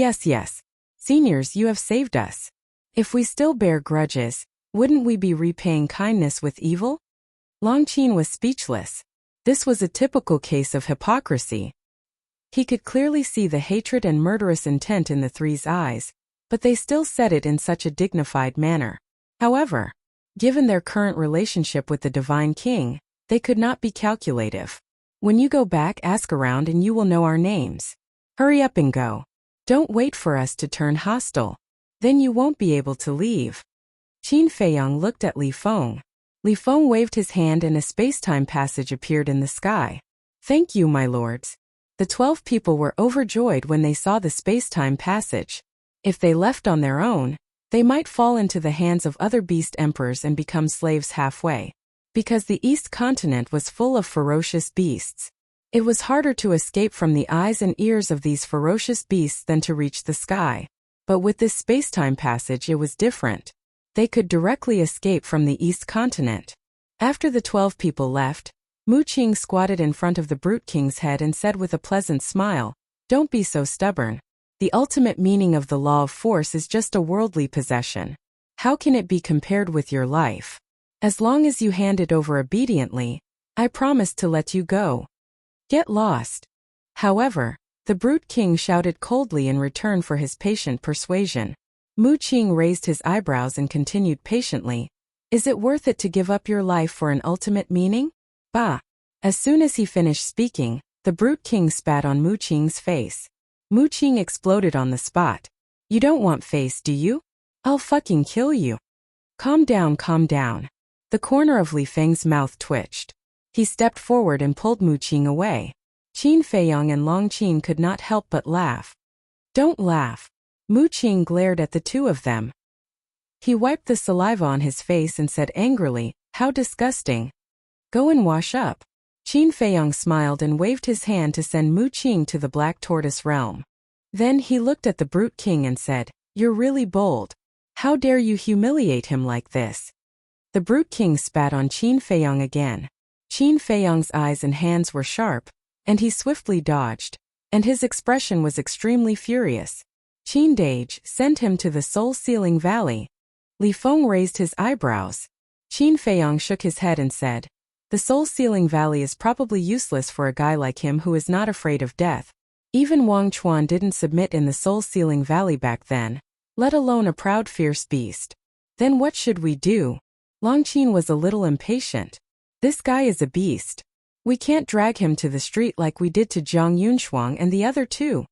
Seniors, you have saved us. If we still bear grudges, wouldn't we be repaying kindness with evil? Long Qin was speechless. This was a typical case of hypocrisy. He could clearly see the hatred and murderous intent in the 3's eyes, but they still said it in such a dignified manner. However, given their current relationship with the Divine King, they could not be calculative. When you go back, ask around and you will know our names. Hurry up and go. Don't wait for us to turn hostile. Then you won't be able to leave. Qin Feiyang looked at Li Feng. Li Feng waved his hand and a space-time passage appeared in the sky. Thank you, my lords. The 12 people were overjoyed when they saw the space-time passage. If they left on their own, they might fall into the hands of other beast emperors and become slaves halfway. Because the East Continent was full of ferocious beasts. It was harder to escape from the eyes and ears of these ferocious beasts than to reach the sky. But with this spacetime passage it was different. They could directly escape from the East Continent. After the 12 people left, Mu Qing squatted in front of the Brute King's head and said with a pleasant smile, "Don't be so stubborn. The ultimate meaning of the law of force is just a worldly possession. How can it be compared with your life? As long as you hand it over obediently, I promise to let you go. Get lost." However, the Brute King shouted coldly in return for his patient persuasion. Mu Qing raised his eyebrows and continued patiently, "Is it worth it to give up your life for an ultimate meaning?" Bah! As soon as he finished speaking, the Brute King spat on Mu Qing's face. Mu Qing exploded on the spot. "You don't want face, do you? I'll fucking kill you." Calm down, calm down." The corner of Li Feng's mouth twitched. He stepped forward and pulled Mu Qing away. Qin Feiyong and Long Qin could not help but laugh. "Don't laugh." Mu Qing glared at the two of them. He wiped the saliva on his face and said angrily, "How disgusting. Go and wash up." Qin Feiyong smiled and waved his hand to send Mu Qing to the Black Tortoise realm. Then he looked at the Brute King and said, "You're really bold. How dare you humiliate him like this?" The Brute King spat on Qin Feiyong again. Qin Feiyong's eyes and hands were sharp, and he swiftly dodged, and his expression was extremely furious. Qin Dage sent him to the Soul-Sealing Valley. Li Feng raised his eyebrows. Qin Feiyong shook his head and said, "The Soul-Sealing Valley is probably useless for a guy like him who is not afraid of death. Even Wang Chuan didn't submit in the Soul-Sealing Valley back then, let alone a proud fierce beast. Then what should we do?" Long Qin was a little impatient. "This guy is a beast. We can't drag him to the street like we did to Zhang Yunshuang and the other two."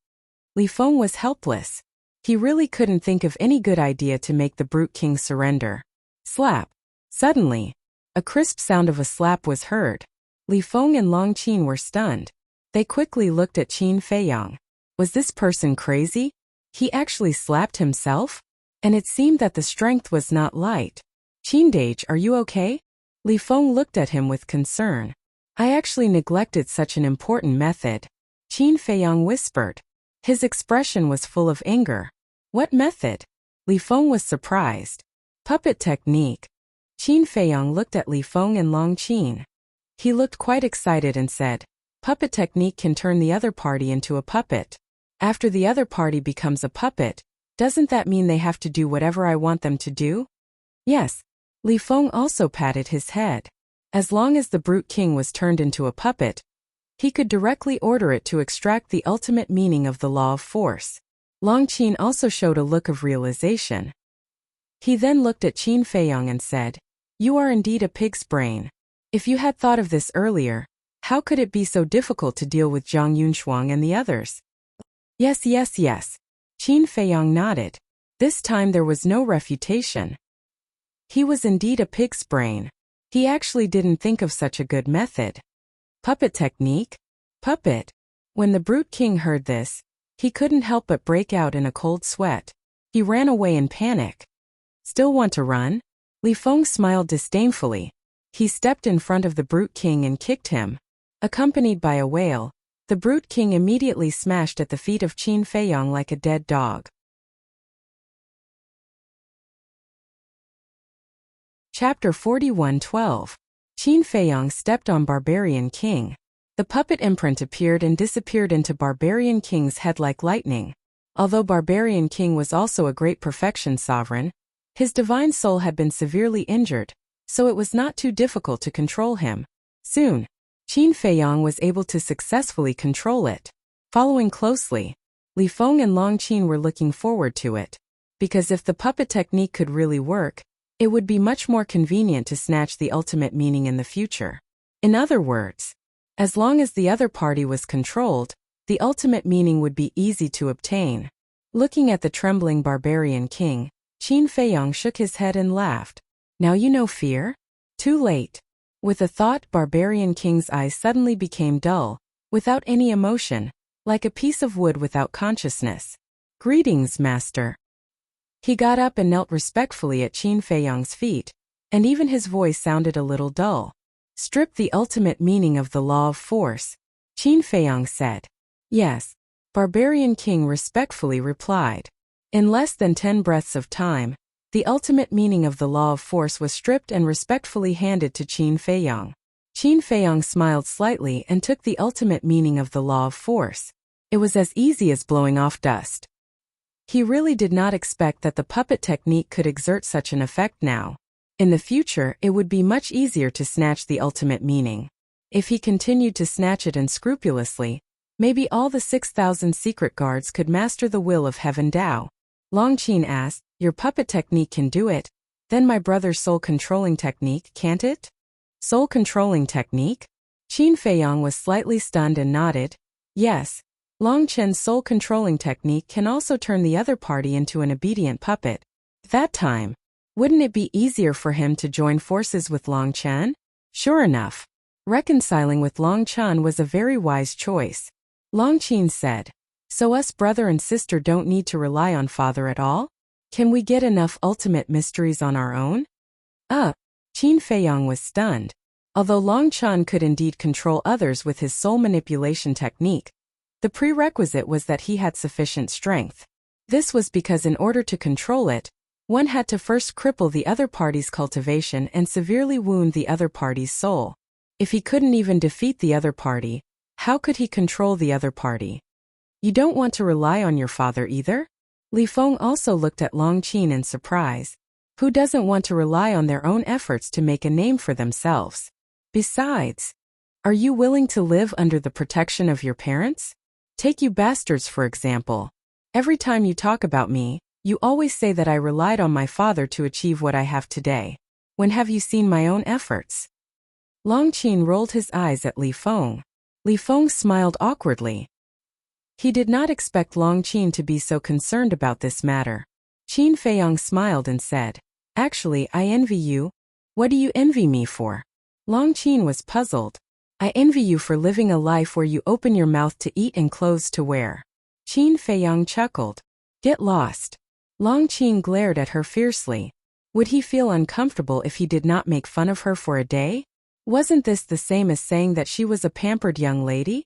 Li Feng was helpless. He really couldn't think of any good idea to make the Brute King surrender. Slap. Suddenly, a crisp sound of a slap was heard. Li Feng and Long Qin were stunned. They quickly looked at Qin Feiyong. Was this person crazy? He actually slapped himself? And it seemed that the strength was not light. "Qin Dage, are you okay?" Li Feng looked at him with concern. "I actually neglected such an important method," Qin Feiyong whispered. His expression was full of anger. "What method?" Li Feng was surprised. "Puppet technique." Qin Feiyong looked at Li Feng and Long Qin. He looked quite excited and said, "Puppet technique can turn the other party into a puppet. After the other party becomes a puppet, doesn't that mean they have to do whatever I want them to do?" "Yes." Li Feng also patted his head. As long as the Brute King was turned into a puppet, he could directly order it to extract the ultimate meaning of the law of force. Long Qin also showed a look of realization. He then looked at Qin Feiyong and said, "You are indeed a pig's brain. If you had thought of this earlier, how could it be so difficult to deal with Zhang Yunshuang and the others?" Yes. Qin Feiyong nodded. This time there was no refutation. He was indeed a pig's brain. He actually didn't think of such a good method. Puppet technique? Puppet? When the Brute King heard this, he couldn't help but break out in a cold sweat. He ran away in panic. "Still want to run?" Li Feng smiled disdainfully. He stepped in front of the Brute King and kicked him. Accompanied by a wail, the Brute King immediately smashed at the feet of Qin Feiyong like a dead dog. Chapter 41:12. Qin Feiyong stepped on Barbarian King. The puppet imprint appeared and disappeared into Barbarian King's head like lightning. Although Barbarian King was also a great perfection sovereign, his divine soul had been severely injured, so it was not too difficult to control him. Soon, Qin Feiyong was able to successfully control it. Following closely, Li Feng and Long Qin were looking forward to it. Because if the puppet technique could really work, it would be much more convenient to snatch the ultimate meaning in the future. In other words, as long as the other party was controlled, the ultimate meaning would be easy to obtain. Looking at the trembling Barbarian King, Qin Feiyong shook his head and laughed. "Now you know fear?" Too late. With a thought, Barbarian King's eyes suddenly became dull, without any emotion, like a piece of wood without consciousness. "Greetings, master." He got up and knelt respectfully at Qin Feiyong's feet, and even his voice sounded a little dull. "Strip the ultimate meaning of the law of force," Qin Feiyong said. "Yes." Barbarian King respectfully replied. In less than 10 breaths of time, the ultimate meaning of the law of force was stripped and respectfully handed to Qin Feiyang. Qin Feiyang smiled slightly and took the ultimate meaning of the law of force. It was as easy as blowing off dust. He really did not expect that the puppet technique could exert such an effect now. In the future, it would be much easier to snatch the ultimate meaning. If he continued to snatch it unscrupulously, maybe all the 6,000 secret guards could master the will of Heaven Dao. Long Qin asked, "Your puppet technique can do it, then my brother's soul-controlling technique can't it?" Soul-controlling technique? Qin Feiyang was slightly stunned and nodded. Yes, Long Chen's soul-controlling technique can also turn the other party into an obedient puppet. That time, wouldn't it be easier for him to join forces with Long Chen? Sure enough, reconciling with Long Chen was a very wise choice. Long Qin said, "So us brother and sister don't need to rely on father at all? Can we get enough ultimate mysteries on our own?" Qin Feiyang was stunned. Although Long Chen could indeed control others with his soul manipulation technique, the prerequisite was that he had sufficient strength. This was because in order to control it, one had to first cripple the other party's cultivation and severely wound the other party's soul. If he couldn't even defeat the other party, how could he control the other party? You don't want to rely on your father either? Li Feng also looked at Long Qin in surprise. Who doesn't want to rely on their own efforts to make a name for themselves? Besides, are you willing to live under the protection of your parents? Take you bastards for example. Every time you talk about me, you always say that I relied on my father to achieve what I have today. When have you seen my own efforts? Long Qin rolled his eyes at Li Feng. Li Feng smiled awkwardly. He did not expect Long Qin to be so concerned about this matter. Qin Feiyang smiled and said, "Actually, I envy you. What do you envy me for?" Long Qin was puzzled. "I envy you for living a life where you open your mouth to eat and clothes to wear." Qin Feiyang chuckled. "Get lost." Long Qin glared at her fiercely. Would he feel uncomfortable if he did not make fun of her for a day? Wasn't this the same as saying that she was a pampered young lady?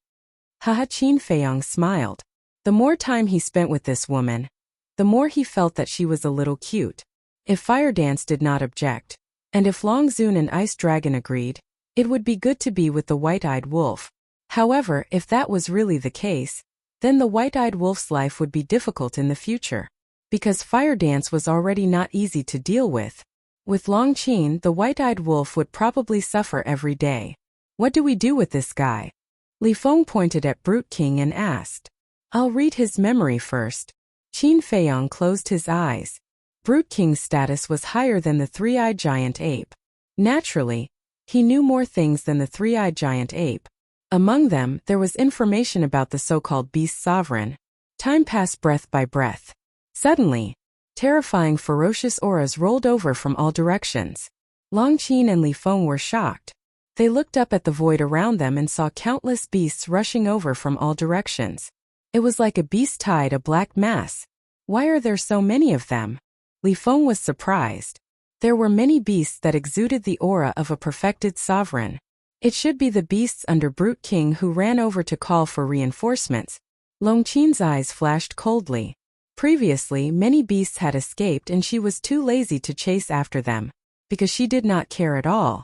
Haha, Qin Feiyang smiled. The more time he spent with this woman, the more he felt that she was a little cute. If Fire Dance did not object, and if Long Zun and Ice Dragon agreed, it would be good to be with the white-eyed wolf. However, if that was really the case, then the white-eyed wolf's life would be difficult in the future. Because Fire Dance was already not easy to deal with. With Long Qin, the white-eyed wolf would probably suffer every day. What do we do with this guy? Li Feng pointed at Brute King and asked. I'll read his memory first. Qin Feiyang closed his eyes. Brute King's status was higher than the three-eyed giant ape. Naturally, he knew more things than the three-eyed giant ape. Among them, there was information about the so-called beast sovereign. Time passed breath by breath. Suddenly, terrifying ferocious auras rolled over from all directions. Long Qin and Li Feng were shocked. They looked up at the void around them and saw countless beasts rushing over from all directions. It was like a beast tide, a black mass. Why are there so many of them? Li Feng was surprised. There were many beasts that exuded the aura of a perfected sovereign. It should be the beasts under Brute King who ran over to call for reinforcements. Long Qin's eyes flashed coldly. Previously, many beasts had escaped and she was too lazy to chase after them, because she did not care at all.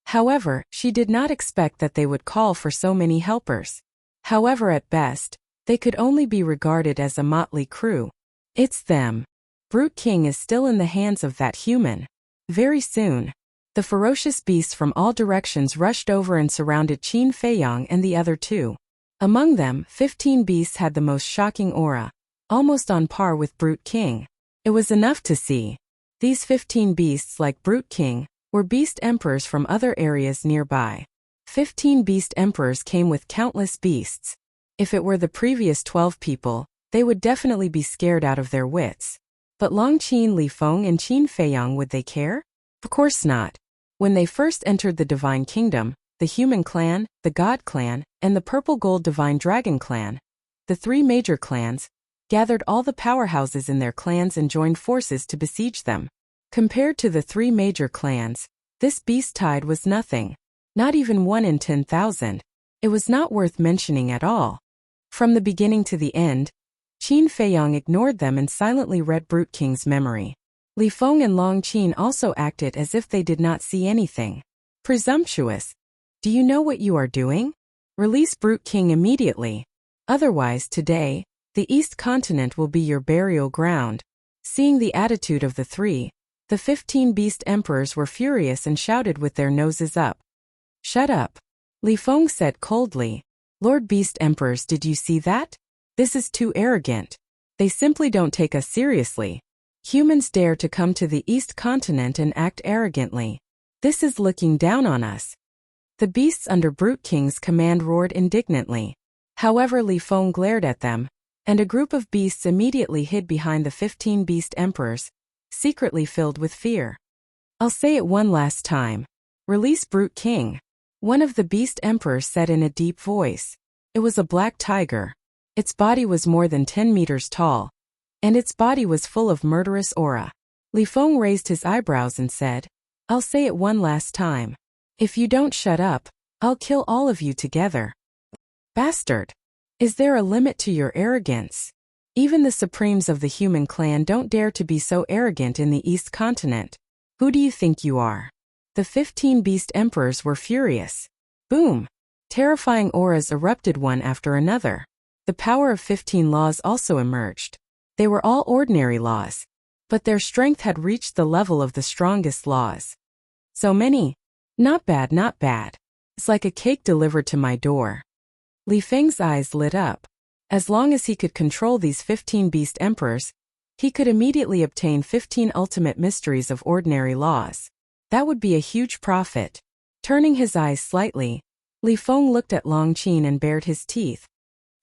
However, she did not expect that they would call for so many helpers. However, at best, they could only be regarded as a motley crew. It's them. Brute King is still in the hands of that human. Very soon, the ferocious beasts from all directions rushed over and surrounded Qin Feiyang and the other two. Among them, 15 beasts had the most shocking aura, almost on par with Brute King. It was enough to see. These 15 beasts, like Brute King, were beast emperors from other areas nearby. 15 beast emperors came with countless beasts. If it were the previous 12 people, they would definitely be scared out of their wits. But Long Qin, Li Feng, and Qin Feiyang, would they care? Of course not. When they first entered the Divine Kingdom, the Human Clan, the God Clan, and the Purple Gold Divine Dragon Clan, the three major clans, gathered all the powerhouses in their clans and joined forces to besiege them. Compared to the three major clans, this beast tide was nothing. Not even 1 in 10,000. It was not worth mentioning at all. From the beginning to the end, Qin Feiyang ignored them and silently read Brute King's memory. Li Feng and Long Qin also acted as if they did not see anything. Presumptuous. Do you know what you are doing? Release Brute King immediately. Otherwise today, the East Continent will be your burial ground. Seeing the attitude of the three, the 15 Beast Emperors were furious and shouted with their noses up. Shut up. Li Feng said coldly. Lord Beast Emperors, did you see that? This is too arrogant. They simply don't take us seriously. Humans dare to come to the East Continent and act arrogantly. This is looking down on us. The beasts under Brute King's command roared indignantly. However, Li Feng glared at them, and a group of beasts immediately hid behind the 15 Beast Emperors, secretly filled with fear. I'll say it one last time. Release Brute King. One of the Beast Emperors said in a deep voice. It was a black tiger. Its body was more than 10 meters tall, and its body was full of murderous aura. Li Feng raised his eyebrows and said, I'll say it one last time. If you don't shut up, I'll kill all of you together. Bastard! Is there a limit to your arrogance? Even the supremes of the human clan don't dare to be so arrogant in the East Continent. Who do you think you are? The 15 Beast Emperors were furious. Boom! Terrifying auras erupted one after another. The power of 15 laws also emerged. They were all ordinary laws, but their strength had reached the level of the strongest laws. So many. Not bad, not bad. It's like a cake delivered to my door. Li Feng's eyes lit up. As long as he could control these 15 Beast Emperors, he could immediately obtain 15 ultimate mysteries of ordinary laws. That would be a huge profit. Turning his eyes slightly, Li Feng looked at Long Qin and bared his teeth.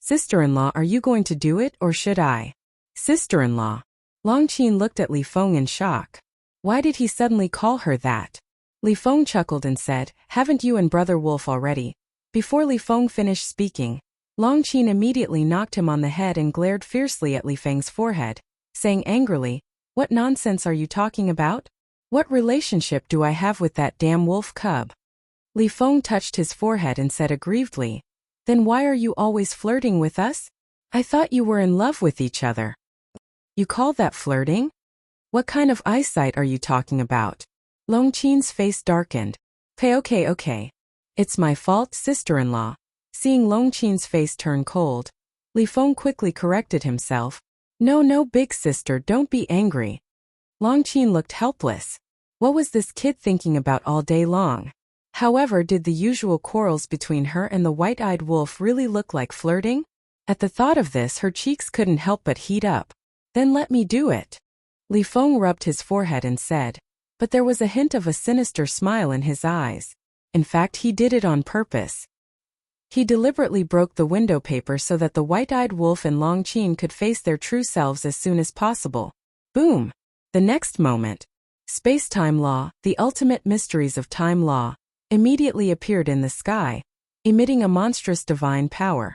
Sister-in-law, are you going to do it or should I? Sister-in-law. Long Qin looked at Li Feng in shock. Why did he suddenly call her that? Li Feng chuckled and said, haven't you and Brother Wolf already? Before Li Feng finished speaking, Long Qin immediately knocked him on the head and glared fiercely at Li Feng's forehead, saying angrily, what nonsense are you talking about? What relationship do I have with that damn wolf cub? Li Feng touched his forehead and said aggrievedly, then why are you always flirting with us? I thought you were in love with each other. You call that flirting? What kind of eyesight are you talking about? Long Qin's face darkened. Okay. It's my fault, sister-in-law. Seeing Long Qin's face turn cold, Li Feng quickly corrected himself. No, big sister, don't be angry. Long Qin looked helpless. What was this kid thinking about all day long? However, did the usual quarrels between her and the white-eyed wolf really look like flirting? At the thought of this, her cheeks couldn't help but heat up. Then let me do it. Li Feng rubbed his forehead and said, but there was a hint of a sinister smile in his eyes. In fact, he did it on purpose. He deliberately broke the window paper so that the white-eyed wolf and Long Qin could face their true selves as soon as possible. Boom! The next moment, space-time law, the ultimate mysteries of time law, immediately appeared in the sky, emitting a monstrous divine power.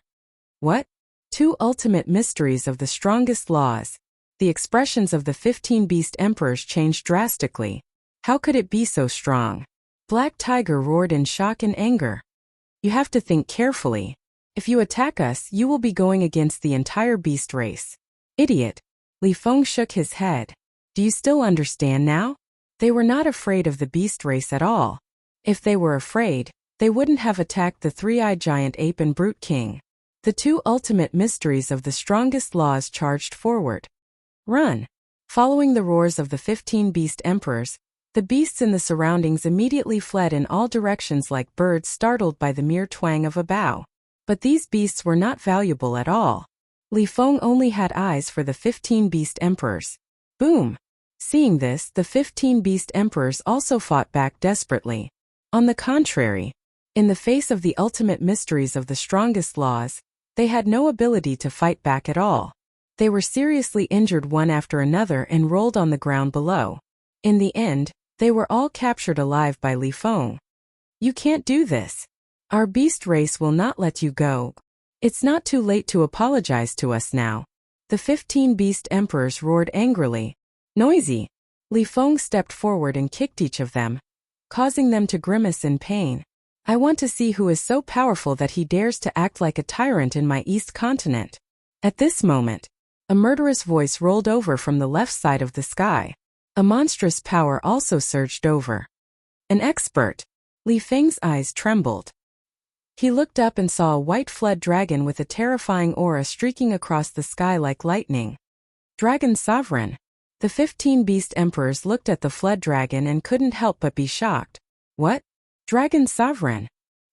What? 2 ultimate mysteries of the strongest laws. The expressions of the 15 Beast Emperors changed drastically. How could it be so strong? Black Tiger roared in shock and anger. You have to think carefully. If you attack us, you will be going against the entire beast race. Idiot. Li Feng shook his head. Do you still understand now? They were not afraid of the beast race at all. If they were afraid, they wouldn't have attacked the 3-eyed giant ape and Brute King. The 2 ultimate mysteries of the strongest laws charged forward. Run! Following the roars of the 15 Beast Emperors, the beasts in the surroundings immediately fled in all directions like birds startled by the mere twang of a bow. But these beasts were not valuable at all. Li Feng only had eyes for the 15 Beast Emperors. Boom! Seeing this, the 15 Beast Emperors also fought back desperately. On the contrary, in the face of the ultimate mysteries of the strongest laws, they had no ability to fight back at all. They were seriously injured one after another and rolled on the ground below. In the end, they were all captured alive by Li Feng. You can't do this. Our beast race will not let you go. It's not too late to apologize to us now. The 15 Beast Emperors roared angrily. Noisy. Li Feng stepped forward and kicked each of them, causing them to grimace in pain. I want to see who is so powerful that he dares to act like a tyrant in my East Continent. At this moment, A murderous voice rolled over from the left side of the sky. A monstrous power also surged over. An expert. Li Feng's eyes trembled. He looked up and saw a white flood dragon with a terrifying aura streaking across the sky like lightning. Dragon Sovereign. The 15 beast emperors looked at the flood dragon and couldn't help but be shocked. What? Dragon Sovereign?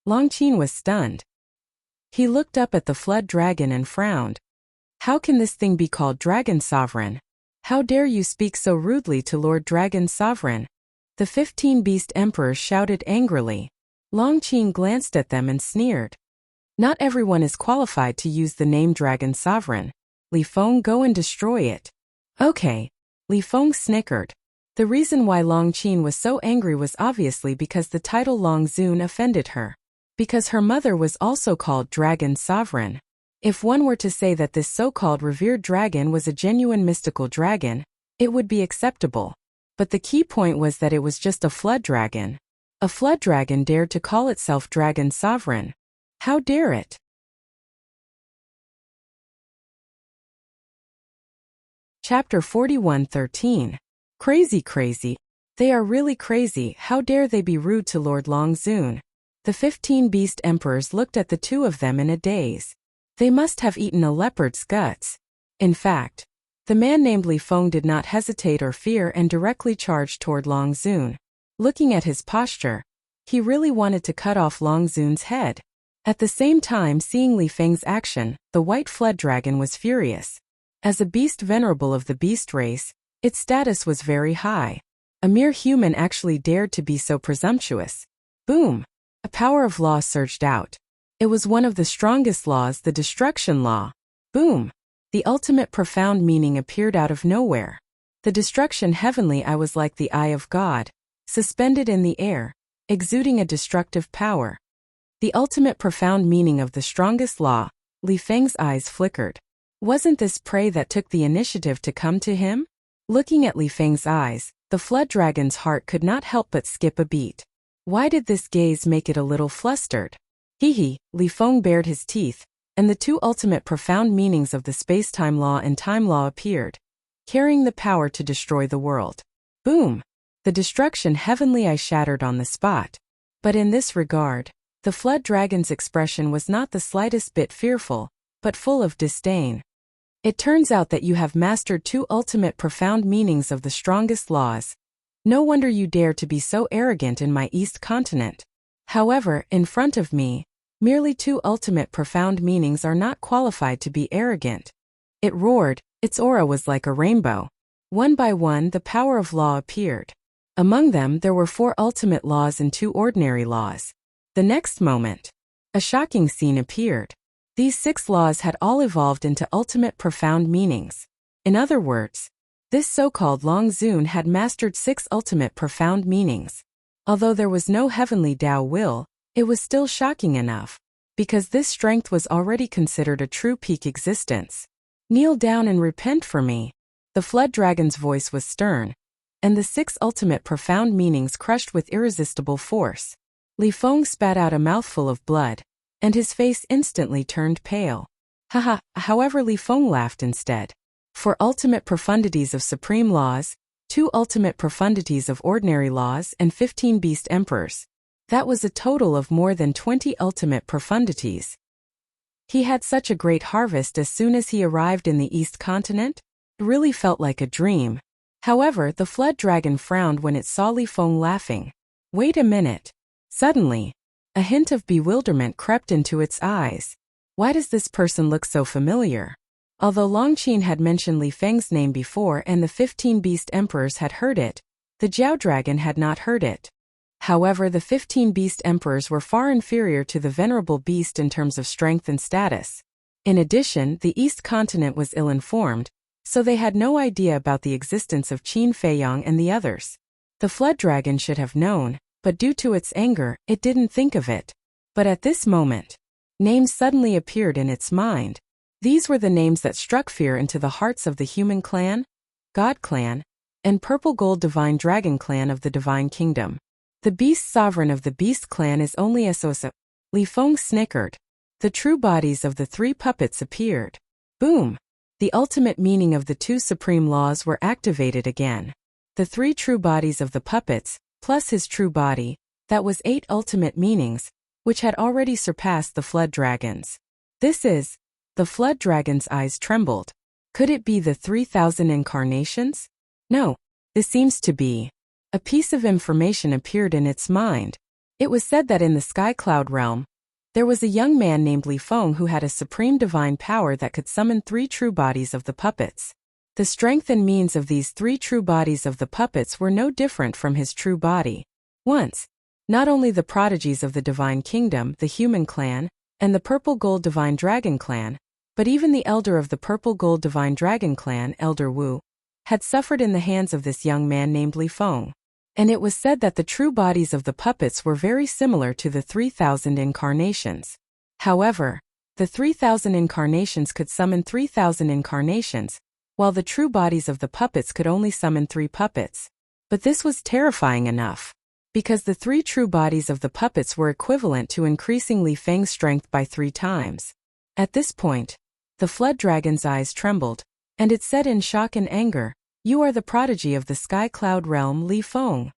Long Qin was stunned. He looked up at the flood dragon and frowned. How can this thing be called Dragon Sovereign? How dare you speak so rudely to Lord Dragon Sovereign? The 15 beast emperors shouted angrily. Long Qin glanced at them and sneered. Not everyone is qualified to use the name Dragon Sovereign. Li Feng, go and destroy it. Okay. Li Feng snickered. The reason why Long Qin was so angry was obviously because the title Long Zun offended her. Because her mother was also called Dragon Sovereign. If one were to say that this so-called revered dragon was a genuine mystical dragon, it would be acceptable. But the key point was that it was just a flood dragon. A flood dragon dared to call itself Dragon Sovereign. How dare it? Chapter 41:13. Crazy. They are really crazy. How dare they be rude to Lord Long Zun? The 15 beast emperors looked at the two of them in a daze. They must have eaten a leopard's guts. In fact, the man named Li Feng did not hesitate or fear and directly charged toward Long Zun. Looking at his posture, he really wanted to cut off Long Zun's head. At the same time, seeing Li Feng's action, the white flood dragon was furious. As a beast venerable of the beast race, its status was very high. A mere human actually dared to be so presumptuous. Boom! A power of law surged out. It was one of the strongest laws, the destruction law. Boom! The ultimate profound meaning appeared out of nowhere. The destruction heavenly eye was like the eye of God, suspended in the air, exuding a destructive power. The ultimate profound meaning of the strongest law. Li Feng's eyes flickered. Wasn't this prey that took the initiative to come to him? Looking at Li Feng's eyes, the flood dragon's heart could not help but skip a beat. Why did this gaze make it a little flustered? Hee, Li Feng bared his teeth, and the two ultimate profound meanings of the space-time law and time law appeared, carrying the power to destroy the world. Boom! The destruction heavenly eye shattered on the spot. But in this regard, the flood dragon's expression was not the slightest bit fearful, but full of disdain. It turns out that you have mastered two ultimate profound meanings of the strongest laws. No wonder you dare to be so arrogant in my East continent. However, in front of me, merely two ultimate profound meanings are not qualified to be arrogant. It roared, its aura was like a rainbow. One by one the power of law appeared. Among them there were 4 ultimate laws and 2 ordinary laws. The next moment, a shocking scene appeared. These 6 laws had all evolved into ultimate profound meanings. In other words, this so-called Long Zun had mastered 6 ultimate profound meanings. Although there was no heavenly Tao will, it was still shocking enough, because this strength was already considered a true peak existence. Kneel down and repent for me. The flood dragon's voice was stern, and the 6 ultimate profound meanings crushed with irresistible force. Li Feng spat out a mouthful of blood, and his face instantly turned pale. Haha, however Li Feng laughed instead. 4 ultimate profundities of supreme laws, 2 ultimate profundities of ordinary laws, and 15 beast emperors. That was a total of more than 20 ultimate profundities. He had such a great harvest as soon as he arrived in the East continent. It really felt like a dream. However, the flood dragon frowned when it saw Li Feng laughing. Wait a minute. Suddenly, a hint of bewilderment crept into its eyes. Why does this person look so familiar? Although Long Qin had mentioned Li Feng's name before and the 15 beast emperors had heard it, the Jiao dragon had not heard it. However, the 15 beast emperors were far inferior to the venerable beast in terms of strength and status. In addition, the East continent was ill-informed, so they had no idea about the existence of Qin Feiyang and the others. The flood dragon should have known, but due to its anger, it didn't think of it. But at this moment, names suddenly appeared in its mind. These were the names that struck fear into the hearts of the Human Clan, God Clan, and Purple Gold Divine Dragon Clan of the Divine Kingdom. The Beast Sovereign of the Beast Clan is only Asosa. Li Feng snickered. The true bodies of the 3 puppets appeared. Boom! The ultimate meaning of the two supreme laws were activated again. The three true bodies of the puppets, plus his true body, that was 8 ultimate meanings, which had already surpassed the flood dragons. The flood dragon's eyes trembled. Could it be the 3,000 incarnations? No, this seems to be. A piece of information appeared in its mind. It was said that in the sky cloud realm, there was a young man named Li Feng who had a supreme divine power that could summon 3 true bodies of the puppets. The strength and means of these 3 true bodies of the puppets were no different from his true body. Once, not only the prodigies of the divine kingdom, the human clan, and the purple gold divine dragon clan, but even the elder of the purple gold divine dragon clan, Elder Wu, had suffered in the hands of this young man named Li Feng. And it was said that the true bodies of the puppets were very similar to the 3,000 incarnations. However, the 3,000 incarnations could summon 3,000 incarnations, while the true bodies of the puppets could only summon 3 puppets. But this was terrifying enough, because the 3 true bodies of the puppets were equivalent to increasing Li Feng's strength by 3 times. At this point, the flood dragon's eyes trembled, and it said in shock and anger, "You are the prodigy of the sky cloud realm, Li Feng."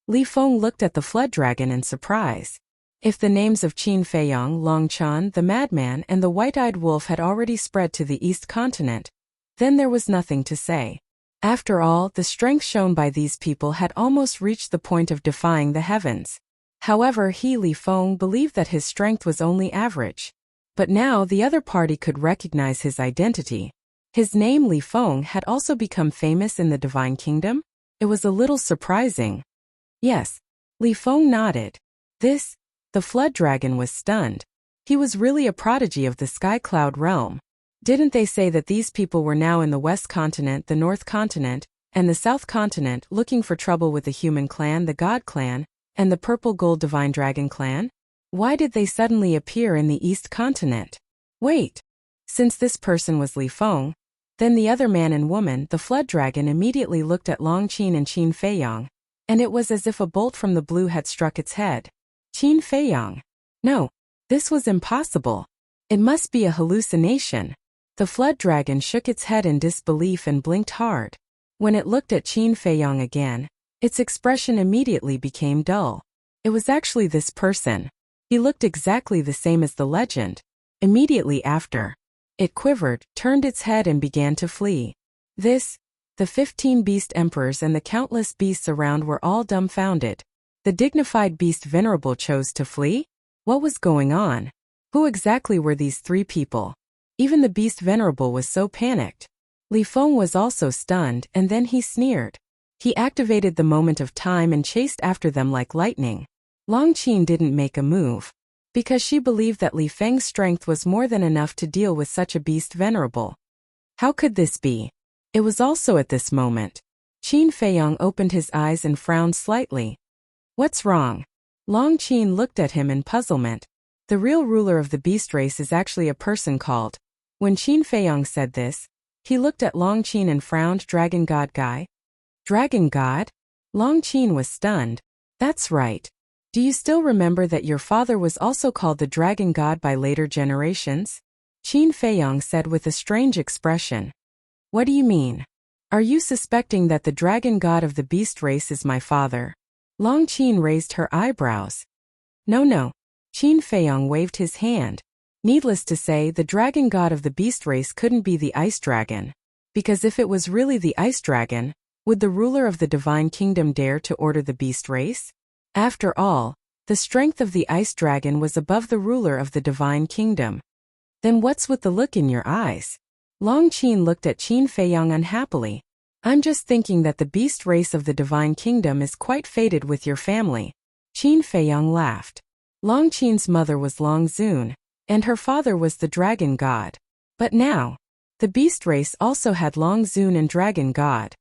Li Feng looked at the flood dragon in surprise. If the names of Qin Feiyang, Long Chan, the madman, and the white-eyed wolf had already spread to the East continent, then there was nothing to say. After all, the strength shown by these people had almost reached the point of defying the heavens. However, Li Feng, believed that his strength was only average. But now the other party could recognize his identity. His name, Li Feng, had also become famous in the Divine Kingdom? It was a little surprising. Yes, Li Feng nodded. The flood dragon was stunned. He was really a prodigy of the sky cloud realm. Didn't they say that these people were now in the West Continent, the North Continent, and the South Continent looking for trouble with the human clan, the God clan, and the purple gold divine dragon clan? Why did they suddenly appear in the East Continent? Wait. Since this person was Li Feng, then the other man and woman, the flood dragon, immediately looked at Long Qin and Qin Feiyang, and it was as if a bolt from the blue had struck its head. Qin Feiyang. No, this was impossible. It must be a hallucination. The flood dragon shook its head in disbelief and blinked hard. When it looked at Qin Feiyang again, its expression immediately became dull. It was actually this person. He looked exactly the same as the legend. Immediately after, it quivered, turned its head and began to flee. The 15 beast emperors and the countless beasts around were all dumbfounded. The dignified beast venerable chose to flee? What was going on? Who exactly were these 3 people? Even the beast venerable was so panicked. Li Feng was also stunned, and then he sneered. He activated the moment of time and chased after them like lightning. Long Qin didn't make a move, because she believed that Li Feng's strength was more than enough to deal with such a beast venerable. How could this be? It was also at this moment. Qin Feiyang opened his eyes and frowned slightly. What's wrong? Long Qin looked at him in puzzlement. The real ruler of the beast race is actually a person called. When Qin Feiyang said this, he looked at Long Qin and frowned. Dragon God guy? Dragon God? Long Qin was stunned. That's right. Do you still remember that your father was also called the Dragon God by later generations? Qin Feiyang said with a strange expression. What do you mean? Are you suspecting that the Dragon God of the beast race is my father? Long Qin raised her eyebrows. No. Qin Feiyang waved his hand. Needless to say, the Dragon God of the beast race couldn't be the Ice Dragon. Because if it was really the Ice Dragon, would the ruler of the Divine Kingdom dare to order the beast race? After all, the strength of the Ice Dragon was above the ruler of the Divine Kingdom. Then what's with the look in your eyes? Long Qin looked at Qin Feiyang unhappily. I'm just thinking that the beast race of the Divine Kingdom is quite fated with your family. Qin Feiyang laughed. Long Qin's mother was Long Zun, and her father was the Dragon God. But now, the beast race also had Long Zun and Dragon God.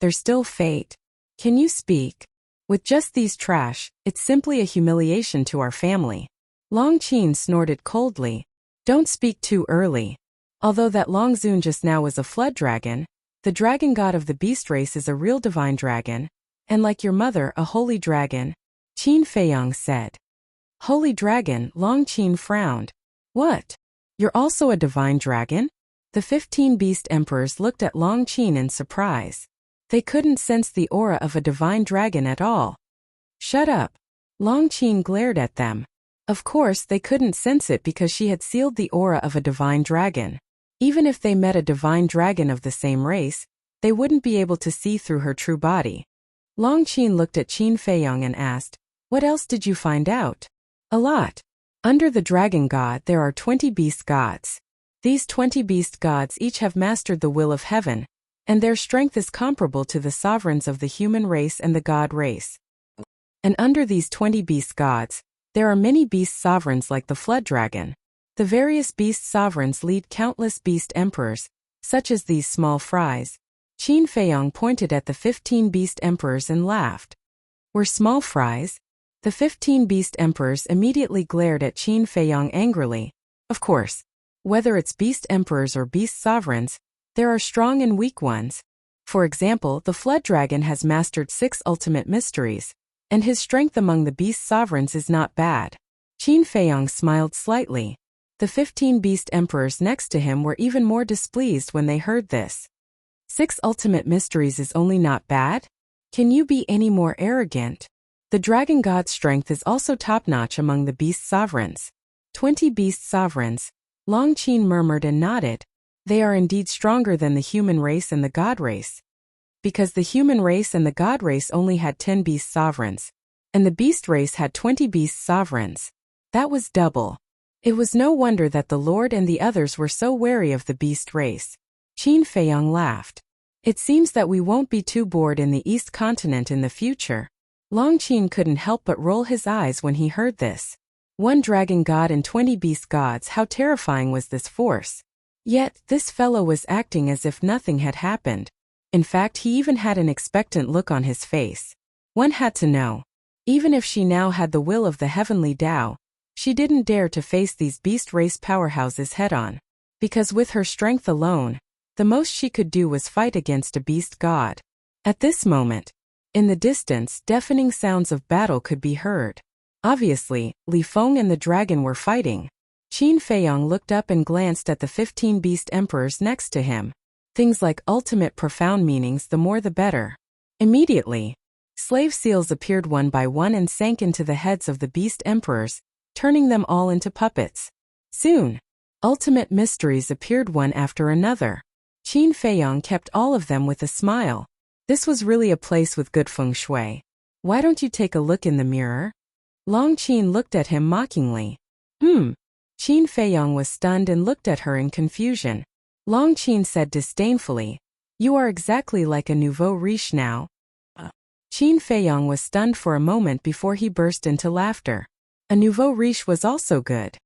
They're still fate. Can you speak? With just these trash, it's simply a humiliation to our family. Long Qin snorted coldly. Don't speak too early. Although that Long Zun just now was a flood dragon, the Dragon God of the beast race is a real divine dragon, and like your mother, a holy dragon, Qin Feiyang said. Holy dragon? Long Qin frowned. What? You're also a divine dragon? The 15 beast emperors looked at Long Qin in surprise. They couldn't sense the aura of a divine dragon at all. Shut up. Long Qin glared at them. Of course they couldn't sense it because she had sealed the aura of a divine dragon. Even if they met a divine dragon of the same race, they wouldn't be able to see through her true body. Long Qin looked at Qin Feiyong and asked, "What else did you find out?" "A lot. Under the dragon god there are 20 beast gods. These 20 beast gods each have mastered the will of heaven, and their strength is comparable to the sovereigns of the human race and the god race. And under these 20 beast gods, there are many beast sovereigns like the flood dragon. The various beast sovereigns lead countless beast emperors, such as these small fries." Qin Feiyong pointed at the 15 beast emperors and laughed. "Were small fries?" The 15 beast emperors immediately glared at Qin Feiyong angrily. Of course, whether it's beast emperors or beast sovereigns, there are strong and weak ones. For example, the flood dragon has mastered 6 ultimate mysteries, and his strength among the beast sovereigns is not bad. Qin Feiyong smiled slightly. The 15 beast emperors next to him were even more displeased when they heard this. 6 ultimate mysteries is only not bad? Can you be any more arrogant? The dragon god's strength is also top-notch among the beast sovereigns. 20 beast sovereigns, Long Qin murmured and nodded. They are indeed stronger than the human race and the god race. Because the human race and the god race only had 10 beast sovereigns, and the beast race had 20 beast sovereigns. That was double. It was no wonder that the Lord and the others were so wary of the beast race. Qin Feiyong laughed. "It seems that we won't be too bored in the East Continent in the future." Long Qin couldn't help but roll his eyes when he heard this. 1 dragon god and 20 beast gods, how terrifying was this force? Yet, this fellow was acting as if nothing had happened. In fact, he even had an expectant look on his face. One had to know. Even if she now had the will of the heavenly Tao, she didn't dare to face these beast race powerhouses head-on. Because with her strength alone, the most she could do was fight against a beast god. At this moment, in the distance, deafening sounds of battle could be heard. Obviously, Li Feng and the dragon were fighting. Qin Feiyong looked up and glanced at the 15 beast emperors next to him. Things like ultimate profound meanings, the more the better. Immediately, slave seals appeared one by one and sank into the heads of the beast emperors, turning them all into puppets. Soon, ultimate mysteries appeared one after another. Qin Feiyong kept all of them with a smile. This was really a place with good feng shui. Why don't you take a look in the mirror? Long Qin looked at him mockingly. Qin Feiyong was stunned and looked at her in confusion. Long Qin said disdainfully, "You are exactly like a nouveau riche now." Qin Feiyong was stunned for a moment before he burst into laughter. A nouveau riche was also good.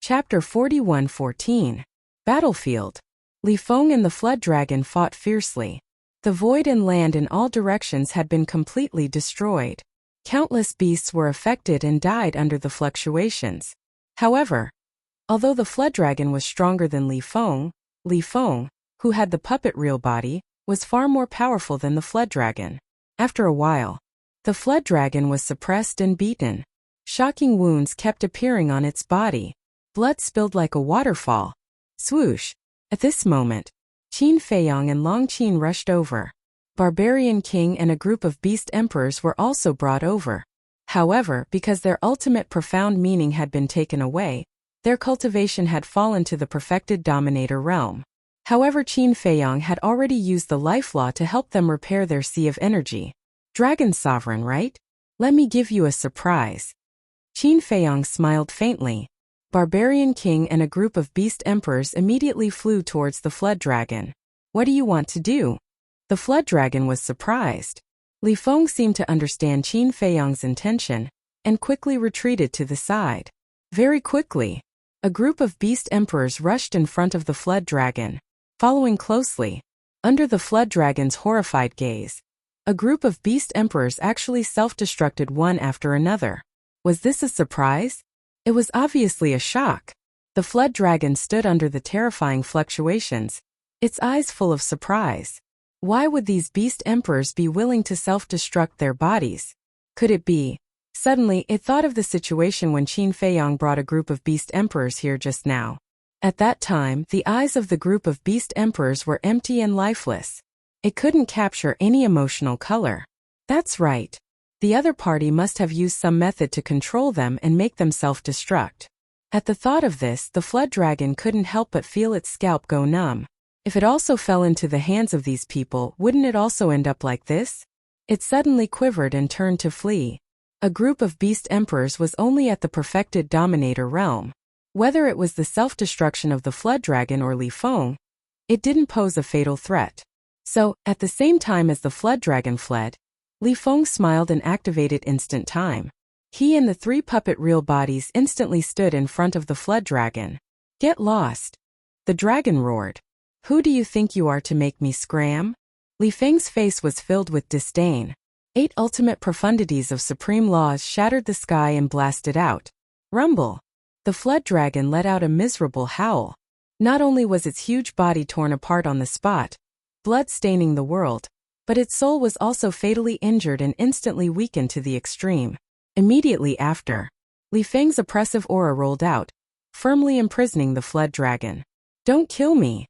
Chapter 41-14. Battlefield. Li Feng and the flood dragon fought fiercely. The void and land in all directions had been completely destroyed. Countless beasts were affected and died under the fluctuations. However, although the flood dragon was stronger than Li Feng, who had the puppet real body, was far more powerful than the flood dragon. After a while, the flood dragon was suppressed and beaten. Shocking wounds kept appearing on its body. Blood spilled like a waterfall. Swoosh! At this moment, Qin Feiyong and Long Qin rushed over. Barbarian King and a group of beast emperors were also brought over. However, because their ultimate profound meaning had been taken away, their cultivation had fallen to the perfected dominator realm. However, Qin Feiyong had already used the life law to help them repair their sea of energy. Dragon sovereign, right? Let me give you a surprise. Qin Feiyong smiled faintly. Barbarian King and a group of beast emperors immediately flew towards the flood dragon. What do you want to do? The flood dragon was surprised. Li Feng seemed to understand Qin Feiyong's intention, and quickly retreated to the side. Very quickly, a group of beast emperors rushed in front of the flood dragon. Following closely, under the flood dragon's horrified gaze, a group of beast emperors actually self-destructed one after another. Was this a surprise? It was obviously a shock. The flood dragon stood under the terrifying fluctuations, its eyes full of surprise. Why would these beast emperors be willing to self-destruct their bodies? Could it be Suddenly, it thought of the situation when Qin Feiyang brought a group of beast emperors here just now. At that time, the eyes of the group of beast emperors were empty and lifeless. It couldn't capture any emotional color. That's right. The other party must have used some method to control them and make them self-destruct. At the thought of this, the flood dragon couldn't help but feel its scalp go numb. If it also fell into the hands of these people, wouldn't it also end up like this? It suddenly quivered and turned to flee. A group of beast emperors was only at the perfected dominator realm. Whether it was the self-destruction of the flood dragon or Li Feng, it didn't pose a fatal threat. So, at the same time as the flood dragon fled, Li Feng smiled and activated instant time. He and the 3 puppet real bodies instantly stood in front of the flood dragon. Get lost. The dragon roared. Who do you think you are to make me scram? Li Feng's face was filled with disdain. 8 ultimate profundities of supreme laws shattered the sky and blasted out. Rumble. The flood dragon let out a miserable howl. Not only was its huge body torn apart on the spot, blood staining the world, but its soul was also fatally injured and instantly weakened to the extreme. Immediately after, Li Feng's oppressive aura rolled out, firmly imprisoning the flood dragon. Don't kill me.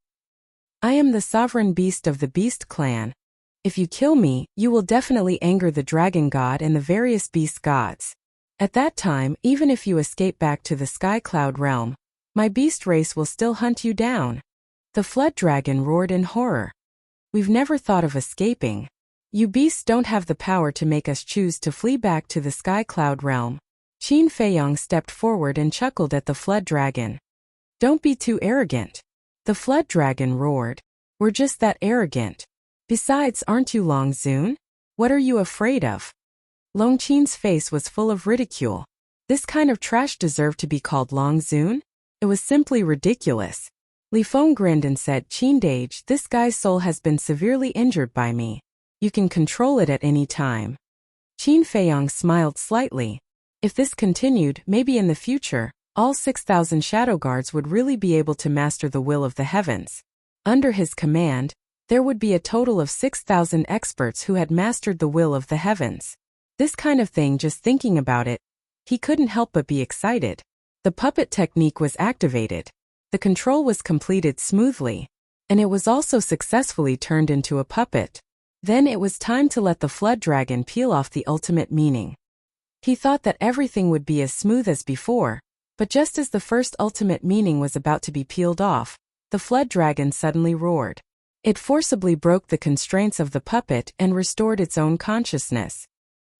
I am the sovereign beast of the beast clan. If you kill me, you will definitely anger the dragon god and the various beast gods. At that time, even if you escape back to the sky cloud realm, my beast race will still hunt you down. The flood dragon roared in horror. We've never thought of escaping. You beasts don't have the power to make us choose to flee back to the sky cloud realm. Qin Feiyang stepped forward and chuckled at the flood dragon. Don't be too arrogant. The flood dragon roared. We're just that arrogant. Besides, aren't you Long Zun? What are you afraid of? Long Qin's face was full of ridicule. This kind of trash deserved to be called Long Zun? It was simply ridiculous. Li Feng grinned and said, Qin Dage, this guy's soul has been severely injured by me. You can control it at any time. Qin Feiyang smiled slightly. If this continued, maybe in the future, all 6,000 shadow guards would really be able to master the will of the heavens. Under his command, there would be a total of 6,000 experts who had mastered the will of the heavens. This kind of thing, just thinking about it, he couldn't help but be excited. The puppet technique was activated. The control was completed smoothly, and it was also successfully turned into a puppet. Then it was time to let the flood dragon peel off the ultimate meaning. He thought that everything would be as smooth as before, but just as the first ultimate meaning was about to be peeled off, the flood dragon suddenly roared. It forcibly broke the constraints of the puppet and restored its own consciousness.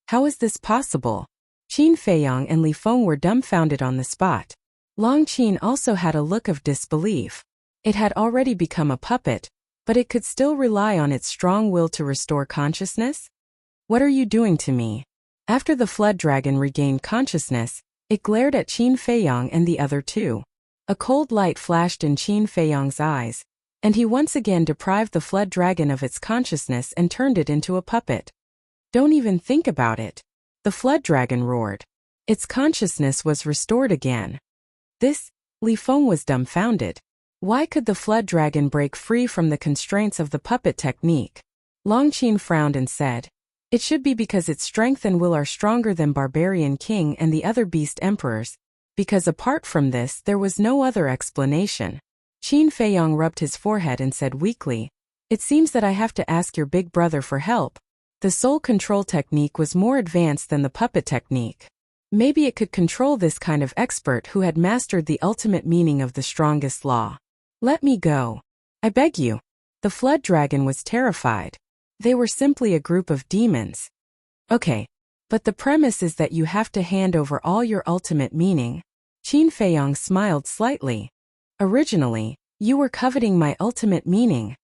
How is this possible? Qin Feiyang and Li Feng were dumbfounded on the spot. Long Qin also had a look of disbelief. It had already become a puppet, but it could still rely on its strong will to restore consciousness? What are you doing to me? After the flood dragon regained consciousness, it glared at Qin Feiyang and the other 2. A cold light flashed in Qin Feiyang's eyes, and he once again deprived the flood dragon of its consciousness and turned it into a puppet. Don't even think about it. The flood dragon roared. Its consciousness was restored again. Li Feng was dumbfounded. Why could the flood dragon break free from the constraints of the puppet technique? Long Qin frowned and said, it should be because its strength and will are stronger than Barbarian King and the other beast emperors, because apart from this there was no other explanation. Qin Feiyang rubbed his forehead and said weakly, it seems that I have to ask your big brother for help. The soul control technique was more advanced than the puppet technique. Maybe it could control this kind of expert who had mastered the ultimate meaning of the strongest law. Let me go. I beg you. The flood dragon was terrified. They were simply a group of demons. Okay, but the premise is that you have to hand over all your ultimate meaning. Qin Feiyang smiled slightly. Originally, you were coveting my ultimate meaning.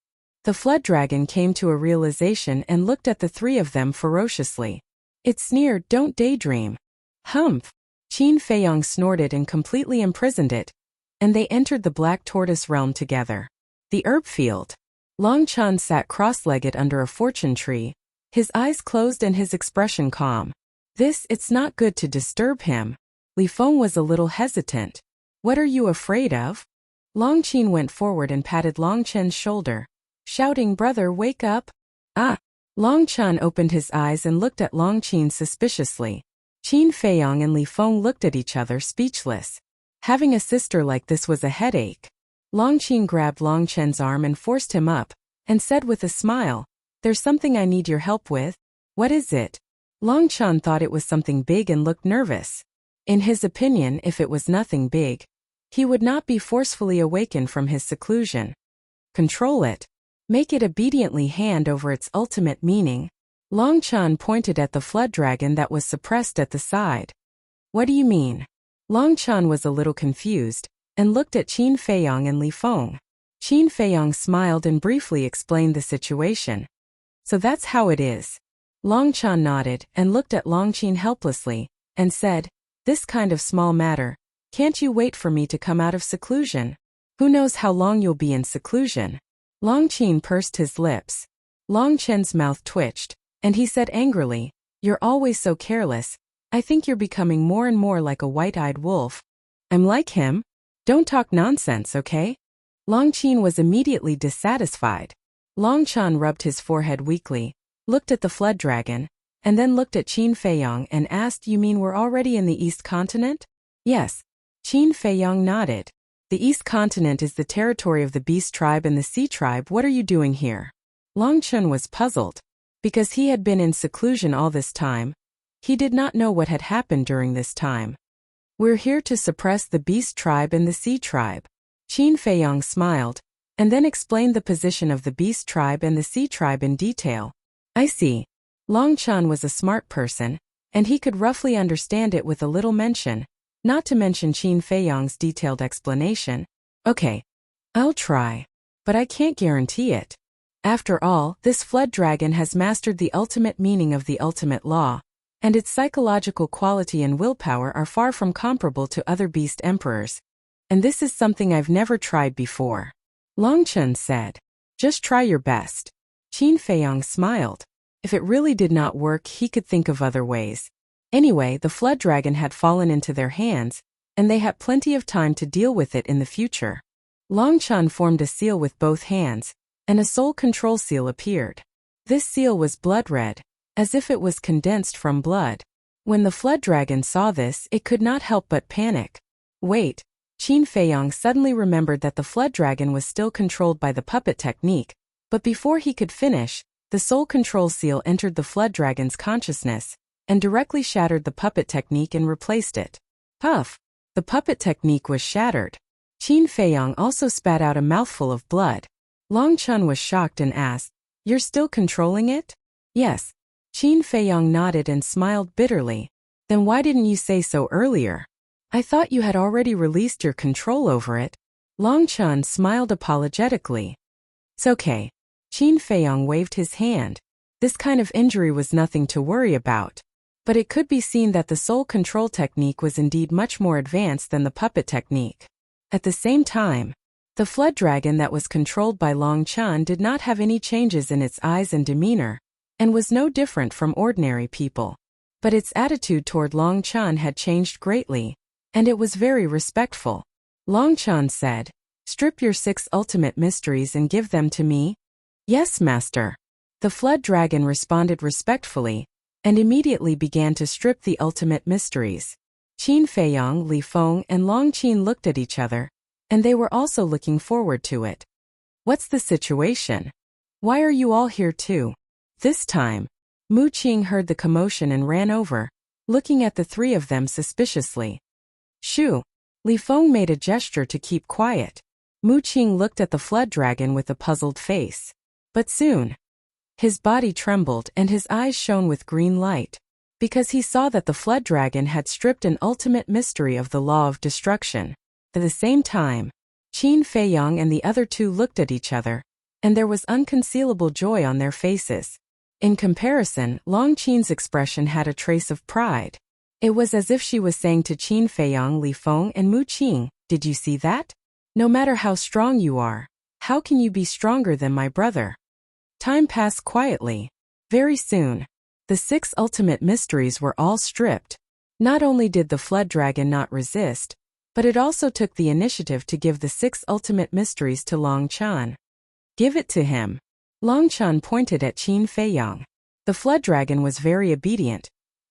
The flood dragon came to a realization and looked at the 3 of them ferociously. It sneered, don't daydream. Humph! Qin Feiyang snorted and completely imprisoned it, and they entered the black tortoise realm together. The herb field. Long Chan sat cross-legged under a fortune tree, his eyes closed and his expression calm. It's not good to disturb him. Li Feng was a little hesitant. What are you afraid of? Long Qin went forward and patted Long Chen's shoulder, shouting, brother, wake up. Ah! Long Chan opened his eyes and looked at Long Qin suspiciously. Qin Feiyong and Li Feng looked at each other speechless. Having a sister like this was a headache. Long Qin grabbed Long Chen's arm and forced him up, and said with a smile, "There's something I need your help with." "What is it?" Long Chen thought it was something big and looked nervous. In his opinion, if it was nothing big, he would not be forcefully awakened from his seclusion. "Control it. Make it obediently hand over its ultimate meaning." Long Chen pointed at the flood dragon that was suppressed at the side. "What do you mean?" Long Chen was a little confused, and looked at Qin Feiyong and Li Feng. Qin Feiyong smiled and briefly explained the situation. "So that's how it is." Long Chen nodded and looked at Long Qin helplessly, and said, "This kind of small matter, can't you wait for me to come out of seclusion? Who knows how long you'll be in seclusion?" Long Qin pursed his lips. Long Chen's mouth twitched, and he said angrily, "You're always so careless. I think you're becoming more and more like a white-eyed wolf." "I'm like him? Don't talk nonsense, okay?" Long Qin was immediately dissatisfied. Long Chen rubbed his forehead weakly, looked at the flood dragon, and then looked at Qin Feiyong and asked, "You mean we're already in the East Continent?" "Yes." Qin Feiyong nodded. "The East Continent is the territory of the Beast Tribe and the Sea Tribe. What are you doing here?" Long Chen was puzzled. Because he had been in seclusion all this time, he did not know what had happened during this time. "We're here to suppress the Beast Tribe and the Sea Tribe." Qin Feiyong smiled, and then explained the position of the Beast Tribe and the Sea Tribe in detail. "I see." Long Chen was a smart person, and he could roughly understand it with a little mention, not to mention Qin Feiyong's detailed explanation. "Okay. I'll try. But I can't guarantee it. After all, this flood dragon has mastered the ultimate meaning of the ultimate law, and its psychological quality and willpower are far from comparable to other beast emperors. And this is something I've never tried before." Long Chen said. "Just try your best." Qin Feiyong smiled. If it really did not work, he could think of other ways. Anyway, the flood dragon had fallen into their hands, and they had plenty of time to deal with it in the future. Long Chen formed a seal with both hands, and a soul control seal appeared. This seal was blood red, as if it was condensed from blood. When the flood dragon saw this, it could not help but panic. "Wait." Qin Feiyong suddenly remembered that the flood dragon was still controlled by the puppet technique, but before he could finish, the soul control seal entered the flood dragon's consciousness, and directly shattered the puppet technique and replaced it. Puff! The puppet technique was shattered. Qin Feiyong also spat out a mouthful of blood. Long Chen was shocked and asked, "You're still controlling it?" "Yes." Qin Feiyong nodded and smiled bitterly. "Then why didn't you say so earlier? I thought you had already released your control over it." Long Chen smiled apologetically. "It's okay." Qin Feiyong waved his hand. This kind of injury was nothing to worry about. But it could be seen that the soul control technique was indeed much more advanced than the puppet technique. At the same time, the flood dragon that was controlled by Long Chen did not have any changes in its eyes and demeanor, and was no different from ordinary people. But its attitude toward Long Chen had changed greatly, and it was very respectful. Long Chen said, "Strip your 6 ultimate mysteries and give them to me." "Yes, master." The flood dragon responded respectfully, and immediately began to strip the ultimate mysteries. Qin Feiyong, Li Feng, and Long Qin looked at each other, and they were also looking forward to it. "What's the situation? Why are you all here too?" This time, Mu Qing heard the commotion and ran over, looking at the 3 of them suspiciously. "Shoo!" Li Feng made a gesture to keep quiet. Mu Qing looked at the flood dragon with a puzzled face. But soon, his body trembled and his eyes shone with green light, because he saw that the flood dragon had stripped an ultimate mystery of the law of destruction. At the same time, Qin Feiyong and the other 2 looked at each other, and there was unconcealable joy on their faces. In comparison, Long Qin's expression had a trace of pride. It was as if she was saying to Qin Feiyong, Li Feng, and Mu Qing, "Did you see that? No matter how strong you are, how can you be stronger than my brother?" Time passed quietly. Very soon, the 6 ultimate mysteries were all stripped. Not only did the flood dragon not resist, but it also took the initiative to give the 6 ultimate mysteries to Long Chen. "Give it to him." Long Chen pointed at Qin Feiyong. The flood dragon was very obedient.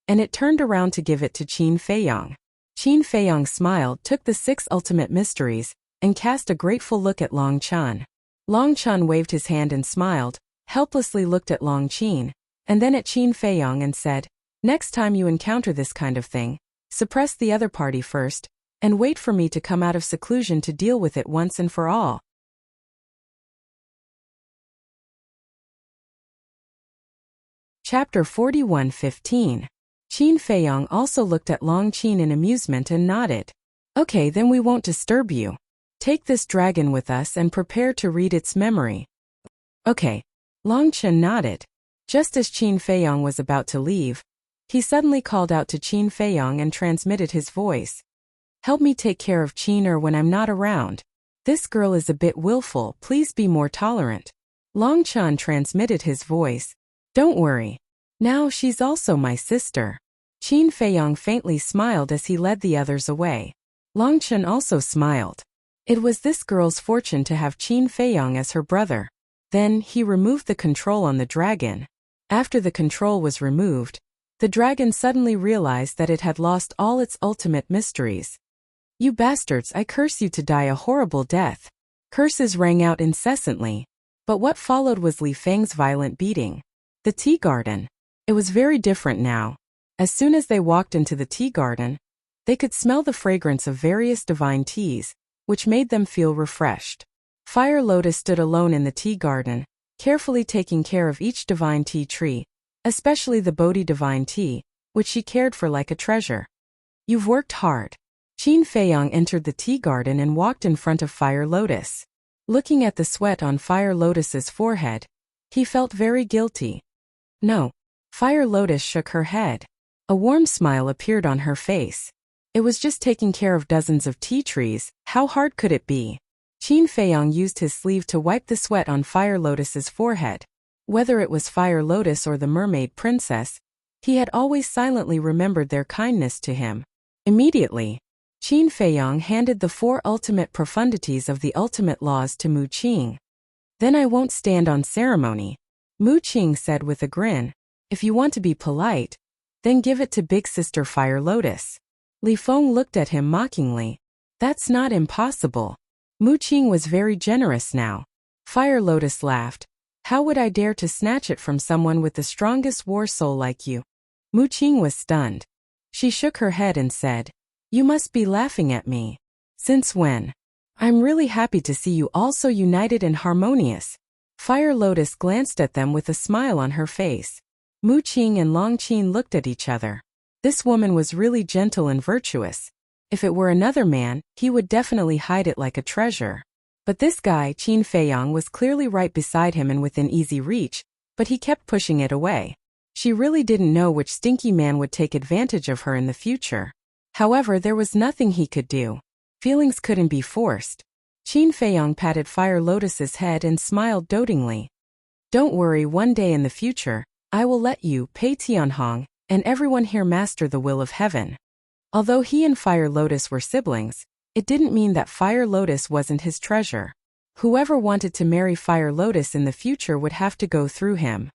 and it turned around to give it to Qin Feiyang. Qin Feiyang smiled, took the 6 ultimate mysteries, and cast a grateful look at Long Chen. Long Chen waved his hand and smiled, helplessly looked at Long Qin, and then at Qin Feiyang and said, "Next time you encounter this kind of thing, suppress the other party first, and wait for me to come out of seclusion to deal with it once and for all." Chapter 41:15. Qin Feiyang also looked at Long Qin in amusement and nodded. "Okay, then we won't disturb you. Take this dragon with us and prepare to read its memory." "Okay." Long Qin nodded. Just as Qin Feiyang was about to leave, he suddenly called out to Qin Feiyang and transmitted his voice. "Help me take care of Qin when I'm not around. This girl is a bit willful, please be more tolerant." Long Chen transmitted his voice. "Don't worry. Now she's also my sister." Qin Feiyang faintly smiled as he led the others away. Long Chen also smiled. It was this girl's fortune to have Qin Feiyang as her brother. Then, he removed the control on the dragon. After the control was removed, the dragon suddenly realized that it had lost all its ultimate mysteries. "You bastards, I curse you to die a horrible death." Curses rang out incessantly. But what followed was Li Feng's violent beating. The tea garden. It was very different now. As soon as they walked into the tea garden, they could smell the fragrance of various divine teas, which made them feel refreshed. Fire Lotus stood alone in the tea garden, carefully taking care of each divine tea tree, especially the Bodhi divine tea, which she cared for like a treasure. "You've worked hard." Qin Feiyang entered the tea garden and walked in front of Fire Lotus. Looking at the sweat on Fire Lotus's forehead, he felt very guilty. "No." Fire Lotus shook her head. A warm smile appeared on her face. It was just taking care of dozens of tea trees, how hard could it be? Qin Feiyang used his sleeve to wipe the sweat on Fire Lotus's forehead. Whether it was Fire Lotus or the mermaid princess, he had always silently remembered their kindness to him. Immediately, Qin Feiyang handed the 4 ultimate profundities of the ultimate laws to Mu Qing. "Then I won't stand on ceremony," Mu Qing said with a grin. "If you want to be polite, then give it to Big Sister Fire Lotus." Li Feng looked at him mockingly. "That's not impossible." Mu Qing was very generous now. Fire Lotus laughed. "How would I dare to snatch it from someone with the strongest war soul like you?" Mu Qing was stunned. She shook her head and said, "You must be laughing at me. Since when? I'm really happy to see you all so united and harmonious." Fire Lotus glanced at them with a smile on her face. Mu Qing and Long Qin looked at each other. This woman was really gentle and virtuous. If it were another man, he would definitely hide it like a treasure. But this guy, Qin Feiyang, was clearly right beside him and within easy reach, but he kept pushing it away. She really didn't know which stinky man would take advantage of her in the future. However, there was nothing he could do. Feelings couldn't be forced. Qin Feiyang patted Fire Lotus's head and smiled dotingly. "Don't worry, one day in the future, I will let you, Pei Tianhong, and everyone here master the will of heaven." Although he and Fire Lotus were siblings, it didn't mean that Fire Lotus wasn't his treasure. Whoever wanted to marry Fire Lotus in the future would have to go through him.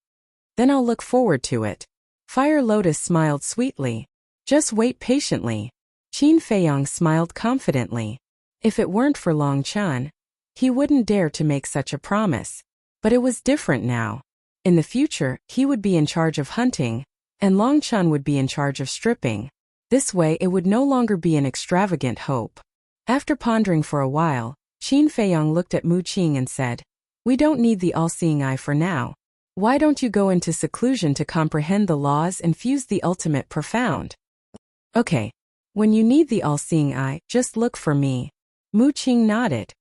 "Then I'll look forward to it." Fire Lotus smiled sweetly. "Just wait patiently." Qin Feiyang smiled confidently. If it weren't for Long Chen, he wouldn't dare to make such a promise. But it was different now. In the future, he would be in charge of hunting, and Long Chen would be in charge of stripping. This way it would no longer be an extravagant hope. After pondering for a while, Qin Feiyang looked at Mu Qing and said, "We don't need the all-seeing eye for now. Why don't you go into seclusion to comprehend the laws and fuse the ultimate profound?" "Okay. When you need the all-seeing eye, just look for me." Mu Qing nodded.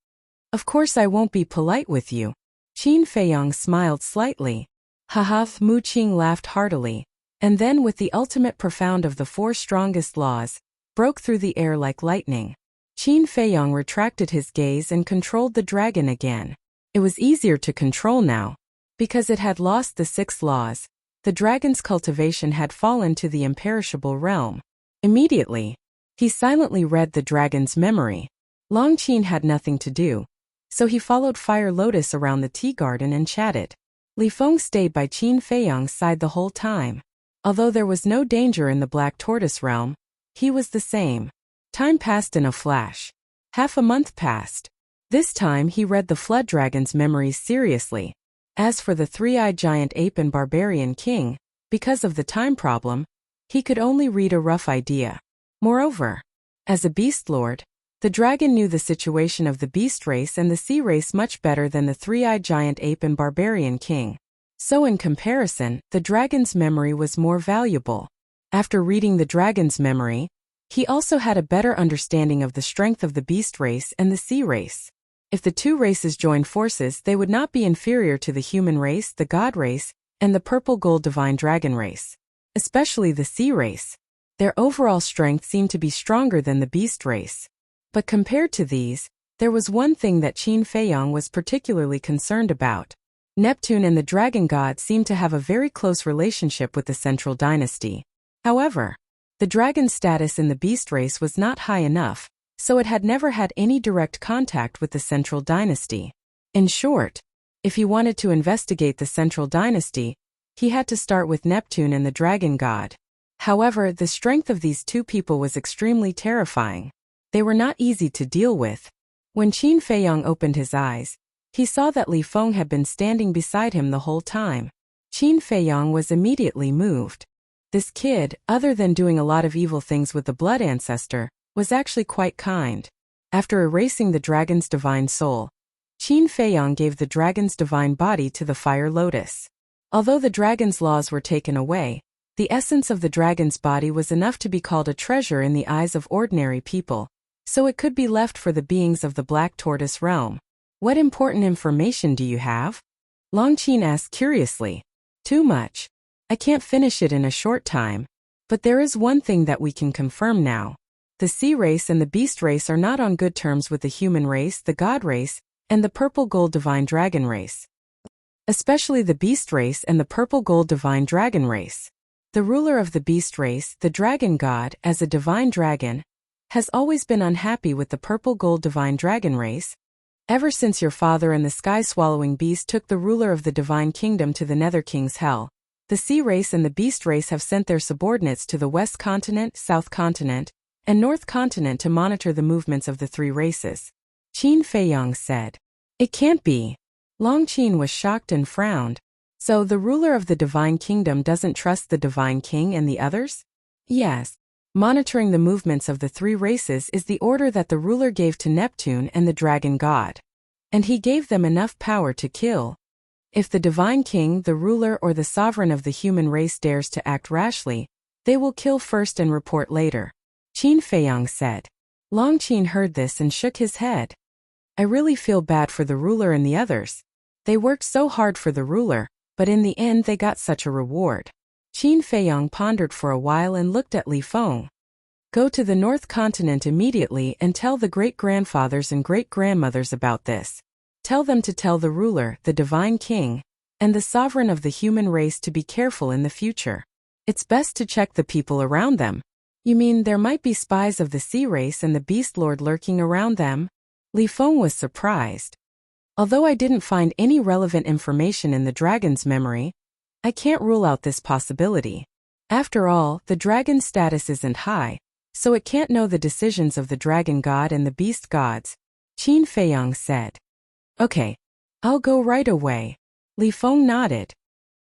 "Of course I won't be polite with you." Qin Feiyang smiled slightly. Haha, Mu Qing laughed heartily, and then with the ultimate profound of the 4 strongest laws, broke through the air like lightning. Qin Feiyang retracted his gaze and controlled the dragon again. It was easier to control now. Because it had lost the 6 laws, the dragon's cultivation had fallen to the imperishable realm. Immediately, he silently read the dragon's memory. Long Qin had nothing to do, so he followed Fire Lotus around the tea garden and chatted. Li Feng stayed by Qin Feiyang's side the whole time. Although there was no danger in the Black Tortoise realm, he was the same. Time passed in a flash. Half a month passed. This time he read the Flood Dragon's memories seriously. As for the three-eyed giant ape and barbarian king, because of the time problem, he could only read a rough idea. Moreover, as a beast lord, the dragon knew the situation of the beast race and the sea race much better than the three-eyed giant ape and barbarian king. So in comparison, the dragon's memory was more valuable. After reading the dragon's memory, he also had a better understanding of the strength of the beast race and the sea race. If the two races joined forces, they would not be inferior to the human race, the god race, and the purple gold divine dragon race. Especially the sea race. Their overall strength seemed to be stronger than the beast race. But compared to these, there was one thing that Qin Feiyang was particularly concerned about. Neptune and the dragon god seemed to have a very close relationship with the central dynasty. However, the dragon's status in the beast race was not high enough, so it had never had any direct contact with the central dynasty. In short, if he wanted to investigate the central dynasty, he had to start with Neptune and the dragon god. However, the strength of these two people was extremely terrifying. They were not easy to deal with. When Qin Feiyang opened his eyes, he saw that Li Feng had been standing beside him the whole time. Qin Feiyang was immediately moved. This kid, other than doing a lot of evil things with the blood ancestor, was actually quite kind. After erasing the dragon's divine soul, Qin Feiyang gave the dragon's divine body to the fire lotus. Although the dragon's laws were taken away, the essence of the dragon's body was enough to be called a treasure in the eyes of ordinary people, so it could be left for the beings of the Black Tortoise realm. What important information do you have? Long Qin asked curiously. Too much. I can't finish it in a short time. But there is one thing that we can confirm now. The sea race and the beast race are not on good terms with the human race, the god race, and the purple gold divine dragon race. Especially the beast race and the purple gold divine dragon race. The ruler of the beast race, the dragon god, as a divine dragon, has always been unhappy with the purple gold divine dragon race. Ever since your father and the sky-swallowing beast took the ruler of the divine kingdom to the Nether King's hell, the sea race and the beast race have sent their subordinates to the West Continent, South Continent, and North Continent to monitor the movements of the three races. Qin Feiyang said. It can't be. Long Qin was shocked and frowned. So the ruler of the divine kingdom doesn't trust the divine king and the others? Yes. Monitoring the movements of the three races is the order that the ruler gave to Neptune and the dragon god. And he gave them enough power to kill. If the divine king, the ruler or the sovereign of the human race dares to act rashly, they will kill first and report later. Qin Feiyang said. Long Qin heard this and shook his head. I really feel bad for the ruler and the others. They worked so hard for the ruler, but in the end they got such a reward. Qin Feiyang pondered for a while and looked at Li Feng. Go to the North Continent immediately and tell the great-grandfathers and great-grandmothers about this. Tell them to tell the ruler, the divine king, and the sovereign of the human race to be careful in the future. It's best to check the people around them. You mean there might be spies of the sea race and the beast lord lurking around them? Li Feng was surprised. Although I didn't find any relevant information in the dragon's memory, I can't rule out this possibility. After all, the dragon's status isn't high, so it can't know the decisions of the dragon god and the beast gods, Qin Feiyang said. Okay, I'll go right away. Li Feng nodded.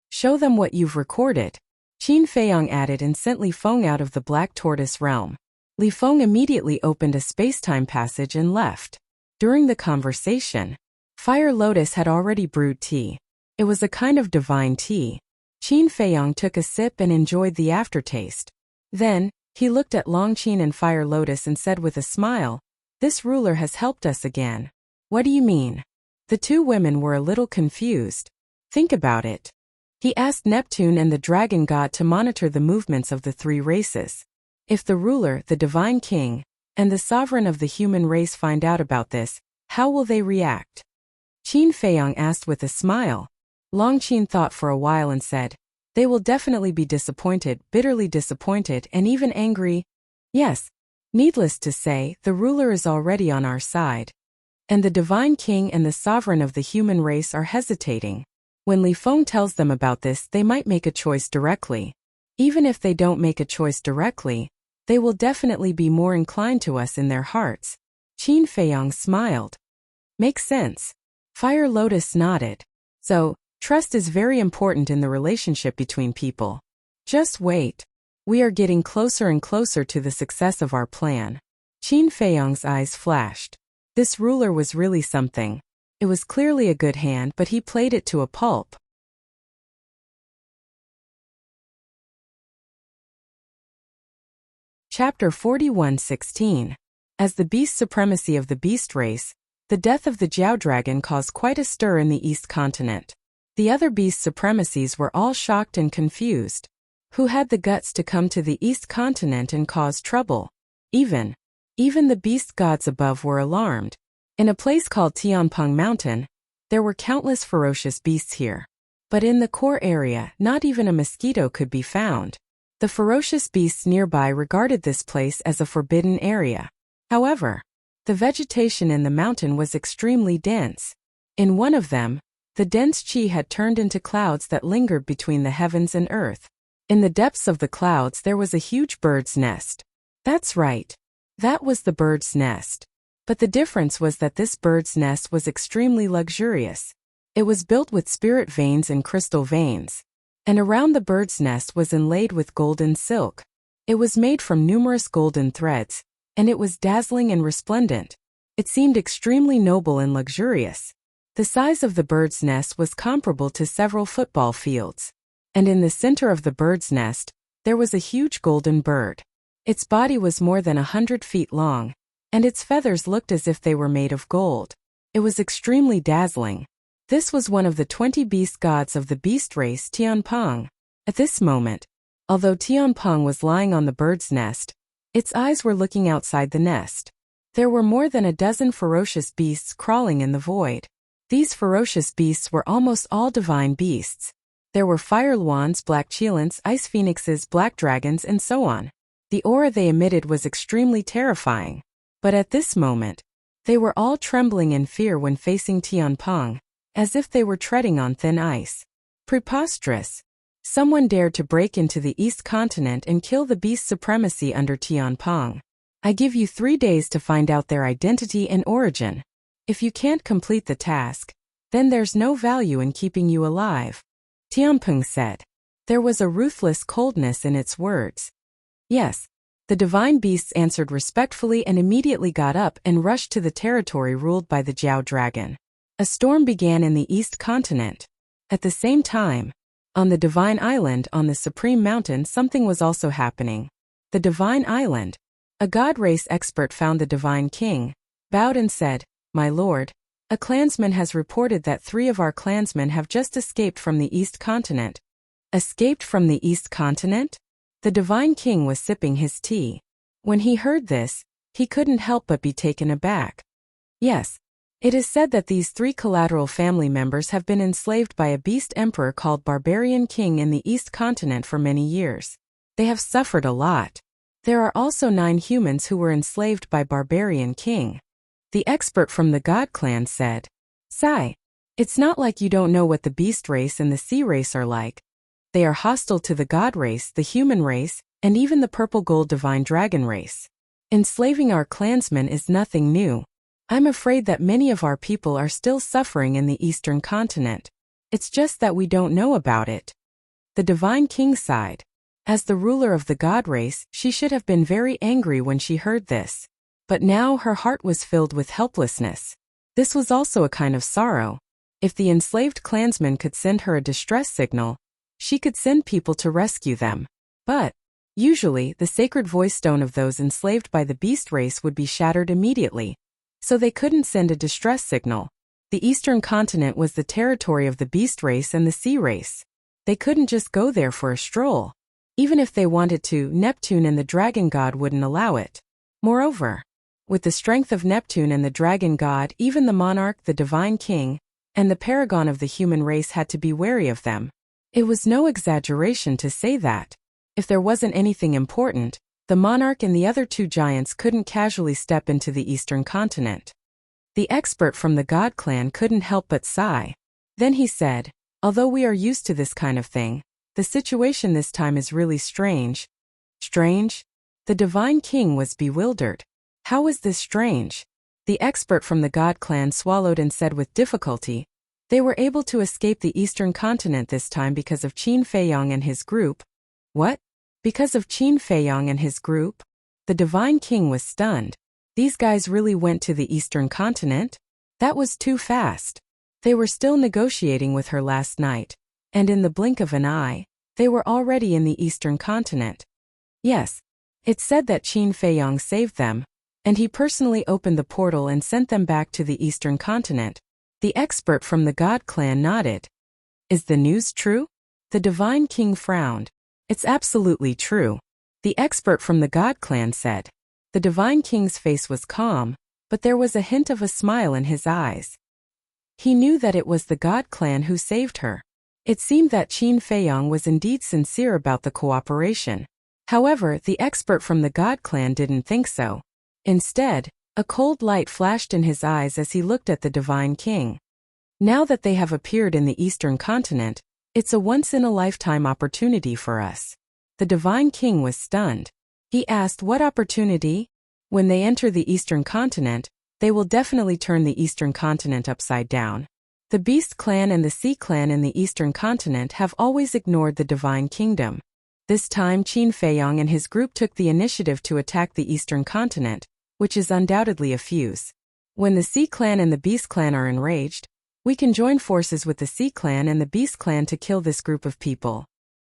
Show them what you've recorded. Qin Feiyang added and sent Li Feng out of the Black Tortoise realm. Li Feng immediately opened a space-time passage and left. During the conversation, Fire Lotus had already brewed tea. It was a kind of divine tea. Qin Feiyang took a sip and enjoyed the aftertaste. Then, he looked at Long Qin and Fire Lotus and said with a smile, This ruler has helped us again. What do you mean? The two women were a little confused. Think about it. He asked Neptune and the dragon god to monitor the movements of the three races. If the ruler, the divine king, and the sovereign of the human race find out about this, how will they react? Qin Feiyang asked with a smile. Long Qin thought for a while and said, They will definitely be disappointed, bitterly disappointed, and even angry. Yes. Needless to say, the ruler is already on our side. And the divine king and the sovereign of the human race are hesitating. When Li Feng tells them about this, they might make a choice directly. Even if they don't make a choice directly, they will definitely be more inclined to us in their hearts. Qin Feiyong smiled. Makes sense. Fire Lotus nodded. So, trust is very important in the relationship between people. Just wait. We are getting closer and closer to the success of our plan. Qin Feiyong's eyes flashed. This ruler was really something. It was clearly a good hand, but he played it to a pulp. Chapter 41:16. As the beast supremacy of the beast race, the death of the Jiao dragon caused quite a stir in the East continent. The other beast supremacies were all shocked and confused. Who had the guts to come to the East continent and cause trouble? Even the beast gods above were alarmed. In a place called Tianpeng Mountain, there were countless ferocious beasts here. But in the core area, not even a mosquito could be found. The ferocious beasts nearby regarded this place as a forbidden area. However, the vegetation in the mountain was extremely dense. In one of them, the dense qi had turned into clouds that lingered between the heavens and earth. In the depths of the clouds there was a huge bird's nest. That's right. That was the bird's nest. But the difference was that this bird's nest was extremely luxurious. It was built with spirit veins and crystal veins. And around the bird's nest was inlaid with golden silk. It was made from numerous golden threads, and it was dazzling and resplendent. It seemed extremely noble and luxurious. The size of the bird's nest was comparable to several football fields. And in the center of the bird's nest, there was a huge golden bird. Its body was more than 100 feet long, and its feathers looked as if they were made of gold. It was extremely dazzling. This was one of the 20 beast gods of the beast race Tianpeng. At this moment, although Tianpeng was lying on the bird's nest, its eyes were looking outside the nest. There were more than a dozen ferocious beasts crawling in the void. These ferocious beasts were almost all divine beasts. There were fire luans, black cheilants, ice phoenixes, black dragons, and so on. The aura they emitted was extremely terrifying. But at this moment, they were all trembling in fear when facing Tianpeng, as if they were treading on thin ice. Preposterous. Someone dared to break into the East continent and kill the beast supremacy under Tianpeng. I give you 3 days to find out their identity and origin. If you can't complete the task, then there's no value in keeping you alive. Tianpeng said. There was a ruthless coldness in its words. Yes. The divine beasts answered respectfully and immediately got up and rushed to the territory ruled by the Jiao dragon. A storm began in the East continent. At the same time, on the Divine Island on the Supreme Mountain something was also happening. The Divine Island. A god race expert found the Divine King, bowed and said, "My lord, a clansman has reported that 3 of our clansmen have just escaped from the East continent." Escaped from the East continent? The Divine King was sipping his tea. When he heard this, he couldn't help but be taken aback. Yes. It is said that these 3 collateral family members have been enslaved by a beast emperor called Barbarian King in the East continent for many years. They have suffered a lot. There are also 9 humans who were enslaved by Barbarian King. The expert from the God clan said, "Sigh. It's not like you don't know what the beast race and the sea race are like. They are hostile to the God race, the human race, and even the purple gold divine dragon race. Enslaving our clansmen is nothing new. I'm afraid that many of our people are still suffering in the Eastern continent. It's just that we don't know about it." The Divine King sighed. As the ruler of the God race, she should have been very angry when she heard this. But now her heart was filled with helplessness. This was also a kind of sorrow. If the enslaved clansmen could send her a distress signal, she could send people to rescue them. But, usually, the sacred voice stone of those enslaved by the beast race would be shattered immediately. So they couldn't send a distress signal. The Eastern continent was the territory of the beast race and the sea race. They couldn't just go there for a stroll. Even if they wanted to, Neptune and the dragon god wouldn't allow it. Moreover, with the strength of Neptune and the dragon god, even the monarch, the divine king, and the paragon of the human race had to be wary of them. It was no exaggeration to say that, if there wasn't anything important, the monarch and the other 2 giants couldn't casually step into the Eastern continent. The expert from the God clan couldn't help but sigh. Then he said, "Although we are used to this kind of thing, The situation this time is really strange. Strange? The Divine King was bewildered. How is this strange? The expert from the God clan swallowed and said with difficulty, they were able to escape the eastern continent this time because of Qin Feiyong and his group. What? Because of Qin Feiyong and his group? The Divine King was stunned. These guys really went to the eastern continent? That was too fast. They were still negotiating with her last night, and in the blink of an eye, they were already in the eastern continent. Yes, it said that Qin Feiyong saved them, and he personally opened the portal and sent them back to the eastern continent. The expert from the God clan nodded. Is the news true? The Divine King frowned. It's absolutely true. The expert from the God clan said. The Divine King's face was calm, but there was a hint of a smile in his eyes. He knew that it was the God clan who saved her. It seemed that Qin Feiyong was indeed sincere about the cooperation. However, the expert from the God clan didn't think so. Instead, a cold light flashed in his eyes as he looked at the Divine King. Now that they have appeared in the eastern continent, it's a once-in-a-lifetime opportunity for us. The Divine King was stunned. He asked, what opportunity? When they enter the eastern continent, they will definitely turn the eastern continent upside down. The Beast Clan and the Sea Clan in the eastern continent have always ignored the Divine Kingdom. This time Qin Feiyong and his group took the initiative to attack the eastern continent, which is undoubtedly a fuse. When the Sea Clan and the Beast Clan are enraged, we can join forces with the Sea Clan and the Beast Clan to kill this group of people.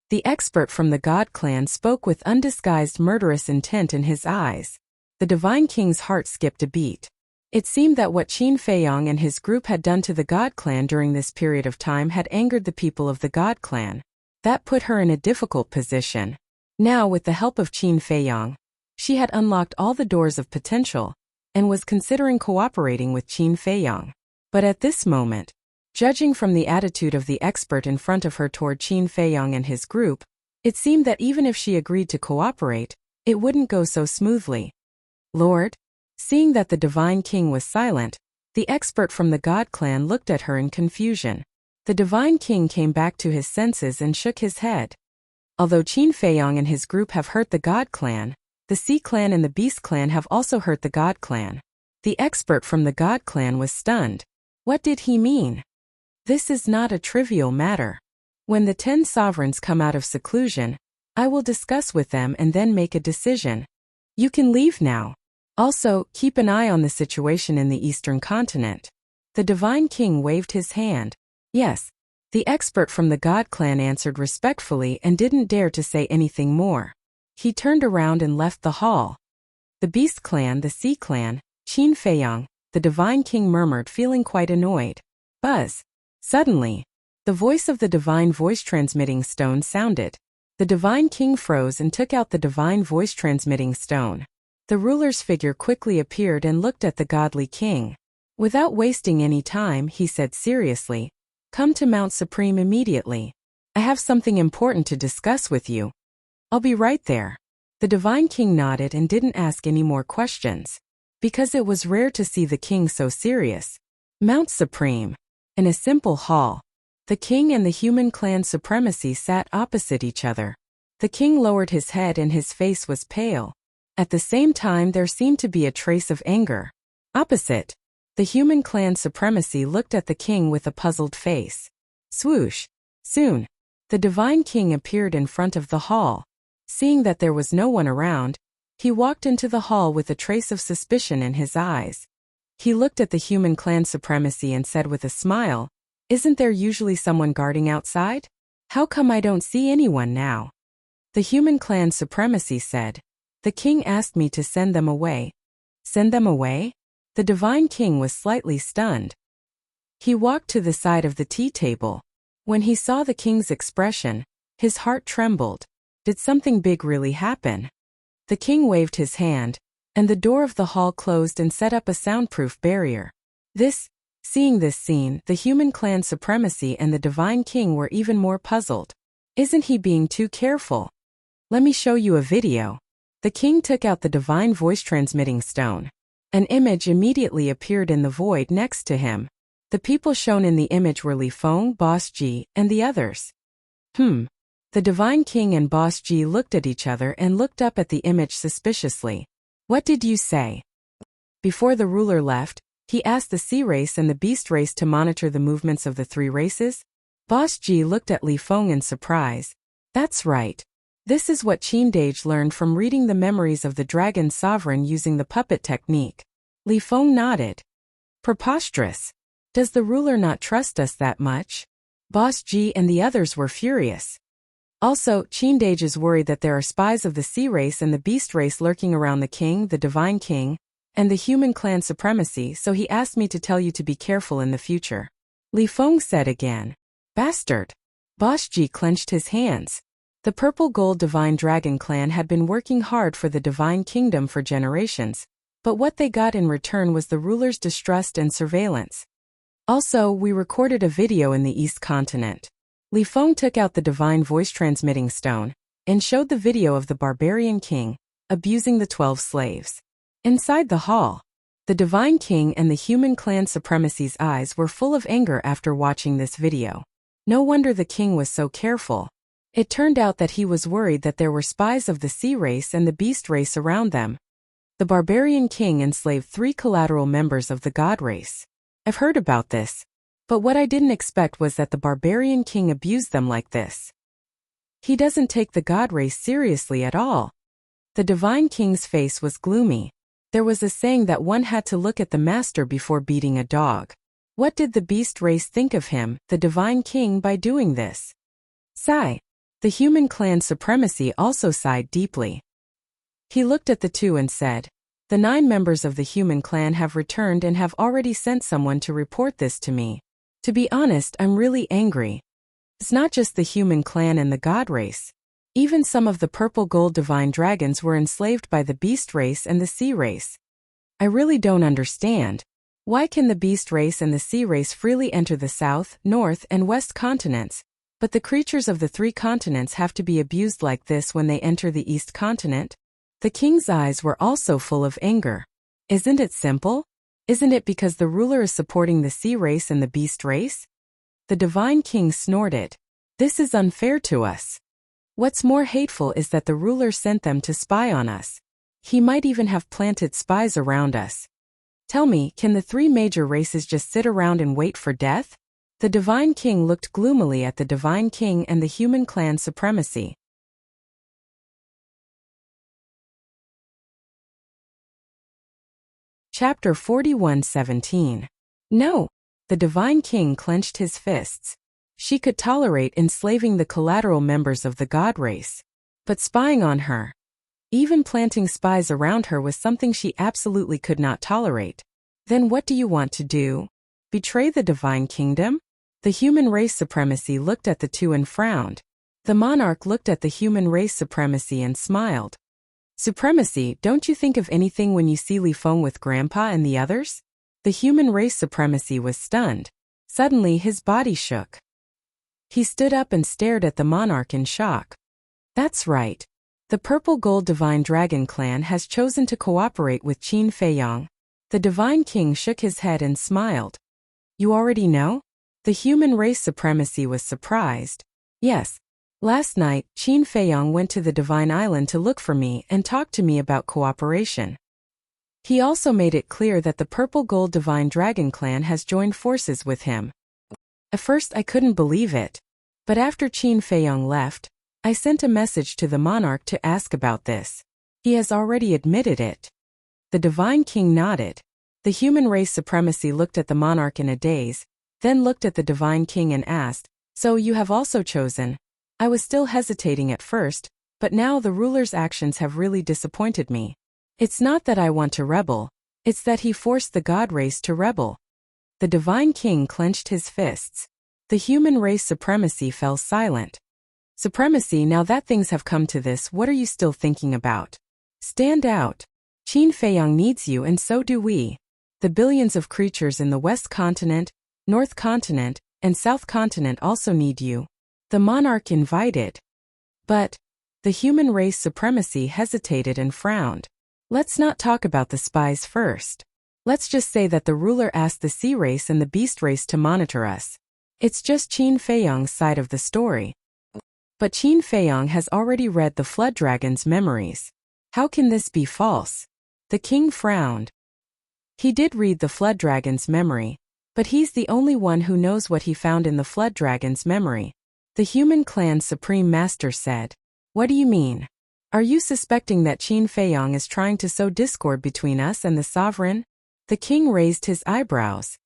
The expert from the God clan spoke with undisguised murderous intent in his eyes. The Divine King's heart skipped a beat. It seemed that what Qin Feiyong and his group had done to the God clan during this period of time had angered the people of the God clan. That put her in a difficult position. Now, with the help of Qin Feiyong, she had unlocked all the doors of potential and was considering cooperating with Qin Feiyong. But at this moment, judging from the attitude of the expert in front of her toward Qin Feiyong and his group, it seemed that even if she agreed to cooperate, it wouldn't go so smoothly. Lord? Seeing that the Divine King was silent, the expert from the God clan looked at her in confusion. The Divine King came back to his senses and shook his head. Although Qin Feiyong and his group have hurt the God clan, the Sea Clan and the Beast Clan have also hurt the God clan. The expert from the God clan was stunned. What did he mean? This is not a trivial matter. When the 10 sovereigns come out of seclusion, I will discuss with them and then make a decision. You can leave now. Also, keep an eye on the situation in the eastern continent. The Divine King waved his hand. Yes. The expert from the God clan answered respectfully and didn't dare to say anything more. He turned around and left the hall. The Beast Clan, the Sea Clan, Qin Feiyong, the Divine King murmured, feeling quite annoyed. Buzz. Suddenly, the voice of the Divine Voice Transmitting Stone sounded. The Divine King froze and took out the Divine Voice Transmitting Stone. The ruler's figure quickly appeared and looked at the Godly King. Without wasting any time, he said seriously, "Come to Mount Supreme immediately. I have something important to discuss with you." "I'll be right there." The Divine King nodded and didn't ask any more questions. Because it was rare to see the king so serious. Mount Supreme. In a simple hall. The king and the human clan supremacy sat opposite each other. The king lowered his head and his face was pale. At the same time there seemed to be a trace of anger. Opposite. The human clan supremacy looked at the king with a puzzled face. Swoosh. Soon. The Divine King appeared in front of the hall. Seeing that there was no one around, he walked into the hall with a trace of suspicion in his eyes. He looked at the human clan supremacy and said with a smile, "Isn't there usually someone guarding outside? How come I don't see anyone now?" The human clan supremacy said, "The king asked me to send them away." Send them away? The Divine King was slightly stunned. He walked to the side of the tea table. When he saw the king's expression, his heart trembled. Did something big really happen? The king waved his hand, and the door of the hall closed and set up a soundproof barrier. Seeing this scene, the human clan supremacy and the Divine King were even more puzzled. Isn't he being too careful? Let me show you a video. The king took out the Divine Voice Transmitting Stone. An image immediately appeared in the void next to him. The people shown in the image were Li Feng, Boss Ji, and the others. The Divine King and Boss G looked at each other and looked up at the image suspiciously. What did you say? Before the ruler left, he asked the sea race and the beast race to monitor the movements of the three races. Boss G looked at Li Feng in surprise. That's right. This is what Qin Dage learned from reading the memories of the dragon sovereign using the puppet technique. Li Feng nodded. Preposterous. Does the ruler not trust us that much? Boss G and the others were furious. Also, Qin Dage is worried that there are spies of the sea race and the beast race lurking around the king, the divine king, and the human clan supremacy, so he asked me to tell you to be careful in the future. Li Feng said again. Bastard. Boss G clenched his hands. The purple gold divine dragon clan had been working hard for the divine kingdom for generations, but what they got in return was the ruler's distrust and surveillance. Also, we recorded a video in the East Continent. Li Feng took out the divine voice transmitting stone and showed the video of the barbarian king abusing the 12 slaves. Inside the hall, the divine king and the human clan supremacy's eyes were full of anger after watching this video. No wonder the king was so careful. It turned out that he was worried that there were spies of the sea race and the beast race around them. The barbarian king enslaved 3 collateral members of the god race. I've heard about this, but what I didn't expect was that the barbarian king abused them like this. He doesn't take the god race seriously at all. The divine king's face was gloomy. There was a saying that one had to look at the master before beating a dog. What did the beast race think of him, the divine king, by doing this? Sigh. The human clan supremacy also sighed deeply. He looked at the two and said, the 9 members of the human clan have returned and have already sent someone to report this to me. To be honest, I'm really angry. It's not just the human clan and the god race. Even some of the purple gold divine dragons were enslaved by the beast race and the sea race. I really don't understand. Why can the beast race and the sea race freely enter the south, north, and west continents, but the creatures of the 3 continents have to be abused like this when they enter the east continent? The king's eyes were also full of anger. Isn't it simple? Isn't it because the ruler is supporting the sea race and the beast race? The divine king snorted. This is unfair to us. What's more hateful is that the ruler sent them to spy on us. He might even have planted spies around us. Tell me, can the 3 major races just sit around and wait for death? The divine king looked gloomily at the divine king and the human clan supremacy. Chapter 41:17. No. The divine king clenched his fists. She could tolerate enslaving the collateral members of the god race. But spying on her, even planting spies around her, was something she absolutely could not tolerate. Then what do you want to do? Betray the divine kingdom? The human race supremacy looked at the two and frowned. The monarch looked at the human race supremacy and smiled. Supremacy, don't you think of anything when you see Li Feng with Grandpa and the others? The human race supremacy was stunned. Suddenly his body shook. He stood up and stared at the monarch in shock. That's right. The purple gold divine dragon clan has chosen to cooperate with Qin Feiyang. The divine king shook his head and smiled. You already know? The human race supremacy was surprised. Yes. Last night, Qin Feiyang went to the Divine Island to look for me and talk to me about cooperation. He also made it clear that the Purple Gold Divine Dragon Clan has joined forces with him. At first I couldn't believe it. But after Qin Feiyang left, I sent a message to the monarch to ask about this. He has already admitted it. The Divine King nodded. The human race supremacy looked at the monarch in a daze, then looked at the Divine King and asked, So you have also chosen? I was still hesitating at first, but now the ruler's actions have really disappointed me. It's not that I want to rebel, it's that he forced the god race to rebel. The Divine King clenched his fists. The human race supremacy fell silent. Supremacy, now that things have come to this, what are you still thinking about? Stand out. Qin Feiyang needs you and so do we. The billions of creatures in the West Continent, North Continent, and South Continent also need you. The monarch invited. But the human race supremacy hesitated and frowned. Let's not talk about the spies first. Let's just say that the ruler asked the sea race and the beast race to monitor us. It's just Qin Feiyang's side of the story. But Qin Feiyang has already read the Flood Dragon's memories. How can this be false? The king frowned. He did read the Flood Dragon's memory, but he's the only one who knows what he found in the Flood Dragon's memory. The human clan's supreme master said. What do you mean? Are you suspecting that Qin Feiyang is trying to sow discord between us and the sovereign? The king raised his eyebrows.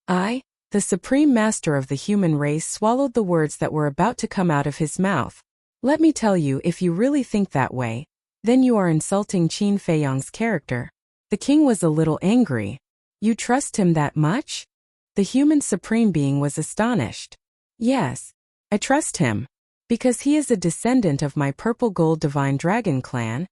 The supreme master of the human race swallowed the words that were about to come out of his mouth. Let me tell you, if you really think that way, then you are insulting Qin Feiyang's character. The king was a little angry. You trust him that much? The human supreme being was astonished. Yes, I trust him. Because he is a descendant of my Purple Gold Divine Dragon clan.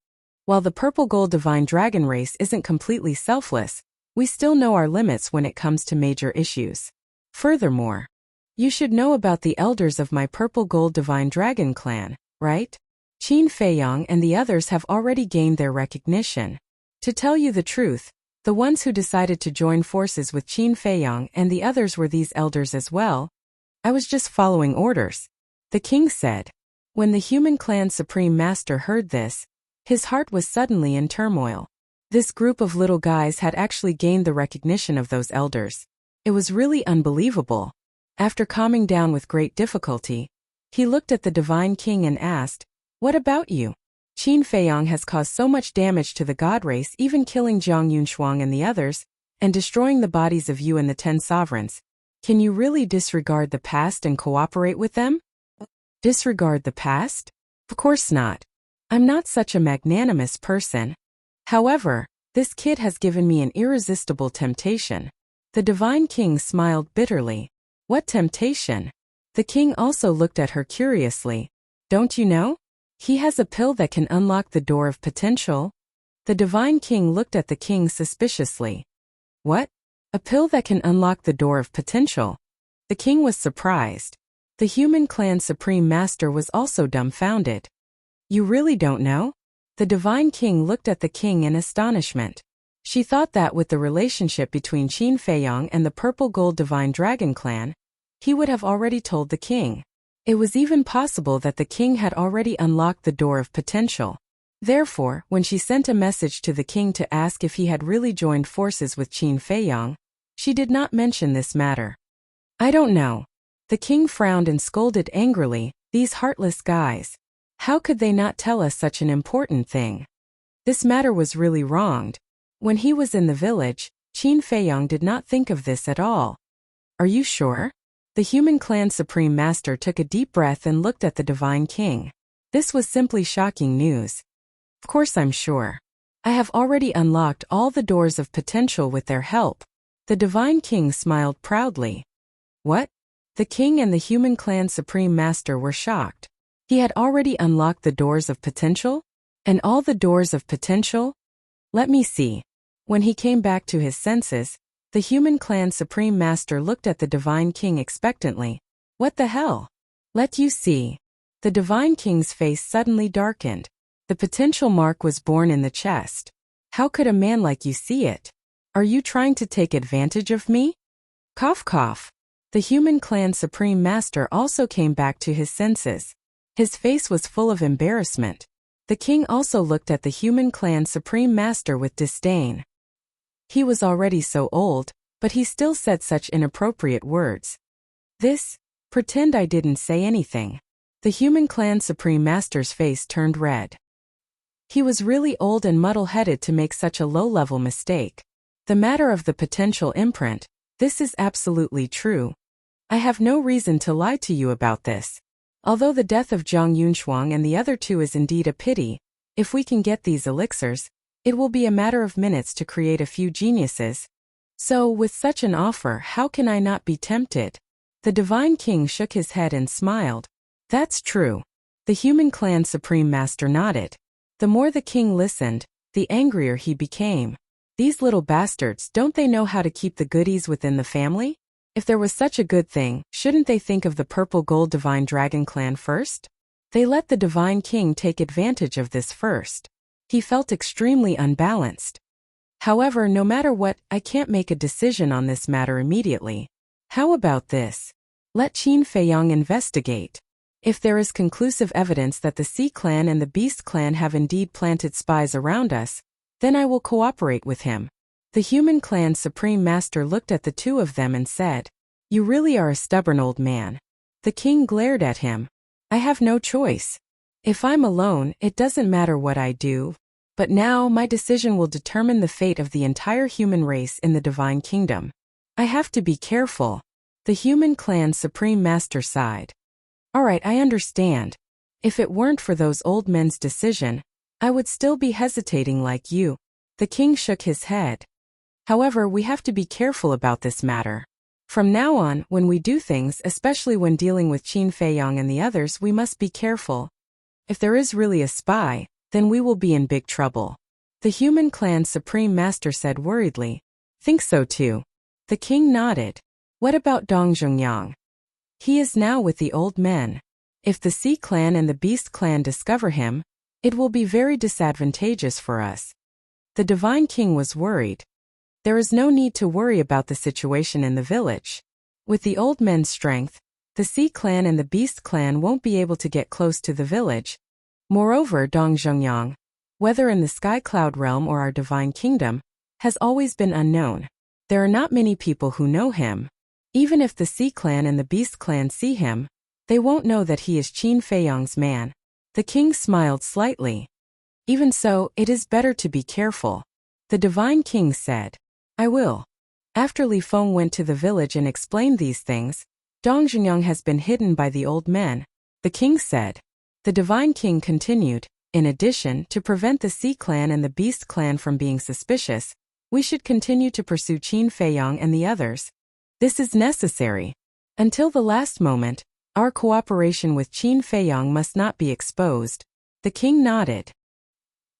While the Purple Gold Divine Dragon race isn't completely selfless, we still know our limits when it comes to major issues. Furthermore, you should know about the elders of my Purple Gold Divine Dragon clan, right? Qin Feiyang and the others have already gained their recognition. To tell you the truth, the ones who decided to join forces with Qin Feiyang and the others were these elders as well. I was just following orders. The king said. When the human clan's supreme master heard this, his heart was suddenly in turmoil. This group of little guys had actually gained the recognition of those elders. It was really unbelievable. After calming down with great difficulty, he looked at the divine king and asked, what about you? Qin Feiyang has caused so much damage to the god race, even killing Jiang Yunshuang and the others, and destroying the bodies of you and the 10 sovereigns. Can you really disregard the past and cooperate with them? Disregard the past? Of course not. I'm not such a magnanimous person. However, this kid has given me an irresistible temptation. The divine king smiled bitterly. What temptation? The king also looked at her curiously. Don't you know? He has a pill that can unlock the door of potential. The divine king looked at the king suspiciously. What? A pill that can unlock the door of potential? The king was surprised. The human clan supreme master was also dumbfounded. You really don't know? The divine king looked at the king in astonishment. She thought that with the relationship between Qin Feiyang and the Purple Gold Divine Dragon clan, he would have already told the king. It was even possible that the king had already unlocked the door of potential. Therefore, when she sent a message to the king to ask if he had really joined forces with Qin Feiyang, she did not mention this matter. I don't know. The king frowned and scolded angrily, these heartless guys. How could they not tell us such an important thing? This matter was really wronged. When he was in the village, Qin Feiyang did not think of this at all. Are you sure? The human clan supreme master took a deep breath and looked at the divine king. This was simply shocking news. Of course I'm sure. I have already unlocked all the doors of potential with their help. The divine king smiled proudly. What? The king and the human clan supreme master were shocked. He had already unlocked the doors of potential? And all the doors of potential? Let me see. When he came back to his senses, the human clan supreme master looked at the divine king expectantly. What the hell? Let you see. The divine king's face suddenly darkened. The potential mark was born in the chest. How could a man like you see it? Are you trying to take advantage of me? Cough cough. The human clan supreme master also came back to his senses. His face was full of embarrassment. The king also looked at the human clan supreme master with disdain. He was already so old, but he still said such inappropriate words. Pretend I didn't say anything. The human clan supreme master's face turned red. He was really old and muddle-headed to make such a low-level mistake. The matter of the potential imprint, this is absolutely true. I have no reason to lie to you about this. Although the death of Jiang Yunshuang and the other 2 is indeed a pity, if we can get these elixirs, it will be a matter of minutes to create a few geniuses. So, with such an offer, how can I not be tempted? The divine king shook his head and smiled. That's true. The human clan supreme master nodded. The more the king listened, the angrier he became. These little bastards, don't they know how to keep the goodies within the family? If there was such a good thing, shouldn't they think of the Purple Gold Divine Dragon clan first? They let the divine king take advantage of this first. He felt extremely unbalanced. However, no matter what, I can't make a decision on this matter immediately. How about this? Let Qin Feiyang investigate. If there is conclusive evidence that the Sea Clan and the Beast Clan have indeed planted spies around us, then I will cooperate with him. The Human Clan's Supreme Master looked at the two of them and said, "You really are a stubborn old man." The king glared at him. "I have no choice. If I'm alone, it doesn't matter what I do. But now my decision will determine the fate of the entire human race in the Divine Kingdom. I have to be careful." The Human Clan's Supreme Master sighed. "All right, I understand. If it weren't for those old men's decision, I would still be hesitating like you." The king shook his head. "However, we have to be careful about this matter. From now on, when we do things, especially when dealing with Qin Feiyang and the others, we must be careful. If there is really a spy, then we will be in big trouble." The Human Clan's Supreme Master said worriedly. "Think so too." The king nodded. "What about Dong Zhongyang? He is now with the old men. If the Sea Clan and the Beast Clan discover him, it will be very disadvantageous for us." The Divine King was worried. There is no need to worry about the situation in the village. With the old men's strength, the Sea Clan and the Beast Clan won't be able to get close to the village. Moreover, Dong Zhongyang, whether in the Sky Cloud realm or our Divine Kingdom, has always been unknown. There are not many people who know him. Even if the Sea Clan and the Beast Clan see him, they won't know that he is Qin Feiyang's man. The king smiled slightly. "Even so, it is better to be careful." The Divine King said, "I will." After Li Feng went to the village and explained these things, Dong Zhongyang has been hidden by the old men, the king said. The Divine King continued, "In addition, to prevent the Sea Clan and the Beast Clan from being suspicious, we should continue to pursue Qin Feiyang and the others. This is necessary. Until the last moment, our cooperation with Qin Feiyang must not be exposed." The king nodded.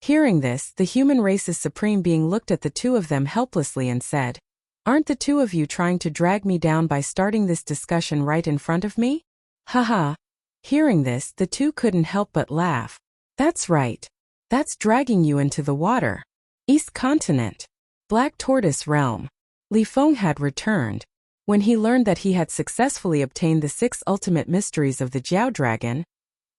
Hearing this, the human race's supreme being looked at the two of them helplessly and said, "Aren't the two of you trying to drag me down by starting this discussion right in front of me?" Haha. Hearing this, the two couldn't help but laugh. "That's right. That's dragging you into the water. East Continent. Black Tortoise Realm." Li Feng had returned. When he learned that he had successfully obtained the 6 ultimate mysteries of the Jiao Dragon,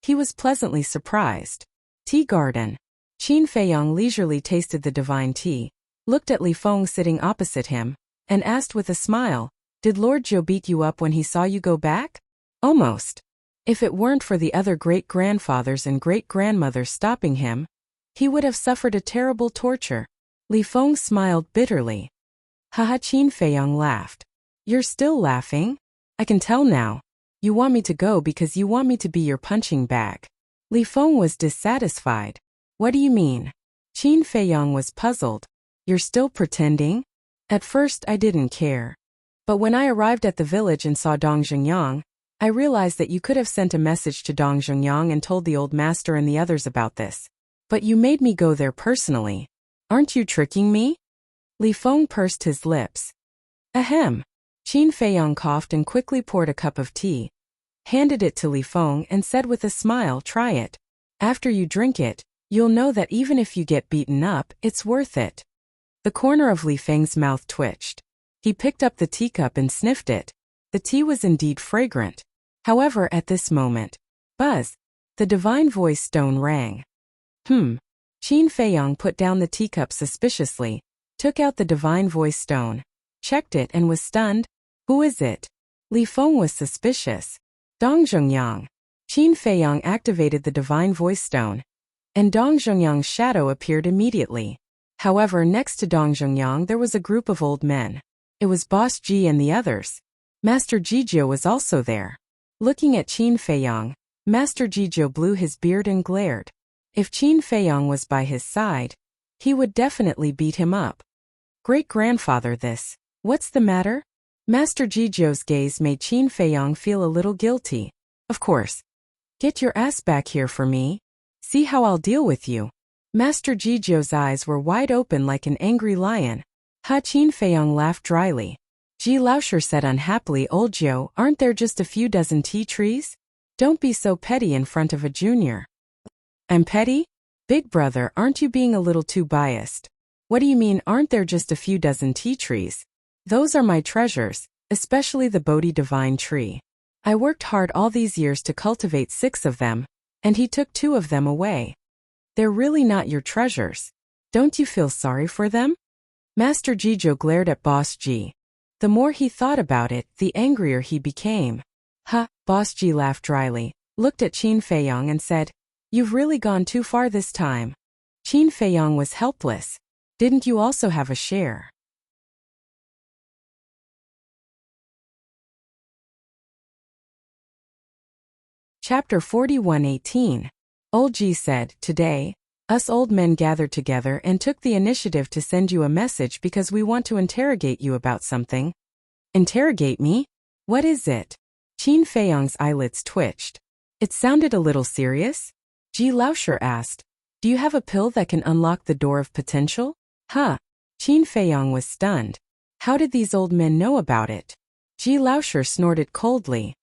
he was pleasantly surprised. Tea Garden. Qin Feiyang leisurely tasted the divine tea, looked at Li Feng sitting opposite him, and asked with a smile, "Did Lord Zhou beat you up when he saw you go back?" "Almost. If it weren't for the other great-grandfathers and great-grandmothers stopping him, he would have suffered a terrible torture." Li Feng smiled bitterly. Haha. Qin Feiyang laughed. "You're still laughing? I can tell now. You want me to go because you want me to be your punching bag." Li Feng was dissatisfied. "What do you mean?" Qin Feiyang was puzzled. "You're still pretending?" "At first I didn't care. But when I arrived at the village and saw Dong Zhongyang, I realized that you could have sent a message to Dong Zhongyang and told the old master and the others about this. But you made me go there personally. Aren't you tricking me?" Li Feng pursed his lips. "Ahem." Qin Feiyang coughed and quickly poured a cup of tea, handed it to Li Feng and said with a smile, "Try it. After you drink it, you'll know that even if you get beaten up, it's worth it." The corner of Li Feng's mouth twitched. He picked up the teacup and sniffed it. The tea was indeed fragrant. However, at this moment, buzz, the divine voice stone rang. Qin Feiyang put down the teacup suspiciously, took out the divine voice stone, checked it and was stunned. "Who is it?" Li Feng was suspicious. "Dong Zhongyang." Qin Feiyang activated the divine voice stone, and Dong Zhongyang's shadow appeared immediately. However, next to Dong Zhongyang there was a group of old men. It was Boss Ji and the others. Master Jizhou was also there. Looking at Qin Feiyang, Master Jizhou blew his beard and glared. If Qin Feiyang was by his side, he would definitely beat him up. "Great-grandfather this. What's the matter?" Master Jizhou's gaze made Qin Feiyang feel a little guilty. "Of course. Get your ass back here for me. See how I'll deal with you." Master Jizhou's eyes were wide open like an angry lion. Qin Feiyang laughed dryly. Ji Laosher said unhappily, "Old Jiu, aren't there just a few dozen tea trees? Don't be so petty in front of a junior." "I'm petty? Big brother, aren't you being a little too biased? What do you mean, aren't there just a few dozen tea trees? Those are my treasures, especially the Bodhi divine tree. I worked hard all these years to cultivate 6 of them, and he took 2 of them away. They're really not your treasures. Don't you feel sorry for them? Master Jijo glared at Boss G. The more he thought about it, the angrier he became. Boss G laughed dryly, looked at Qin Feiyong and said, "You've really gone too far this time." Qin Feiyong was helpless. Didn't you also have a share? Chapter 41:18. Old Ji said, "Today, us old men gathered together and took the initiative to send you a message because we want to interrogate you about something." Interrogate me? What is it? Qin Feiyong's eyelids twitched. It sounded a little serious. Ji Laosher asked, "Do you have a pill that can unlock the door of potential?" Qin Feiyong was stunned. How did these old men know about it? Ji Laosher snorted coldly.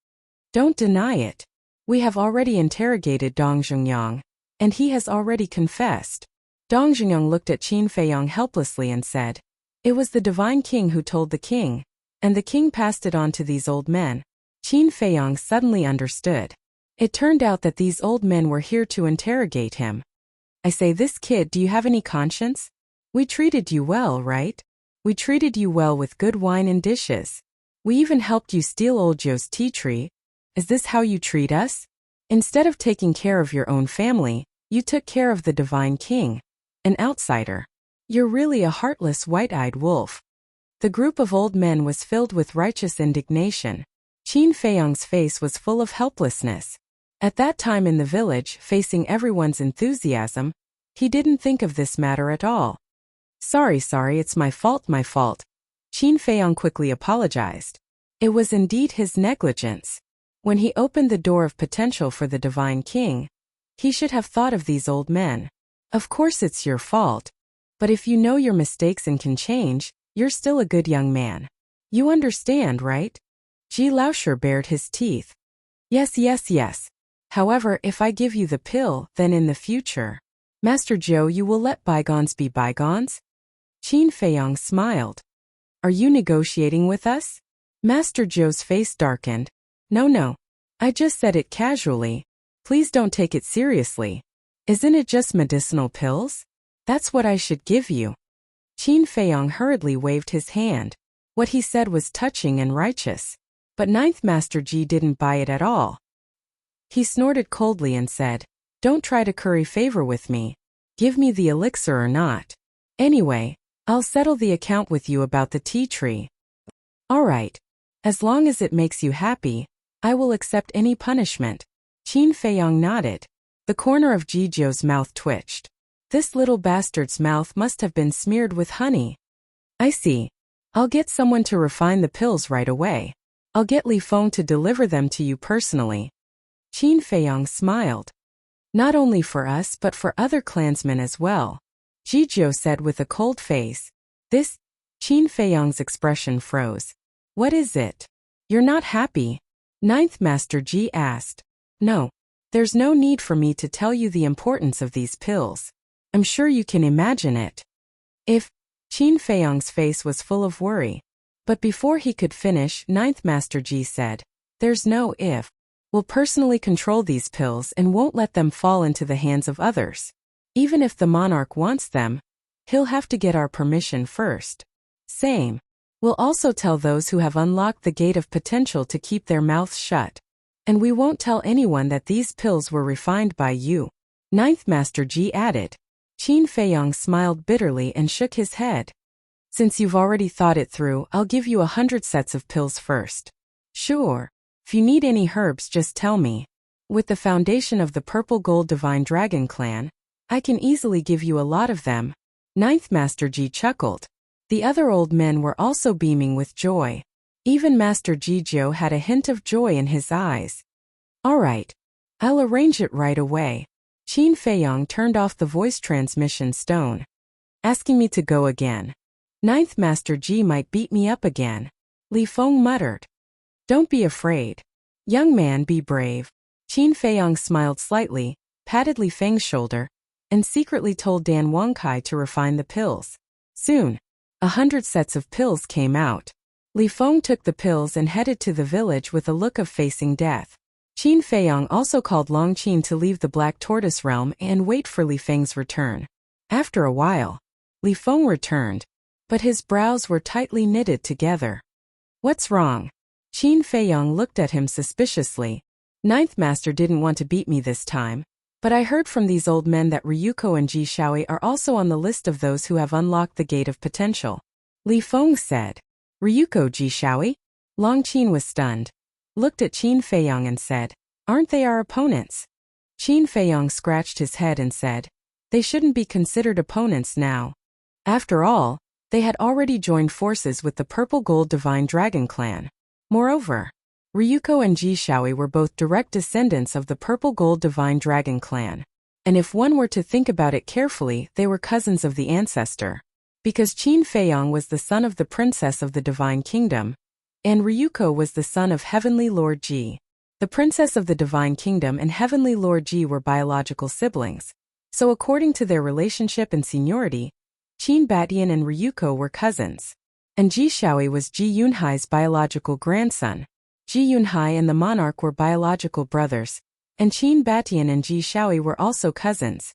"Don't deny it. We have already interrogated Dong Zhengyang, and he has already confessed." Dong Zhengyang looked at Qin Feiyong helplessly and said, "It was the Divine King who told the king, and the king passed it on to these old men." Qin Feiyong suddenly understood. It turned out that these old men were here to interrogate him. "I say, this kid, do you have any conscience? We treated you well, right? We treated you well with good wine and dishes. We even helped you steal old Joe's tea tree. Is this how you treat us? Instead of taking care of your own family, you took care of the Divine King, an outsider. You're really a heartless white-eyed wolf." The group of old men was filled with righteous indignation. Qin Feiyong's face was full of helplessness. At that time in the village, facing everyone's enthusiasm, he didn't think of this matter at all. Sorry, it's my fault. Qin Feiyong quickly apologized. It was indeed his negligence. When he opened the door of potential for the Divine King, he should have thought of these old men. Of course it's your fault. But if you know your mistakes and can change, you're still a good young man. You understand, right? Ji Laosher bared his teeth. Yes. However, if I give you the pill, then in the future, Master Zhou, you will let bygones be bygones? Qin Feiyong smiled. Are you negotiating with us? Master Zhou's face darkened. No. I just said it casually. Please don't take it seriously. Isn't it just medicinal pills? That's what I should give you. Qin Feiyong hurriedly waved his hand. What he said was touching and righteous. But Ninth Master Ji didn't buy it at all. He snorted coldly and said, "Don't try to curry favor with me. Give me the elixir or not. Anyway, I'll settle the account with you about the tea tree." "All right. As long as it makes you happy, I will accept any punishment." Qin Feiyong nodded. The corner of Jijo's mouth twitched. This little bastard's mouth must have been smeared with honey. "I see. I'll get someone to refine the pills right away. I'll get Li Feng to deliver them to you personally." Qin Feiyong smiled. "Not only for us but for other clansmen as well," Jijo said with a cold face. "This?" Qin Feiyong's expression froze. "What is it? You're not happy?" Ninth Master Ji asked. "No. There's no need for me to tell you the importance of these pills. I'm sure you can imagine it." "If..." Qin Feiyong's face was full of worry. But before he could finish, Ninth Master Ji said, "There's no if. We'll personally control these pills and won't let them fall into the hands of others. Even if the monarch wants them, he'll have to get our permission first. Same. We'll also tell those who have unlocked the gate of potential to keep their mouths shut. And we won't tell anyone that these pills were refined by you." Ninth Master Ji added. Qin Feiyong smiled bitterly and shook his head. "Since you've already thought it through, I'll give you 100 sets of pills first." "Sure. If you need any herbs, just tell me. With the foundation of the Purple Gold Divine Dragon Clan, I can easily give you a lot of them." Ninth Master Ji chuckled. The other old men were also beaming with joy. Even Master Jijo had a hint of joy in his eyes. "All right. I'll arrange it right away." Qin Feiyong turned off the voice transmission stone. "Asking me to go again. Ninth Master Ji might beat me up again." Li Feng muttered. "Don't be afraid. Young man, be brave." Qin Feiyong smiled slightly, patted Li Feng's shoulder, and secretly told Dan Wangkai to refine the pills. Soon, 100 sets of pills came out. Li Feng took the pills and headed to the village with a look of facing death. Qin Feiyang also called Long Qin to leave the Black Tortoise realm and wait for Li Feng's return. After a while, Li Feng returned, but his brows were tightly knitted together. What's wrong? Qin Feiyang looked at him suspiciously. Ninth Master didn't want to beat me this time, but I heard from these old men that Ryuko and Ji Shaoi are also on the list of those who have unlocked the gate of potential. Li Feng said. Ryuko, Ji Shaoi? Long Qin was stunned, looked at Qin Feiyang and said, aren't they our opponents? Qin Feiyang scratched his head and said, they shouldn't be considered opponents now. After all, they had already joined forces with the Purple Gold Divine Dragon clan. Moreover, Ryuko and Ji Shaoi were both direct descendants of the Purple Gold Divine Dragon clan. And if one were to think about it carefully, they were cousins of the ancestor. Because Qin Feiyang was the son of the princess of the Divine Kingdom, and Ryuko was the son of Heavenly Lord Ji. The princess of the Divine Kingdom and Heavenly Lord Ji were biological siblings. So according to their relationship and seniority, Qin Batian and Ryuko were cousins. And Ji Shaoi was Ji Yunhai's biological grandson. Ji Yunhai and the monarch were biological brothers, and Qin Batian and Ji Shaoi were also cousins.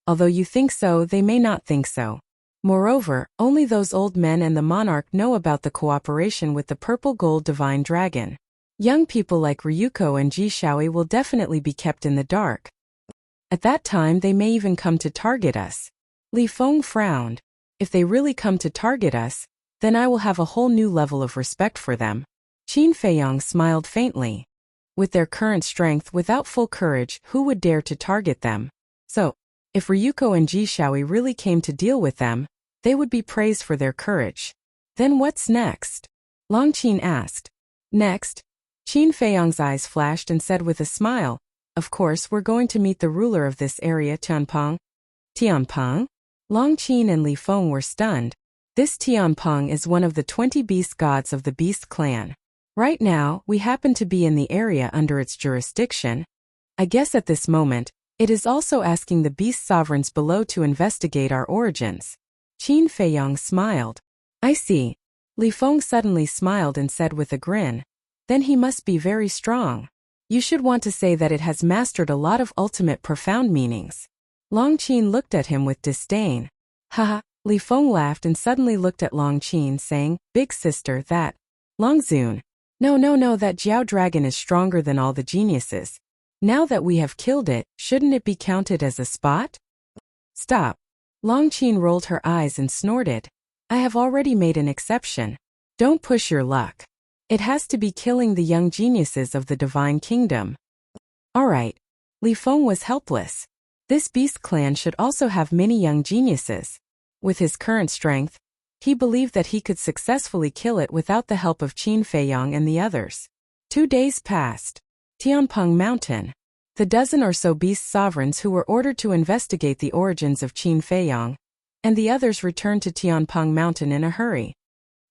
Although you think so, they may not think so. Moreover, only those old men and the monarch know about the cooperation with the Purple Gold Divine Dragon. Young people like Ryuko and Ji Shaoi will definitely be kept in the dark. At that time they may even come to target us. Li Feng frowned. If they really come to target us, then I will have a whole new level of respect for them. Qin Feiyang smiled faintly. With their current strength without full courage, who would dare to target them? So, if Ryuko and Ji Shaoi really came to deal with them, they would be praised for their courage. Then what's next? Long Qin asked. Next? Qin Feiyang's eyes flashed and said with a smile, of course we're going to meet the ruler of this area, Tianpeng. Tianpeng? Long Qin and Li Feng were stunned. This Tianpeng is one of the 20 beast gods of the Beast clan. Right now, we happen to be in the area under its jurisdiction. I guess at this moment, it is also asking the beast sovereigns below to investigate our origins. Qin Feiyang smiled. I see. Li Feng suddenly smiled and said with a grin. Then he must be very strong. You should want to say that it has mastered a lot of ultimate profound meanings. Long Qin looked at him with disdain. Haha, Li Feng laughed and suddenly looked at Long Qin saying, big sister, that. Long Zun. No, that Jiao dragon is stronger than all the geniuses. Now that we have killed it, shouldn't it be counted as a spot? Stop. Long Qin rolled her eyes and snorted. I have already made an exception. Don't push your luck. It has to be killing the young geniuses of the Divine Kingdom. Alright. Li Feng was helpless. This beast clan should also have many young geniuses. With his current strength, he believed that he could successfully kill it without the help of Qin Feiyang and the others. 2 days passed. Tianpeng Mountain. The dozen or so beast sovereigns who were ordered to investigate the origins of Qin Feiyang, and the others returned to Tianpeng Mountain in a hurry.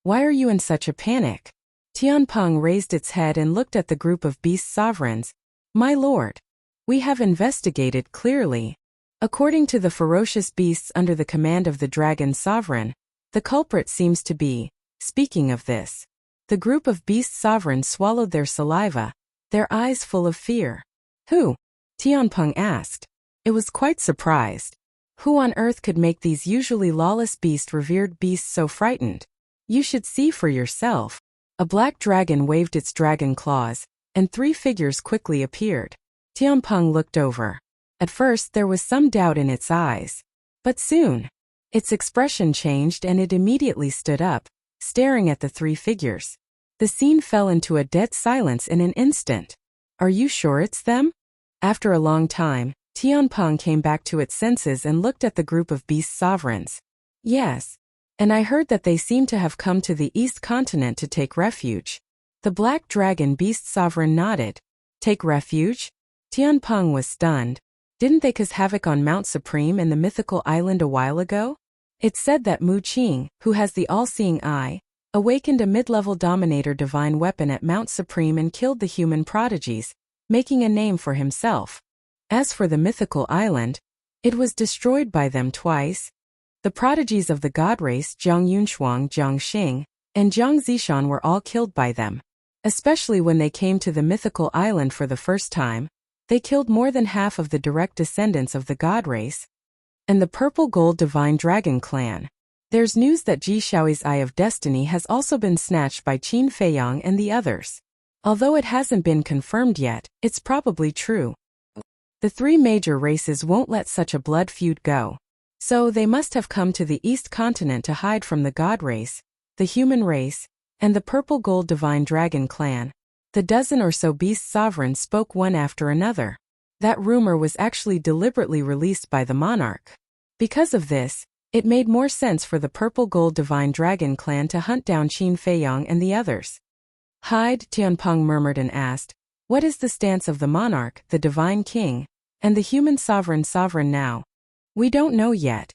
Why are you in such a panic? Tianpeng raised its head and looked at the group of beast sovereigns. My lord, we have investigated clearly. According to the ferocious beasts under the command of the dragon sovereign, the culprit seems to be, speaking of this. The group of beast sovereigns swallowed their saliva, their eyes full of fear. Who? Tianpeng asked. It was quite surprised. Who on earth could make these usually lawless revered beasts so frightened? You should see for yourself. A black dragon waved its dragon claws, and 3 figures quickly appeared. Tianpeng looked over. At first there was some doubt in its eyes. But soon, its expression changed and it immediately stood up, staring at the 3 figures. The scene fell into a dead silence in an instant. Are you sure it's them? After a long time, Tianpeng came back to its senses and looked at the group of beast sovereigns. Yes. And I heard that they seem to have come to the East Continent to take refuge. The black dragon beast sovereign nodded. Take refuge? Tianpeng was stunned. Didn't they cause havoc on Mount Supreme and the mythical island a while ago? It said that Mu Qing, who has the all-seeing eye, awakened a mid-level dominator divine weapon at Mount Supreme and killed the human prodigies, making a name for himself. As for the mythical island, it was destroyed by them twice. The prodigies of the god race Jiang Yunshuang, Jiang Xing, and Jiang Zishan were all killed by them. Especially when they came to the mythical island for the first time, they killed more than half of the direct descendants of the god race and the purple gold divine dragon clan. There's news that Ji Shaoi's Eye of Destiny has also been snatched by Qin Feiyang and the others. Although it hasn't been confirmed yet, it's probably true. The three major races won't let such a blood feud go. So they must have come to the East Continent to hide from the god race, the human race, and the purple gold divine dragon clan. The dozen or so beast sovereigns spoke one after another. That rumor was actually deliberately released by the monarch. Because of this, it made more sense for the purple gold divine dragon clan to hunt down Qin Feiyang and the others. Hide, Tianpeng murmured and asked, what is the stance of the monarch, the divine king, and the human sovereign now? We don't know yet.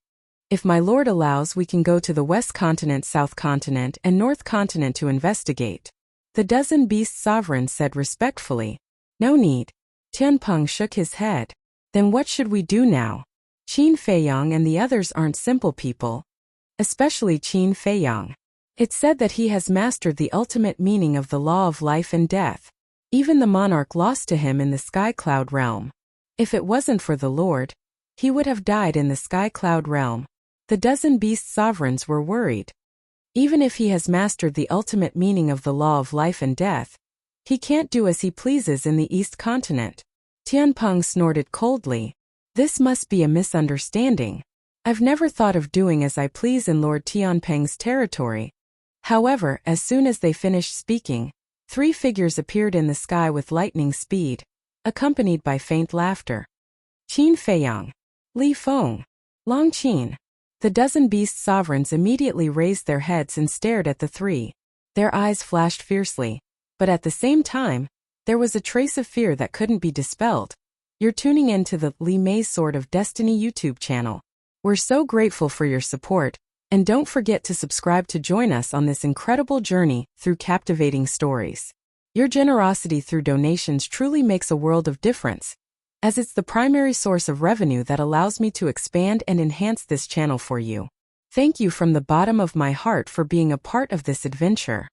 If my lord allows, we can go to the West Continent, South Continent, and North Continent to investigate. The dozen beast sovereigns said respectfully. No need. Tianpeng shook his head. Then what should we do now? Qin Feiyang and the others aren't simple people. Especially Qin Feiyang. It's said that he has mastered the ultimate meaning of the law of life and death. Even the monarch lost to him in the Sky Cloud realm. If it wasn't for the Lord, he would have died in the Sky Cloud realm. The dozen beast sovereigns were worried. Even if he has mastered the ultimate meaning of the law of life and death, he can't do as he pleases in the East Continent. Tianpeng snorted coldly. This must be a misunderstanding. I've never thought of doing as I please in Lord Tianpeng's territory. However, as soon as they finished speaking, three figures appeared in the sky with lightning speed, accompanied by faint laughter. Qin Feiyang, Li Feng, Long Qin. The dozen beast sovereigns immediately raised their heads and stared at the three. Their eyes flashed fiercely, but at the same time, there was a trace of fear that couldn't be dispelled. You're tuning in to the Li Mei's Sword of Destiny YouTube channel. We're so grateful for your support. And don't forget to subscribe to join us on this incredible journey through captivating stories. Your generosity through donations truly makes a world of difference, as it's the primary source of revenue that allows me to expand and enhance this channel for you. Thank you from the bottom of my heart for being a part of this adventure.